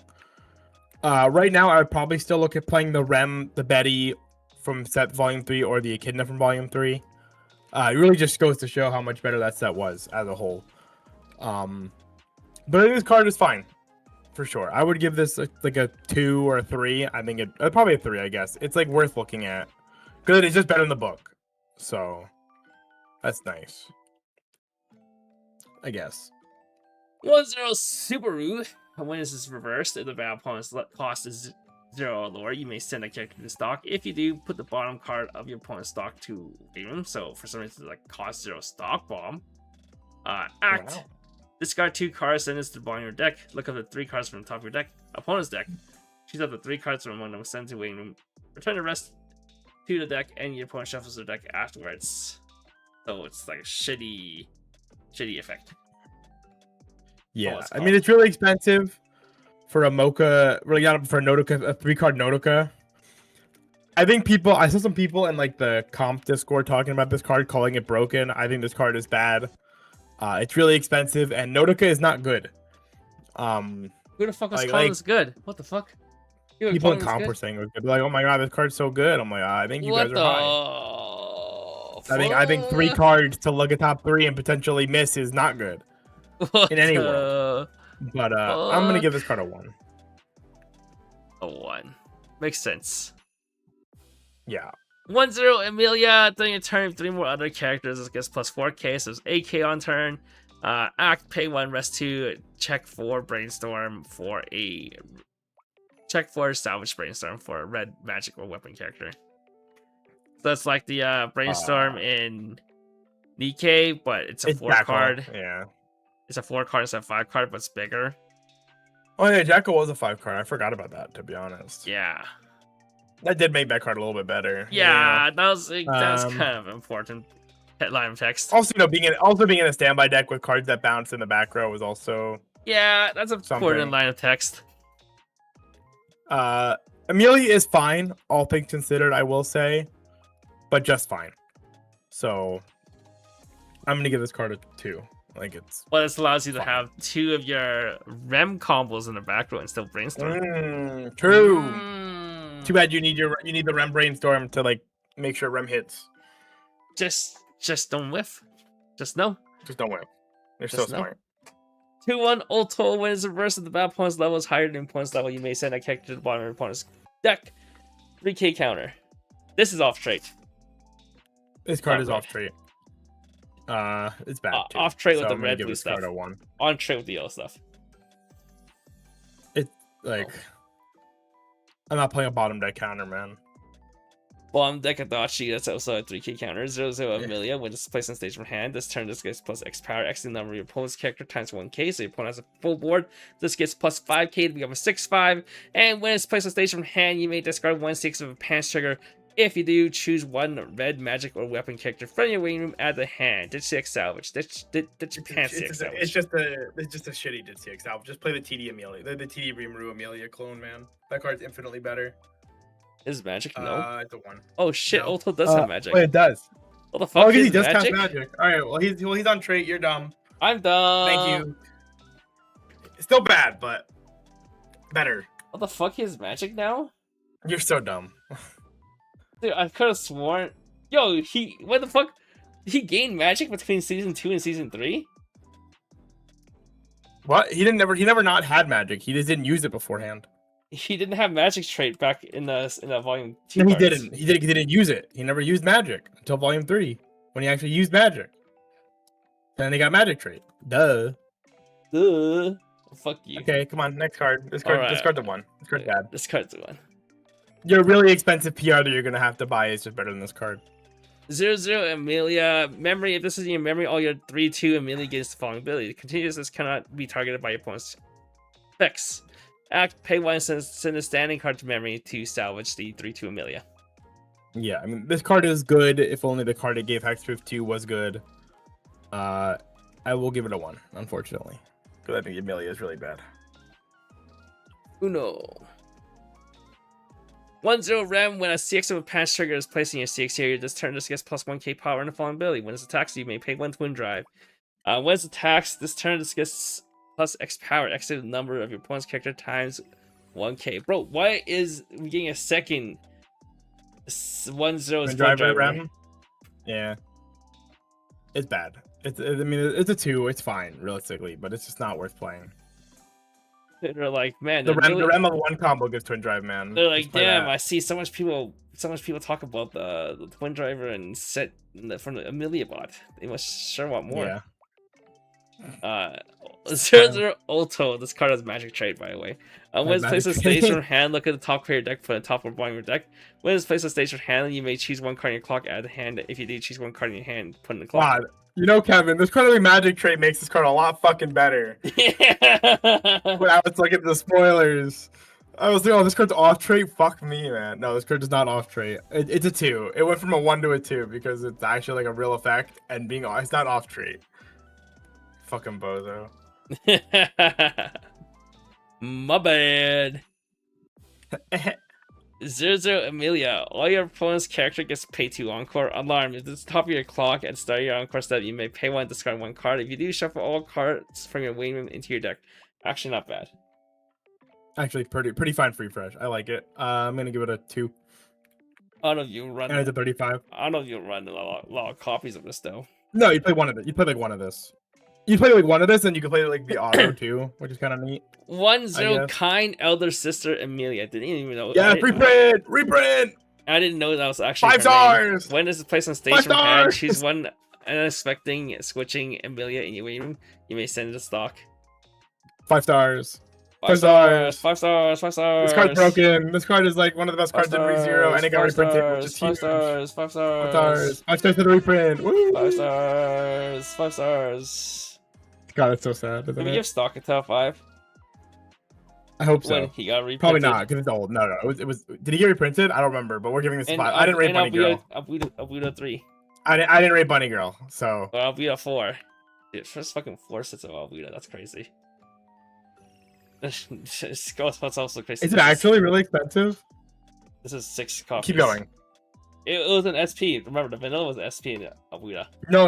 Right now, I would probably still look at playing the Rem, the Betty from set volume 3, or the Echidna from volume 3. It really just goes to show how much better that set was as a whole. But I think this card is fine, for sure. I would give this like a 2 or a 3. I think probably a 3, I guess. It's like worth looking at. Good, it's just better in the book. So, that's nice. I guess. 1-0 Subaru. When this is reversed, if the battle opponent's cost is 0 or lower, you may send a character to stock. If you do, put the bottom card of your opponent's stock to room. So for some reason, like cost 0 stock bomb. Act. Wow. Discard 2 cards, send this to the bottom of your deck. Look up the 3 cards from the top of your deck. Opponent's deck. Choose up the 3 cards from among them, send to waiting room. Return the rest to the deck, and your opponent shuffles their deck afterwards. So it's like a shitty effect. Yeah, I mean, it's really expensive for a Mocha, really not for a Nodoka, a 3-card Nodoka. I saw some people in like the comp Discord talking about this card, calling it broken. I think this card is bad. It's really expensive, and Nodoka is not good. Who the fuck is calling this good? What the fuck? People in comp were saying it was good. They're like, oh my god, this card's so good. I'm like, I think you guys are high. I think 3 cards to look at top 3 and potentially miss is not good. In any world. But I'm gonna give this card a 1. A 1. Makes sense. Yeah. 1-0 Amelia. During your turn, 3 more other characters. This gets plus 4k, so it's 8k on turn. Act, pay 1, rest 2, check 4, brainstorm for a... Check 4, salvage brainstorm for a red magic or weapon character. So it's like the brainstorm in Nikkei, but it's a 4 card. Yeah. It's a 4 card instead of 5 card, but it's bigger. Oh yeah, Jackal was a 5 card. I forgot about that, to be honest. Yeah. That did make that card a little bit better. Yeah, that was kind of important headline text. Also, being in a standby deck with cards that bounce in the back row was also that's an important line of text. Amelia is fine, all things considered, I will say, but just fine. So I'm gonna give this card a 2. Like it's. Well, this allows you to have 2 of your Rem combos in the back row and still brainstorm. True. Too bad you need the Rem brainstorm to like make sure Rem hits. Just don't whiff. Just no. Just don't whiff. You're so smart. 2-1 Ulto. When it's reversed, if the battle opponent's level is higher than opponent's level, you may send a character to the bottom of your opponent's deck. 3k counter. This is off trait. This card is off trait. It's bad. Too. Off trait with the red blue stuff. On trait with the yellow stuff. It's like I'm not playing a bottom deck counter, man. Bottom deck Adachi, that's also a 3k counter. 0-0 Amelia. When it's placed on stage from hand, this turn this gets plus X power, X the number of your opponent's character times 1k. So your opponent has a full board. This gets plus 5k to become a 6-5. And when it's placed on stage from hand, you may discard 1/6 of a pants trigger. If you do, choose 1 red magic or weapon character from your waiting room, add the hand. Ditch CX salvage. Ditch your pants CX salvage. It's just a shitty Ditch CX salvage. Just play the TD Amelia. The TD Rimuru Amelia clone, man. That card's infinitely better. Is magic? No. It's a 1. Oh shit! No. Ulto does have magic. Wait, it does. What the fuck? Oh, he does cast magic. All right. Well, he's on trait. You're dumb. I'm dumb. Thank you. Still bad, but better. What the fuck? He has magic now? You're so dumb. Dude, I could have sworn. Yo, what the fuck? He gained magic between season 2 and season 3? What? He never not had magic. He just didn't use it beforehand. He didn't have magic trait back in the volume 2. No, he didn't. He didn't use it. He never used magic until volume 3 when he actually used magic. Then they got magic trait. Duh. Fuck you. Okay, come on, next card. This Alright. card's the one. This card's bad. This card's the one. Your really expensive PR that you're gonna have to buy is just better than this card. 0-0 Amelia. Memory. If this is in your memory, all your 3-2 Amelia gains the following ability. Continuous this cannot be targeted by your opponent's effects. Act, pay 1, send a standing card to memory to salvage the 3-2 Amelia. Yeah, I mean, this card is good. If only the card it gave Hexproof 2 was good. I will give it a 1, unfortunately. Because I think Amelia is really bad. Uno. 1-0 Rem. When a CX of a patch trigger is placed in your CX area, this turn this gets plus 1k power and the following ability. When it's attacks, you may pay 1 twin drive. When it's attacks, this turn this gets plus X power, X the number of your opponent's character times 1k. Bro, why is we getting a second 1-0 driver Rem? Yeah. It's bad. I mean, it's a 2. It's fine, realistically, but it's just not worth playing. They're like, man, the Rem of 1 combo gives twin drive, man. They're like, damn, I see so much people talk about the twin driver and set from the Amelia bot. They must sure want more. Yeah. 0-0 Ulto. This card has magic trait, by the way. When it's placed on stage from hand, look at the top of your deck, put it top or bottom of your deck. When it's placed on stage from hand, you may choose 1 card in your clock, add the hand. If you do choose 1 card in your hand, put in the clock. God. You know, Kevin, this card of magic trait makes this card a lot fucking better. Yeah. When I was looking at the spoilers, I was like, oh, this card's off trait? Fuck me, man. No, this card is not off trait. It's a 2. It went from a 1 to a 2 because it's actually like a real effect and it's not off trait. Fucking bozo. My bad. 0-0 Amelia. All your opponent's character gets paid 2 encore. Alarm. If it's the top of your clock at the start of your encore step, you may pay 1, discard 1 card. If you do, shuffle all cards from your waiting room into your deck. Actually, not bad. Actually, pretty fine free fresh. I like it. I'm gonna give it a 2. I don't know if you run. And it's a 35. I don't know if you run a lot of copies of this though. No, you play one of it. You play like one of this. You play like one of this, and you can play like the auto too, which is kind of neat. 1-0 kind elder sister Amelia. Didn't even know. Yeah, reprint. I didn't know that was actually 5 stars. When is it placed on stage from hand? Choose 1 unexpecting switching Amelia in your waiting room. You may send it to stock. 5 stars. 5 stars. 5 stars. 5 stars. This card's broken. This card is like one of the best cards in ReZero, and it got reprinted, which is 5 huge. stars. 5 stars. 5 stars. 5 stars for the reprint. Woo! 5 stars. 5 stars. God, that's so sad. Did we give stock a top 5? I hope so. When he got reprinted? Probably not, because it's old. No. It was. Did he get reprinted? I don't remember, but we're giving this 5. I didn't rate Bunny Girl. Albuda 3. I didn't rate Bunny Girl, so. Well, Albuda 4. Dude, first fucking 4 sets of Albuda. That's crazy. Ghostbusters also crazy. Is it actually really expensive? This is 6 copies. Keep going. It was an SP. Remember, the vanilla was an SP in Albuda. No.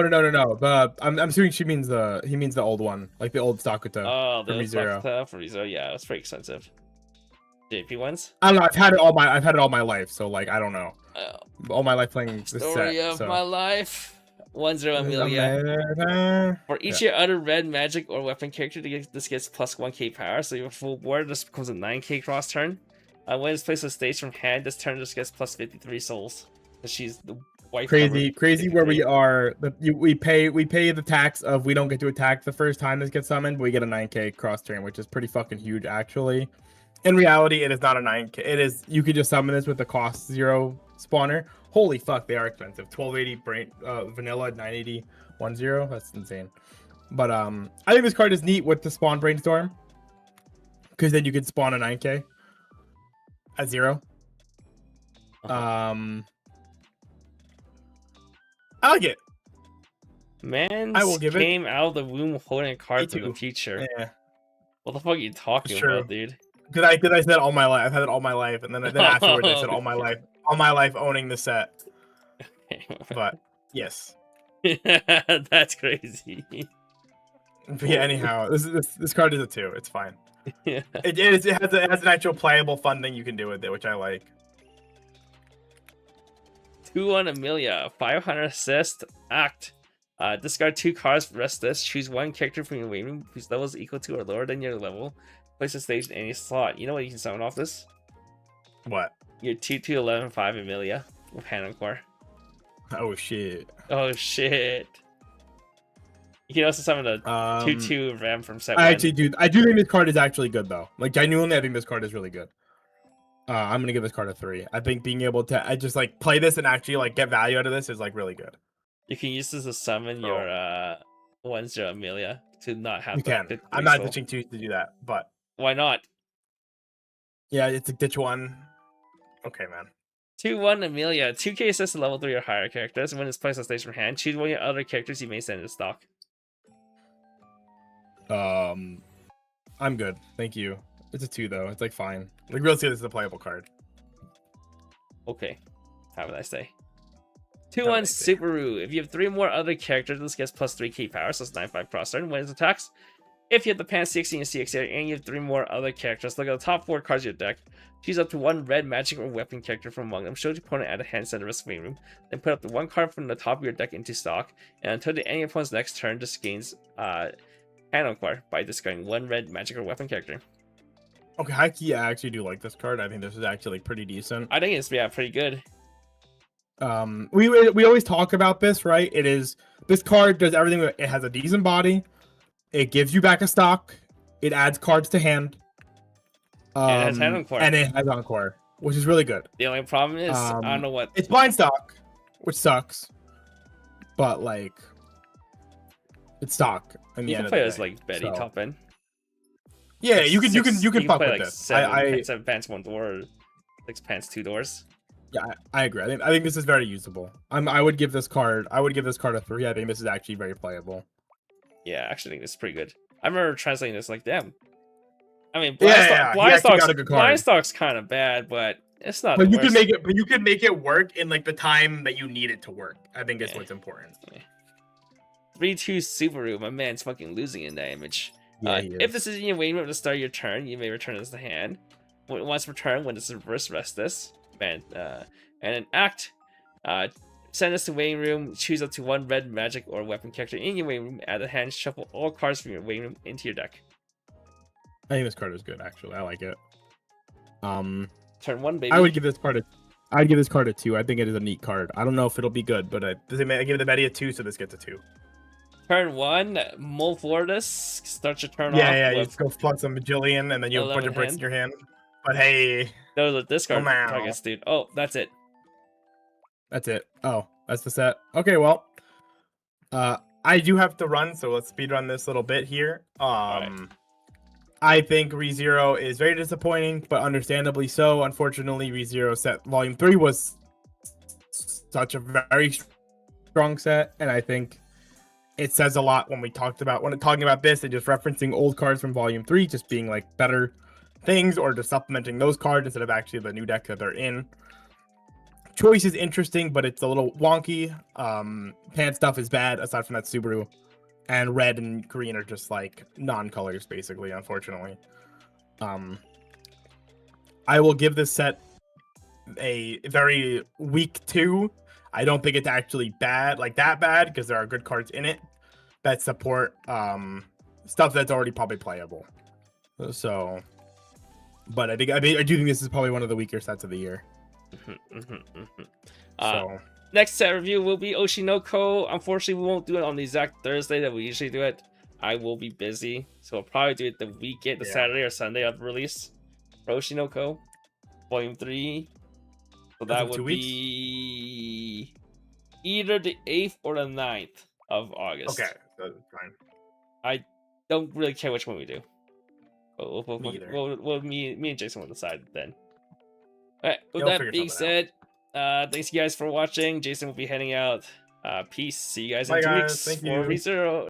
I'm assuming he means the old one, like the old Sakuta. Oh, the ReZero. for ReZero. Yeah, it's pretty expensive. JP ones. I don't know. I've had it all my life, so like I don't know. All my life playing this Story set. of my life. 1-0 Amelia. For each of your other red magic or weapon character, this gets plus 1k power. So your full board, this becomes a 9k cross turn. When it's placed on stage from hand, this turn just gets plus 53 souls. She's the wife. Crazy where we are. We pay the tax of we don't get to attack the first time this gets summoned, but we get a 9k cross turn, which is pretty fucking huge actually. In reality, it is not a 9k. It is, you could just summon this with the cost 0 spawner. Holy fuck, they are expensive. 1280 brain vanilla, 980 10. That's insane. But I think this card is neat with the spawn brainstorm, because then you could spawn a 9k at 0. I like it. Man, I will give came out of the womb holding a card to the too. future. Yeah. What the fuck are you talking about, dude? Because I said all my life. I've had it all my life, and then afterwards I said all my life. All my life owning the set. But yes. That's crazy. But yeah. Anyhow, this card is a 2. It's fine. Yeah. It has an actual playable fun thing you can do with it, which I like. 2-1 Amelia, 500 assist, act. Discard 2 cards for the rest of this. Choose 1 character from your waiting room whose level is equal to or lower than your level. Place a stage in any slot. You know what you can summon off this? What? Your 2-2-11-5 Amelia with hand encore. Oh shit. Oh shit. You can also summon a 2/2 Ram from set 1. I actually do. I do think this card is actually good though. Like genuinely, I think this card is really good. I'm gonna give this card a 3. I think being able to I just like play this and actually like get value out of this is like really good. You can use this to summon your 1/0 Amelia to not have You can. the I'm not soul. ditching 2 to do that, but Why not? yeah, it's a ditch 1. Okay, man. 2/1 Amelia. 2k assist to level 3 or higher characters. When it's placed on stage from hand, choose one of your other characters you may send into stock. I'm good. Thank you. It's a 2 though. It's like fine. Like we'll see this is a playable card. Okay. Have a nice day. 2/1 Subaru. If you have 3 more other characters, this gets plus 3k power, so it's 9/5 cross turn when it attacks. If you have the pan 16 and CX area and you have 3 more other characters, look at the top 4 cards of your deck. Choose up to 1 red magic or weapon character from among them. Show your opponent at a hand center of the waiting room. Then put up the 1 card from the top of your deck into stock. And until the end of your opponent's next turn, just gains hand card by discarding 1 red magic or weapon character. Okay, I actually do like this card. I think this is actually pretty decent. I think it's pretty good. We always talk about this, right? This card does everything. It has a decent body. It gives you back a stock. It adds cards to hand. And it has hand encore. And it has encore, which is really good. The only problem is I don't know what. It's blind stock, which sucks. But like, it's stock. You can play as like Betty top end. Yeah, you can fuck play with like this. 7 pants 1 door, 6 pants 2 doors. Yeah, I agree. I think this is very usable. I would give this card a 3. I think this is actually very playable. Yeah, I actually think this is pretty good. I remember translating this like, damn. I mean, blind stock's kind of bad, but it's not. But you can make it. But you can make it work in like the time that you need it to work. I think that's what's important. Yeah. 3/2 Subaru. My man's fucking losing in that image. Yeah, if this is in your waiting room at the start of your turn, you may return this to hand. Once returned, when it's reverse, rest this. And an act. Send this to waiting room. Choose up to 1 red magic or weapon character in your waiting room. Add a hand. Shuffle all cards from your waiting room into your deck. I think this card is good. Actually, I like it. Turn 1, baby. I would give this card a 2. I think it is a neat card. I don't know if it'll be good, but I give the Betty a 2, so this gets a 2. Turn 1, Molfordus. Start your turn off. Yeah. You just go flood some Bajillion, and then you have a bunch of bricks in your hand. But hey, those are discard targets, dude. Oh, that's it. That's it. Oh, that's the set. Okay, well, I do have to run, so let's speed run this little bit here. Right. I think ReZero is very disappointing, but understandably so. Unfortunately, ReZero set Volume 3 was such a very strong set, and I think it says a lot when talking about this and just referencing old cards from Volume 3, just being like better things or just supplementing those cards instead of actually the new deck that they're in. Choice is interesting, but it's a little wonky. Pan stuff is bad aside from that Subaru. And red and green are just like non-colors, basically, unfortunately. I will give this set a very weak 2. I don't think it's actually bad, like that bad, because there are good cards in it that support stuff that's already probably playable. So, but I do think this is probably one of the weaker sets of the year. So. Next set review will be Oshinoko. Unfortunately, we won't do it on the exact Thursday that we usually do it. I will be busy, so we'll probably do it the Saturday or Sunday of release for Oshinoko, Volume 3. So that would be either the 8th or the 9th of August. Okay, that's fine. I don't really care which one we do. Me and Jason will decide then. All right, with that being said, thanks you guys for watching. Jason will be heading out. Peace. See you guys in 2 weeks for ReZero.